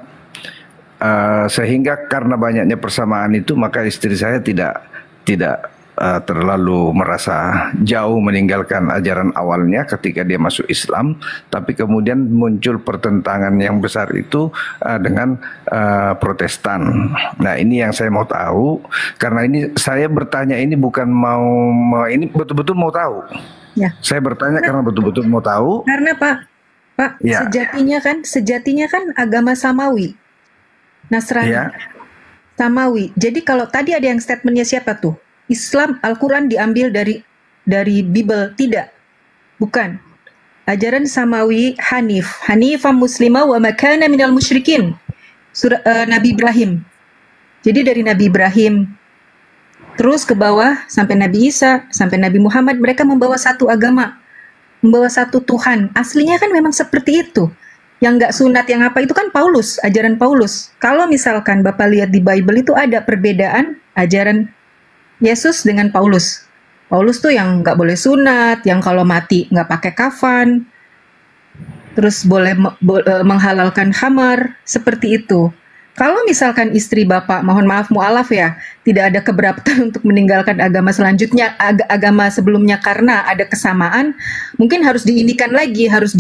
sehingga karena banyaknya persamaan itu maka istri saya tidak terlalu merasa jauh meninggalkan ajaran awalnya ketika dia masuk Islam, tapi kemudian muncul pertentangan yang besar itu dengan Protestan. Nah, ini yang saya mau tahu, karena ini saya bertanya ini bukan ini betul-betul mau tahu. Ya. Saya bertanya karena betul-betul mau tahu. Karena Pak, ya, sejatinya kan agama Samawi, Nasrani, ya, Samawi. Jadi kalau tadi ada yang statementnya siapa tuh? Islam, Al-Quran diambil dari Bible, tidak, bukan. Ajaran Samawi Hanifah muslimah wa makana minal musyrikin. Nabi Ibrahim. Jadi dari Nabi Ibrahim terus ke bawah sampai Nabi Isa, sampai Nabi Muhammad, mereka membawa satu agama, membawa satu Tuhan. Aslinya kan memang seperti itu. Yang nggak sunat, yang apa itu kan Paulus, ajaran Paulus. Kalau misalkan Bapak lihat di Bible itu ada perbedaan ajaran Yesus dengan Paulus. Paulus tuh yang nggak boleh sunat, yang kalau mati nggak pakai kafan, terus boleh menghalalkan khamar, seperti itu. Kalau misalkan istri Bapak, mohon maaf mualaf ya, tidak ada keberatan untuk meninggalkan agama selanjutnya, agama sebelumnya karena ada kesamaan, mungkin harus diindikan lagi, harus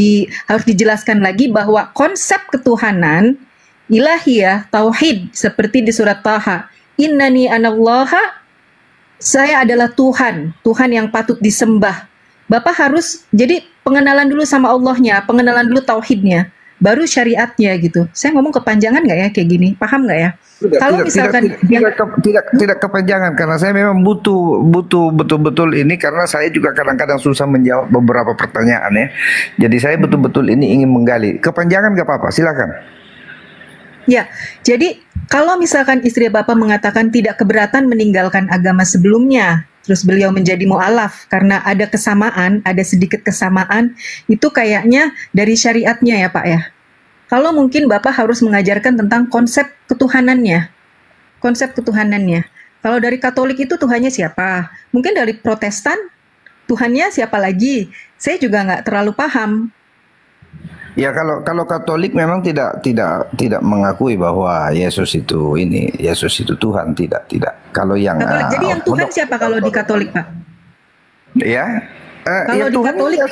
dijelaskan lagi bahwa konsep ketuhanan ilahiyah, tauhid, seperti di surat Taha, innani anallaha, saya adalah Tuhan, Tuhan yang patut disembah. Bapak harus, jadi pengenalan dulu sama Allahnya, pengenalan dulu tauhidnya. baru syariatnya gitu. Saya ngomong kepanjangan nggak ya kayak gini? Paham nggak ya? Kalau misalkan tidak kepanjangan, karena saya memang butuh betul-betul ini, karena saya juga kadang-kadang susah menjawab beberapa pertanyaan ya. Jadi saya betul-betul ini ingin menggali. Kepanjangan nggak apa-apa, silakan. Ya, jadi kalau misalkan istri Bapak mengatakan tidak keberatan meninggalkan agama sebelumnya, terus beliau menjadi mu'alaf karena ada kesamaan, ada sedikit kesamaan, itu kayaknya dari syariatnya ya Pak ya. Kalau mungkin Bapak harus mengajarkan tentang konsep ketuhanannya. Konsep ketuhanannya. Kalau dari Katolik itu Tuhannya siapa? Mungkin dari Protestan, Tuhannya siapa lagi? Saya juga nggak terlalu paham. Ya kalau Katolik memang tidak mengakui bahwa Yesus itu Tuhan, tidak. Kalau yang Katolik, jadi yang Tuhan siapa kalau di Katolik Pak? Ya. Kalau di Katolik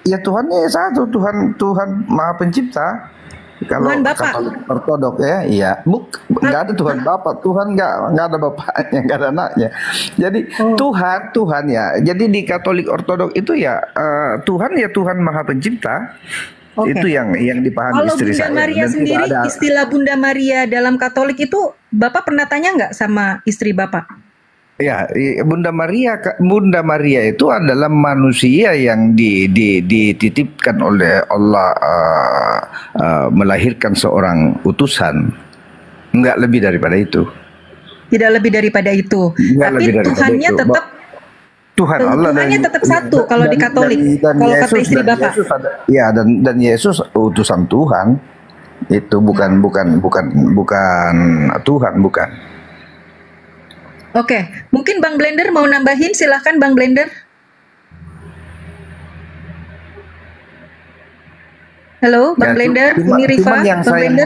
ya Tuhannya satu, Tuhan Maha Pencipta. Kalau Tuhan Bapak. Katolik Ortodok ya, iya, nggak ada Tuhan Bapak, Tuhan nggak ada bapaknya, nggak ada anaknya. Jadi Tuhan ya. Jadi di Katolik Ortodok itu ya Tuhan Maha Pencipta. Okay. Itu yang dipahami kalau istri Bunda saya. Maria Dan sendiri, tidak ada, istilah Bunda Maria dalam Katolik itu Bapak pernah tanya nggak sama istri Bapak? ya, Bunda Maria itu adalah manusia yang dititipkan oleh Allah, melahirkan seorang utusan. Enggak lebih daripada itu. Tidak lebih daripada itu. Tapi Tuhannya tetap Tuhan Allah, Tuhannya tetap satu kalau di Katolik. Kalau kata istri Bapak. Dan Yesus utusan Tuhan. Itu bukan Tuhan, bukan. Oke, mungkin Bang Blender mau nambahin, silahkan Bang Blender. Halo, Bang Blender, ini Rifa.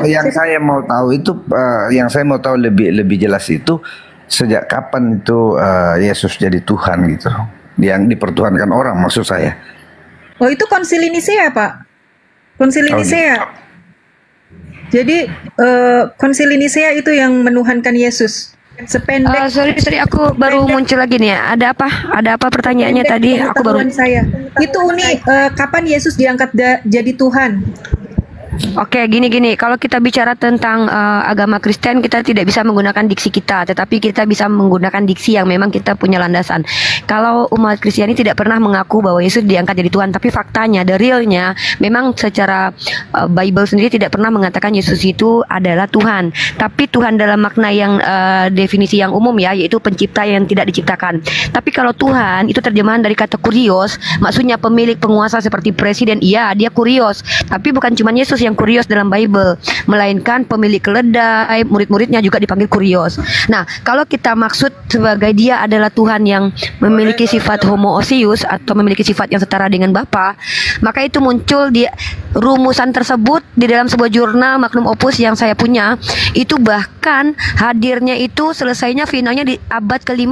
Yang saya mau tahu itu, yang saya mau tahu lebih jelas itu, sejak kapan itu Yesus jadi Tuhan gitu, yang dipertuhankan orang, maksud saya. Oh, itu Konsili Nisea Pak, Konsili Nisea. Jadi Konsili Nisea itu yang menuhankan Yesus. Sependek. Sorry, aku baru muncul lagi nih ya. Ada apa pertanyaannya tadi? Aku baru. Saya. Itu Uni, kapan Yesus diangkat jadi Tuhan? Oke, gini. Kalau kita bicara tentang agama Kristen, kita tidak bisa menggunakan diksi kita, tetapi kita bisa menggunakan diksi yang memang kita punya landasan. Kalau umat Kristiani tidak pernah mengaku bahwa Yesus diangkat jadi Tuhan, tapi faktanya, the realnya, memang secara Bible sendiri tidak pernah mengatakan Yesus itu adalah Tuhan. Tapi Tuhan dalam makna yang definisi yang umum ya, yaitu pencipta yang tidak diciptakan. Tapi kalau Tuhan itu terjemahan dari kata kurios, maksudnya pemilik, penguasa seperti presiden. Iya, dia kurios, tapi bukan cuma Yesus yang kurios dalam Bible, melainkan pemilik keledai, murid-muridnya juga dipanggil kurios. Nah, kalau kita maksud sebagai dia adalah Tuhan yang memiliki sifat homoousios atau memiliki sifat yang setara dengan Bapa, maka itu muncul di rumusan tersebut di dalam sebuah jurnal Magnum Opus yang saya punya. Itu bahkan hadirnya itu selesainya finalnya di abad ke-5,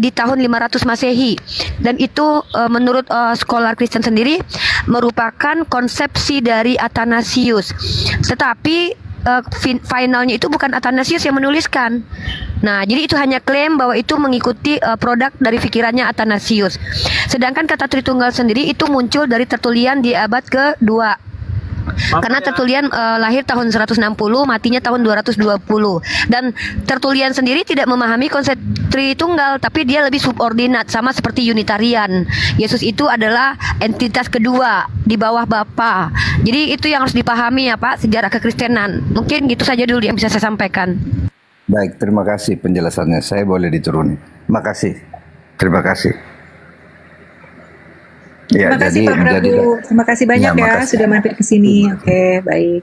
di tahun 500 Masehi, dan itu menurut scholar Kristen sendiri merupakan konsepsi dari Athanasius. Tetapi finalnya itu bukan Athanasius yang menuliskan. Nah, jadi itu hanya klaim bahwa itu mengikuti produk dari pikirannya Athanasius. Sedangkan kata Tritunggal sendiri itu muncul dari Tertullian di abad ke-2. Karena Tertullian lahir tahun 160, matinya tahun 220. Dan Tertullian sendiri tidak memahami konsep Tritunggal, tapi dia lebih subordinat, sama seperti Unitarian. Yesus itu adalah entitas kedua di bawah Bapa. Jadi itu yang harus dipahami ya Pak, sejarah kekristenan. Mungkin gitu saja dulu yang bisa saya sampaikan. Baik, terima kasih penjelasannya. Saya boleh dituruni. Makasih. Terima kasih. Ya, terima kasih Pak Prabu. Terima kasih banyak ya sudah mampir ke sini. Oke, baik.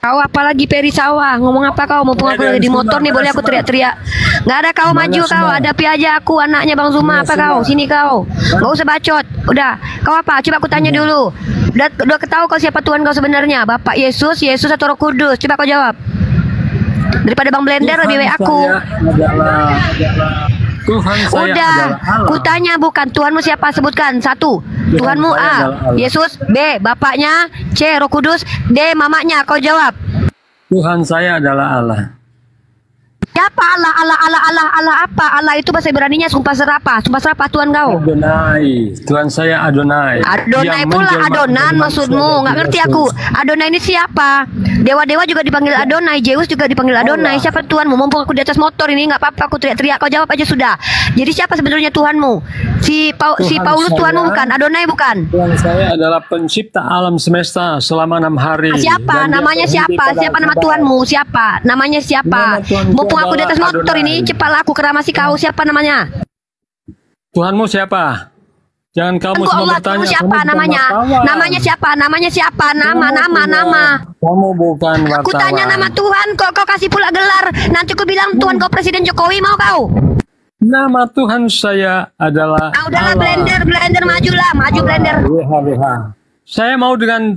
Kau apalagi Peri Sawah, ngomong apa kau? Mumpung aku lagi di motor nih, boleh aku teriak-teriak? Nggak ada, kau maju kau, hadapi aja aku, anaknya Bang Zuma. Apa kau? Sini kau, nggak usah bacot. Udah, kau apa? Coba aku tanya dulu. Udah ketahui kau siapa Tuhan kau sebenarnya? Bapak Yesus atau Roh Kudus? Coba kau jawab. Daripada Bang Blender lebih baik aku. Tuhan saya udah, kutanya bukan Tuhanmu siapa, sebutkan satu. Tuhanmu A, Yesus, B, bapaknya, C, Roh Kudus, D, mamanya. Kau jawab. Tuhan saya adalah Allah. Siapa Allah? Allah apa? Allah itu bahasa Ibraninya sumpah serapah. Sumpah serapah Tuhan kau. Adonai, Tuhan saya Adonai. Adonai pula Adonan maksudmu. Nggak ngerti aku. Adonai ini siapa? Dewa-dewa juga dipanggil Adonai. Zeus juga dipanggil Adonai. Siapa Tuhanmu? Mumpung aku di atas motor ini nggak apa-apa. Aku teriak-teriak. Kau jawab aja sudah. Jadi siapa sebetulnya Tuhanmu? Si Paulus Tuhanmu bukan? Adonai bukan? Tuhan saya adalah pencipta alam semesta selama 6 hari. Siapa? Namanya siapa? Siapa nama Tuhanmu? Siapa? Namanya siapa? Mumpung aku di atas motor ini, cepatlah aku keramasi kau. Siapa namanya? Tuhanmu siapa? Jangan kamu Tunggu semua Allah, bertanya. Tuhanmu siapa Kamu namanya? bukan wartawan. Namanya siapa? Namanya siapa? Nama. Kamu bukan wartawan. Aku tanya nama Tuhan, kok kau kasih pula gelar. Nanti aku bilang Tuhan kau Presiden Jokowi, mau kau? Nama Tuhan saya adalah Udahlah Allah. blender majulah, maju blender. Saya mau dengan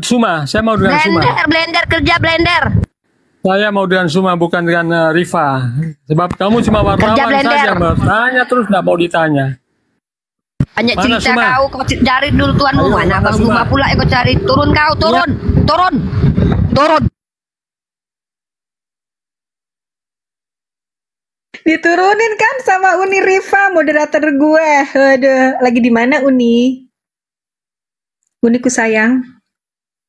Suma. Saya mau dengan Suma. Blender kerja blender. Saya mau dengan Suma, bukan dengan Rifa. Sebab kamu cuma wartawan blender. saja bertanya terus nggak mau ditanya. Banyak Mana cerita Suma? kau cari dulu Tuhanmu. Ayo, Mana mana Bang Suma? Zuma pula kau cari. Turun kau, turun. Diturunin kan sama Uni Rifa, moderator gue. Aduh, lagi di mana Uni? Uniku sayang.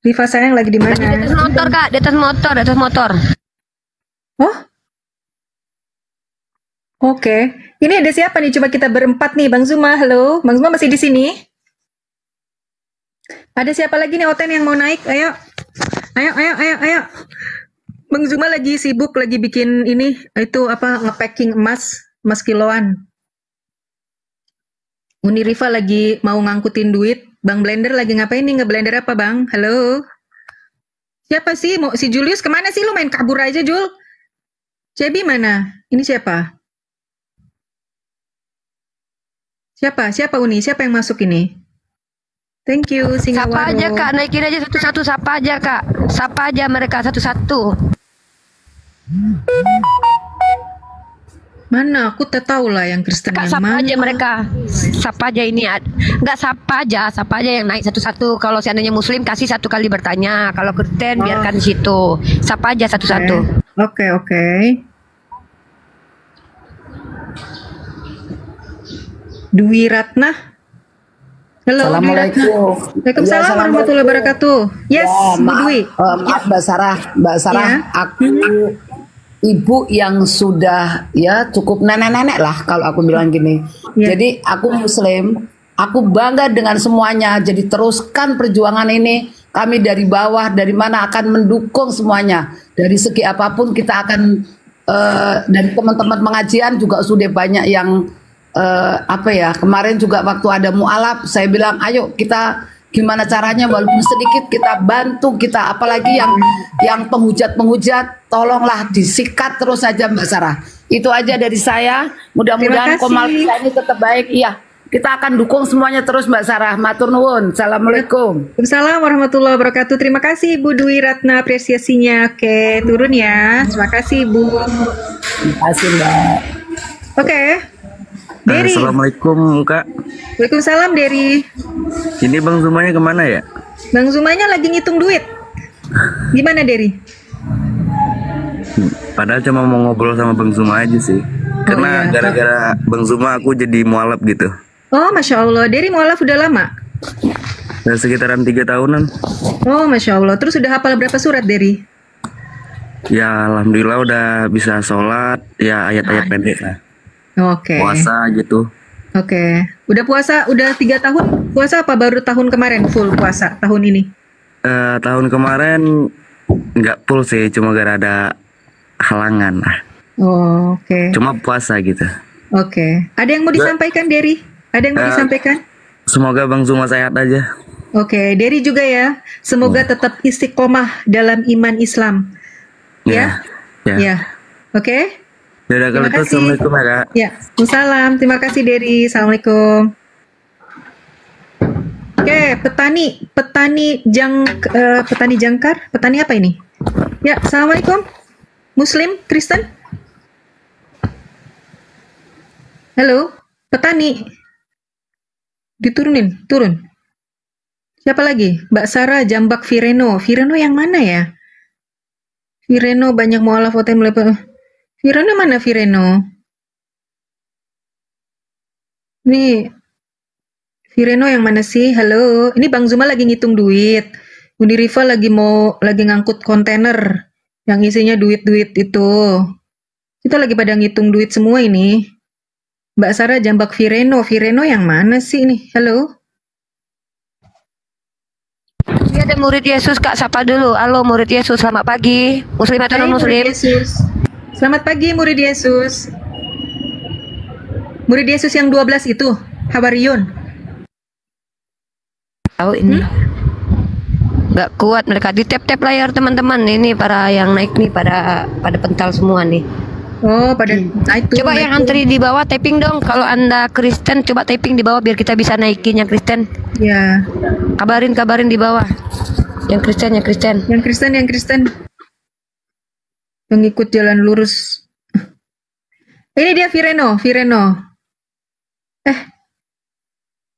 Rifa sayang lagi di mana? Di atas motor kak, di atas motor. Oh? Oke. Ini ada siapa nih? Coba kita berempat nih. Bang Zuma, halo. Bang Zuma masih di sini? Ada siapa lagi nih Oten yang mau naik? Ayo. Ayo. Bang Zuma lagi sibuk, lagi bikin ini, itu apa, nge-packing emas kiloan. Uni Rifa lagi mau ngangkutin duit. Bang Blender lagi ngapain nih? Nge-blender apa Bang? Halo? Siapa sih? Mau si Julius kemana sih? Lu main kabur aja Jul. Cebi mana? Ini siapa? Siapa Uni? Siapa yang masuk ini? Thank you, Sapa Singawaro. aja kak, naikin aja satu-satu. Sapa aja kak, sapa aja mereka satu-satu. Mana? Aku tak tahu lah yang Kristen Kak, yang sapa mana. aja mereka. Sapa aja ini. Enggak sapa aja yang naik satu-satu. Kalau seandainya Muslim kasih satu kali bertanya. Kalau Kristen biarkan di situ. Sapa aja satu-satu. Oke. Dwi Ratna. Halo, Dwi Ratna. Waalaikumsalam warahmatullahi wabarakatuh. Yes, Bu Dwi. Maaf Mbak Sarah, Ya. aku ibu yang sudah ya cukup nenek-nenek lah kalau aku bilang gini. Jadi aku Muslim, aku bangga dengan semuanya. Jadi teruskan perjuangan ini. Kami dari bawah, dari mana akan mendukung semuanya. Dari segi apapun kita akan dari teman-teman pengajian juga sudah banyak yang kemarin juga waktu ada mualaf saya bilang ayo kita gimana caranya walaupun sedikit kita bantu kita, apalagi yang penghujat tolonglah disikat terus saja Mbak Sarah. Itu aja dari saya, mudah-mudahan Komal kita ini tetap baik. Iya, kita akan dukung semuanya terus Mbak Sarah. Matur nuwun. Assalamualaikum. Waalaikumsalam warahmatullahi wabarakatuh. Terima kasih Bu Dwi Ratna apresiasinya. Oke, turun ya. Terima kasih Bu. Terima kasih Mbak. Oke. Dery. Assalamualaikum Kak. Waalaikumsalam Dery. Ini Bang Zumanya kemana ya? Bang Zumanya lagi ngitung duit. Gimana Dery? Padahal cuma mau ngobrol sama Bang Zuma aja sih. Karena gara-gara Bang Zuma aku jadi mualaf gitu. Oh Masya Allah. Dery mualaf udah lama? Dan sekitaran 3 tahunan. Oh Masya Allah. Terus udah hafal berapa surat Dery? Ya Alhamdulillah udah bisa sholat. Ya ayat-ayat pendek lah. Oke. Puasa gitu. Oke. Udah puasa, udah 3 tahun puasa apa baru tahun kemarin full puasa tahun ini? Tahun kemarin nggak full sih, cuma gara ada halangan lah. Oh, oke. Cuma puasa gitu. Oke. Ada yang mau disampaikan Dery? Ada yang mau disampaikan? Semoga Bang Zuma sehat aja. Oke, Dery juga ya. Semoga tetap istiqomah dalam iman Islam. Ya? Ya. Oke? Yaudah kalau itu Assalamualaikum ya Kak. Ya, Waalaikumsalam. Terima kasih Dery. Assalamualaikum. Oke, petani jangkar. Petani apa ini? Ya, Assalamualaikum. Muslim, Kristen. Halo, petani. Diturunin, turun. Siapa lagi? Mbak Sarah, Jambak Vireno. Vireno yang mana ya? Vireno banyak mualaf hotel mulai. Vireno mana Vireno? Nih, Vireno yang mana sih? Halo, ini Bang Zuma lagi ngitung duit. Bunda Riva lagi ngangkut kontainer yang isinya duit-duit itu. Kita lagi pada ngitung duit semua ini. Mbak Sarah jambak Vireno. Vireno yang mana sih ini? Halo? Ini ada murid Yesus Kak, sapa dulu. Halo murid Yesus, selamat pagi. Muslim atau non muslim? Selamat pagi murid Yesus. Murid Yesus yang 12 itu, Hawarion. Tahu ini. Nggak kuat mereka, di tap-tap layar teman-teman. Ini para yang naik nih pada pental semua nih. Oh, pada naik. Coba yang antri di bawah tapping dong. Kalau Anda Kristen coba tapping di bawah biar kita bisa naikin yang Kristen. Ya. Kabarin di bawah. Yang Kristen. Yang Kristen. Yang ikut jalan lurus. Ini dia Vireno.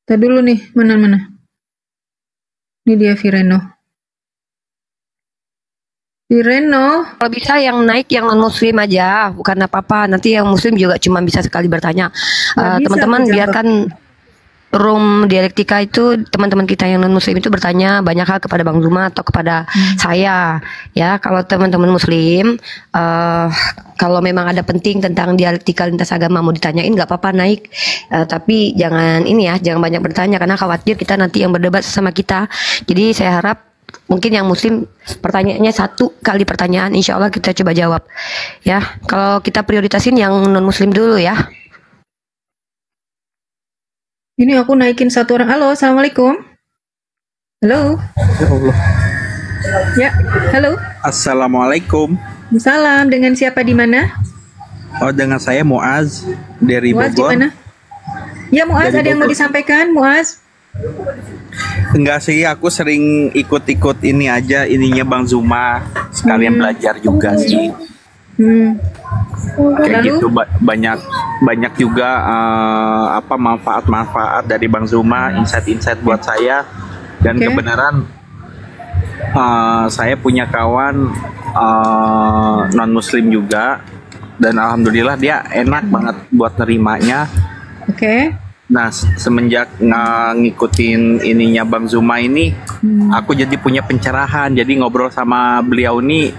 Tadi dulu nih, mana? Ini dia Vireno. Kalau bisa yang naik yang non muslim aja, bukan apa-apa. Nanti yang muslim juga cuma bisa sekali bertanya. Teman-teman biarkan room dialektika itu teman-teman kita yang non muslim itu bertanya banyak hal kepada Bang Zuma atau kepada saya. Ya, kalau teman-teman muslim kalau memang ada penting tentang dialektika lintas agama mau ditanyain nggak apa-apa naik. Tapi jangan jangan banyak bertanya karena khawatir kita nanti yang berdebat sama kita. Jadi saya harap mungkin yang muslim pertanyaannya 1 kali pertanyaan, insya Allah kita coba jawab ya. Kalau kita prioritasin yang non muslim dulu ya. Ini aku naikin 1 orang. Halo, assalamualaikum. Halo. Ya Allah. Ya, halo. Assalamualaikum. Salam, dengan siapa di mana? Oh, dengan saya Muaz dari Muaz di Bogor. mana? Ya Muaz, Dari ada yang mau Bogor. disampaikan Muaz? Enggak sih, aku sering ikut-ikut ini aja, ininya Bang Zuma. Sekalian belajar juga sih. Kayak Lalu? gitu banyak juga manfaat-manfaat dari Bang Zuma, insight-insight buat saya. Dan kebenaran saya punya kawan non muslim juga, dan alhamdulillah dia enak banget buat nerimanya. Nah, semenjak ngikutin ininya Bang Zuma ini, aku jadi punya pencerahan. Jadi ngobrol sama beliau ini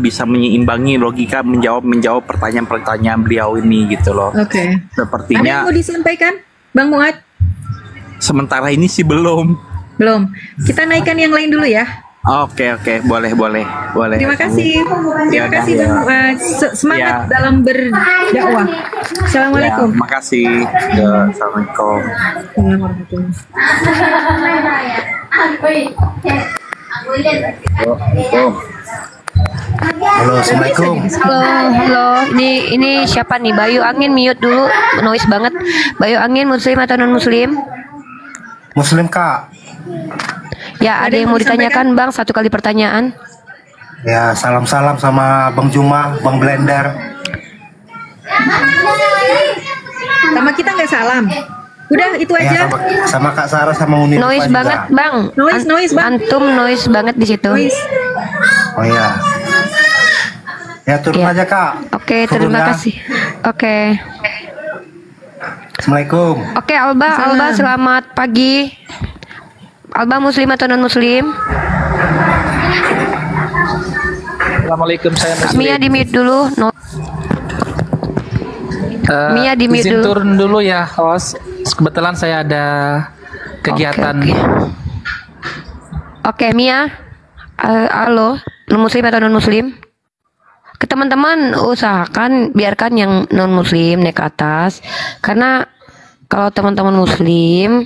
bisa menyeimbangi logika menjawab pertanyaan-pertanyaan beliau ini gitu loh. Sepertinya. Ada yang mau disampaikan, Bang Muad? Sementara ini sih belum. Kita naikkan yang lain dulu ya. Oke, boleh. Terima kasih. Terima kasih Ya. Bang Muad. Semangat dalam berdakwah. Assalamualaikum. Ya, makasih. Assalamualaikum. Halo, assalamualaikum. Halo. Ini siapa nih? Bayu Angin mute dulu, noise banget. Bayu Angin muslim atau non muslim? Muslim Kak. Ya, ada yang mau ditanyakan Bang? 1 kali pertanyaan. Ya, salam-salam sama Bang Juma, Bang Blender. Sama kita nggak salam. Udah itu aja. Ya, sama Kak Sarah sama Uni. Noise banget Bang. Noise Bang. Antum noise banget di situ. Oh ya. Ya turun aja Kak. Oke, terima kasih. Oke. Assalamualaikum. Oke, Alba selamat pagi. Alba muslim atau non muslim? Assalamualaikum, saya muslim. Mia di mute dulu. Mia di mute izin dulu. turun dulu ya, host. Kebetulan saya ada kegiatan. Oke, Mia. Halo, non muslim atau non muslim? Ke teman-teman usahakan biarkan yang non muslim naik ke atas, karena kalau teman-teman muslim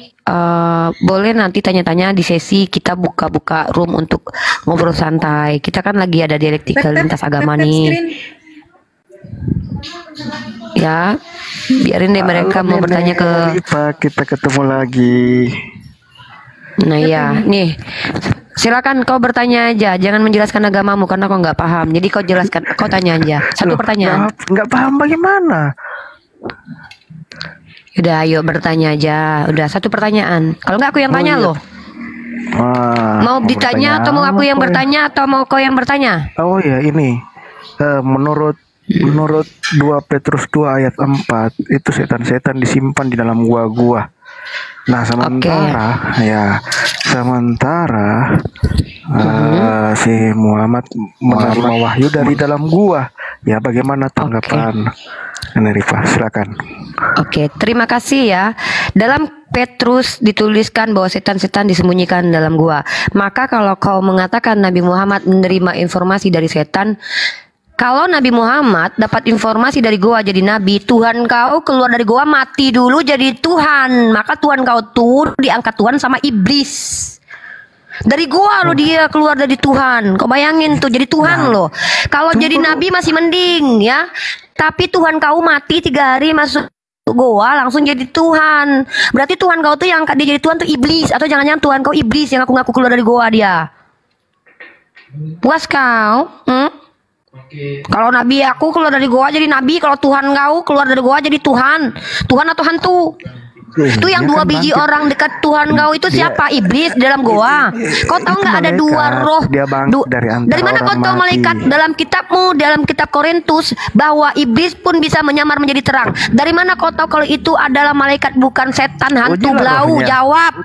boleh nanti tanya-tanya di sesi kita buka-buka room untuk ngobrol santai. Kita kan lagi ada dialektika lintas agama nih. Ya, biarin deh mereka mau bertanya ke. Kita ketemu lagi. Nah ya, nih. Silakan kau bertanya aja, jangan menjelaskan agamamu karena kau nggak paham. Jadi kau jelaskan, kau tanya aja. 1 pertanyaan. Nggak paham bagaimana? Udah, ayo bertanya aja. Udah 1 pertanyaan. Kalau nggak aku yang tanya loh. Wah, Mau ditanya atau mau aku yang bertanya atau mau kau yang bertanya? Oh ya ini. menurut 2 Petrus 2 ayat 4 itu setan-setan disimpan di dalam gua-gua. Nah sementara si Muhammad menerima wahyu dari dalam gua. Ya bagaimana tanggapan Nerifa? Silakan. Oke, terima kasih ya. Dalam Petrus dituliskan bahwa setan-setan disembunyikan dalam gua. Maka kalau kau mengatakan Nabi Muhammad menerima informasi dari setan, kalau Nabi Muhammad dapat informasi dari gua jadi nabi, Tuhan kau keluar dari gua mati dulu jadi Tuhan. Maka Tuhan kau tuh diangkat Tuhan sama iblis. Dari gua lo dia keluar dari Tuhan. Kau bayangin tuh jadi Tuhan lo. Kalau jadi nabi masih mending ya. Tapi Tuhan kau mati 3 hari masuk gua langsung jadi Tuhan. Berarti Tuhan kau tuh yang angkat dia jadi Tuhan tuh iblis. Atau jangan-jangan Tuhan kau iblis yang ngaku-ngaku keluar dari gua dia. Puas kau? Kalau nabi aku keluar dari goa jadi nabi, kalau Tuhan kau keluar dari goa jadi Tuhan. Tuhan atau hantu? Itu yang 2 biji orang dekat Tuhan kau itu siapa? Iblis di dalam goa. Kau tahu nggak ada 2 roh? Dari mana kau tahu malaikat? Dalam kitabmu, dalam kitab Korintus, bahwa iblis pun bisa menyamar menjadi terang. Dari mana kau tahu kalau itu adalah malaikat bukan setan, hantu, belau? Jawab.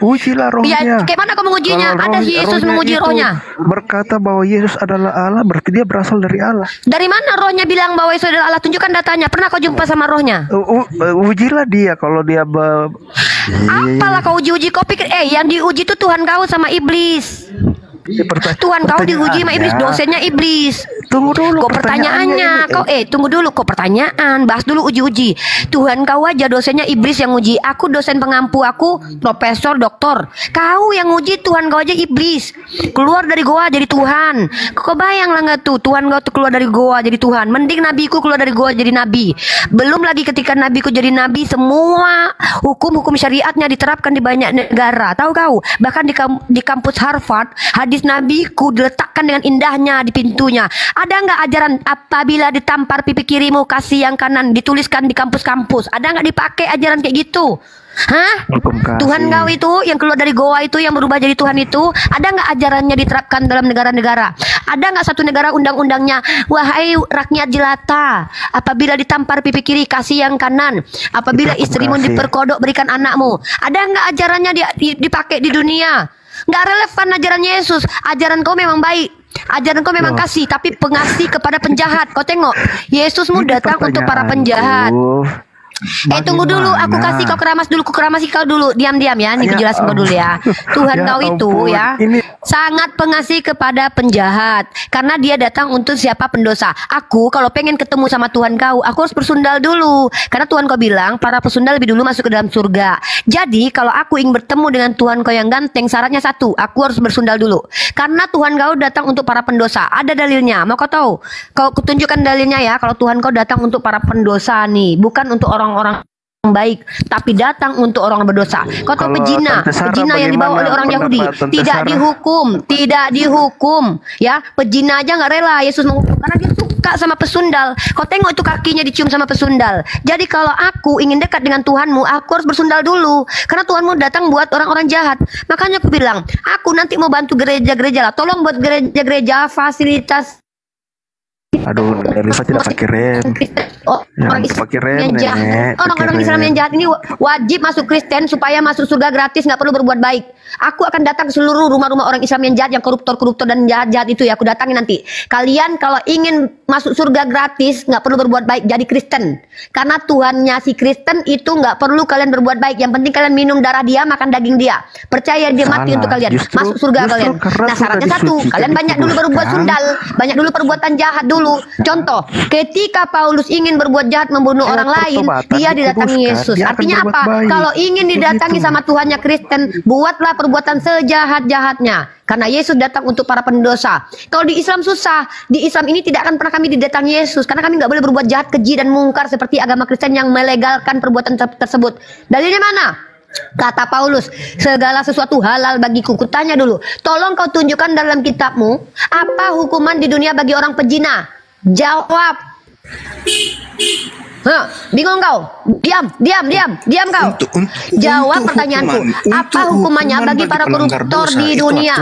Ujilah rohnya. Ya, kayak mana kau mengujinya? Ada Yesus menguji rohnya. Berkata bahwa Yesus adalah Allah, berarti dia berasal dari Allah. Dari mana rohnya bilang bahwa Yesus adalah Allah? Tunjukkan datanya. Pernah kau jumpa sama rohnya? Ujilah dia kalau dia apalah kau uji-uji, kau pikir yang diuji itu Tuhan kau sama iblis. Tuhan kau diuji sama iblis, dosennya iblis. Tunggu dulu. Kok pertanyaannya? Kau tunggu dulu. Kok pertanyaan? Bahas dulu uji-uji. Tuhan kau aja dosennya iblis yang uji. Aku dosen pengampu, aku profesor, doktor. Kau yang uji Tuhan kau aja iblis. Keluar dari goa jadi Tuhan. Kau bayang lah nggak tuh? Tuhan kau tuh keluar dari goa jadi Tuhan. Mending nabiku keluar dari goa jadi nabi. Belum lagi ketika nabiku jadi nabi, semua hukum-hukum syariatnya diterapkan di banyak negara. Tahu kau? Bahkan di kampus Harvard, hadis nabiku diletakkan dengan indahnya di pintunya. Ada nggak ajaran apabila ditampar pipi kirimu kasih yang kanan, dituliskan di kampus-kampus? Ada nggak dipakai ajaran kayak gitu? Hah? Tuhan kau itu yang keluar dari goa itu yang berubah jadi Tuhan itu, ada nggak ajarannya diterapkan dalam negara-negara? Ada nggak satu negara undang-undangnya, wahai rakyat jelata, apabila ditampar pipi kiri kasih yang kanan, apabila istrimu diperkodok berikan anakmu? Ada nggak ajarannya dipakai di dunia? Nggak relevan ajaran Yesus. Ajaran kau memang baik, ajaran kau memang kasih, tapi pengasih kepada penjahat. Kau tengok, Yesusmu datang untuk para penjahat. Tunggu dulu, aku kasih kau keramas dulu, keramasi kau dulu, diam-diam ya, ini jelasin kau dulu ya. Tuhan kau itu ya sangat pengasih kepada penjahat, karena dia datang untuk siapa? Pendosa. Aku kalau pengen ketemu sama Tuhan kau, aku harus bersundal dulu, karena Tuhan kau bilang para pesundal lebih dulu masuk ke dalam surga. Jadi kalau aku ingin bertemu dengan Tuhan kau yang ganteng, syaratnya satu, aku harus bersundal dulu, karena Tuhan kau datang untuk para pendosa. Ada dalilnya, mau kau tahu? Kau kutunjukkan dalilnya ya, kalau Tuhan kau datang untuk para pendosa nih, bukan untuk orang-orang baik, tapi datang untuk orang berdosa. Kau tahu pezina yang dibawa oleh orang Yahudi tidak dihukum ya. Pezina aja nggak rela Yesus menghukum karena dia suka sama pesundal. Kau tengok itu kakinya dicium sama pesundal. Jadi kalau aku ingin dekat dengan Tuhanmu, aku harus bersundal dulu, karena Tuhanmu datang buat orang-orang jahat. Makanya aku bilang, aku nanti mau bantu gereja-gereja lah, tolong buat gereja-gereja fasilitas. Aduh, Nerifa tidak pakai rem. Orang Islam yang jahat ini wajib masuk Kristen supaya masuk surga gratis, nggak perlu berbuat baik. Aku akan datang ke seluruh rumah-rumah orang Islam yang jahat, yang koruptor dan jahat-jahat itu ya, aku datangin nanti. Kalian kalau ingin masuk surga gratis nggak perlu berbuat baik, jadi Kristen. Karena Tuhannya si Kristen itu nggak perlu kalian berbuat baik. Yang penting kalian minum darah dia, makan daging dia. Percaya dia mati untuk kalian, masuk surga kalian. Nah syaratnya satu, kalian banyak dulu berbuat sundal, banyak dulu perbuatan jahat dulu. Contoh, ketika Paulus ingin berbuat jahat membunuh orang lain, dia didatangi Yesus. Artinya apa? Kalau ingin didatangi sama Tuhannya Kristen, buatlah perbuatan sejahat-jahatnya. Karena Yesus datang untuk para pendosa. Kalau di Islam susah. Di Islam ini tidak akan pernah kami didatangi Yesus, karena kami nggak boleh berbuat jahat, keji dan mungkar seperti agama Kristen yang melegalkan perbuatan tersebut. Dalilnya mana? Kata Paulus, segala sesuatu halal bagiku. Kutanya dulu, tolong kau tunjukkan dalam kitabmu apa hukuman di dunia bagi orang pezina. Jawab. Bingung kau? Diam kau. Jawab pertanyaanku. Apa hukumannya bagi para koruptor di dunia?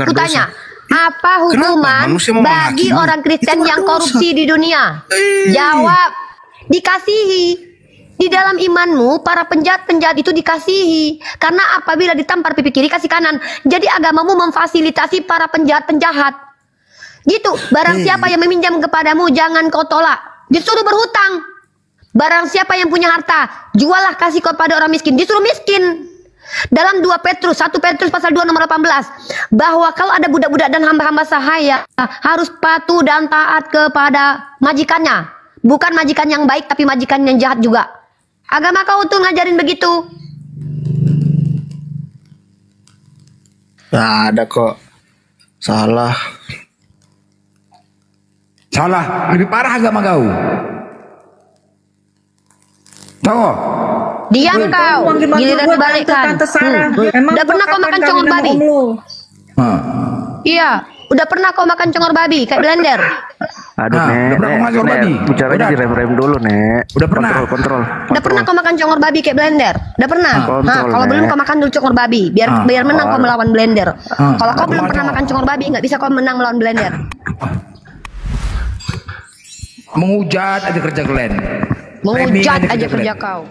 Kutanya. Apa hukuman bagi orang Kristen yang korupsi di dunia? Jawab, dikasihi. Di dalam imanmu, para penjahat-penjahat itu dikasihi. Karena apabila ditampar pipi kiri, kasih kanan. Jadi agamamu memfasilitasi para penjahat-penjahat. Gitu, barang siapa yang meminjam kepadamu, jangan kau tolak. Disuruh berhutang. Barang siapa yang punya harta, jualah kasih kepada orang miskin. Disuruh miskin. Dalam 1 Petrus pasal 2 nomor 18, bahwa kalau ada budak-budak dan hamba-hamba sahaya harus patuh dan taat kepada majikannya, bukan majikan yang baik tapi majikan yang jahat juga. Agama kau tuh ngajarin begitu. Nah, ada kok. Salah, lebih parah agama kau. Tahu? Diam kau, giliran dibalikkan. Udah pernah kau makan congor babi? Iya, udah pernah kau makan congor babi kayak blender? Aduh, Nek, bicaranya direm-rem dulu, Nek. Udah pernah. Kontrol. Udah pernah kau makan congor babi kayak blender? Udah pernah? Kalau belum kau makan dulu congor babi, biar menang kau melawan blender. Kalau kau belum pernah makan congor babi, nggak bisa kau menang melawan blender. Menghujat aja kerja kalian. Menghujat aja kerja kau.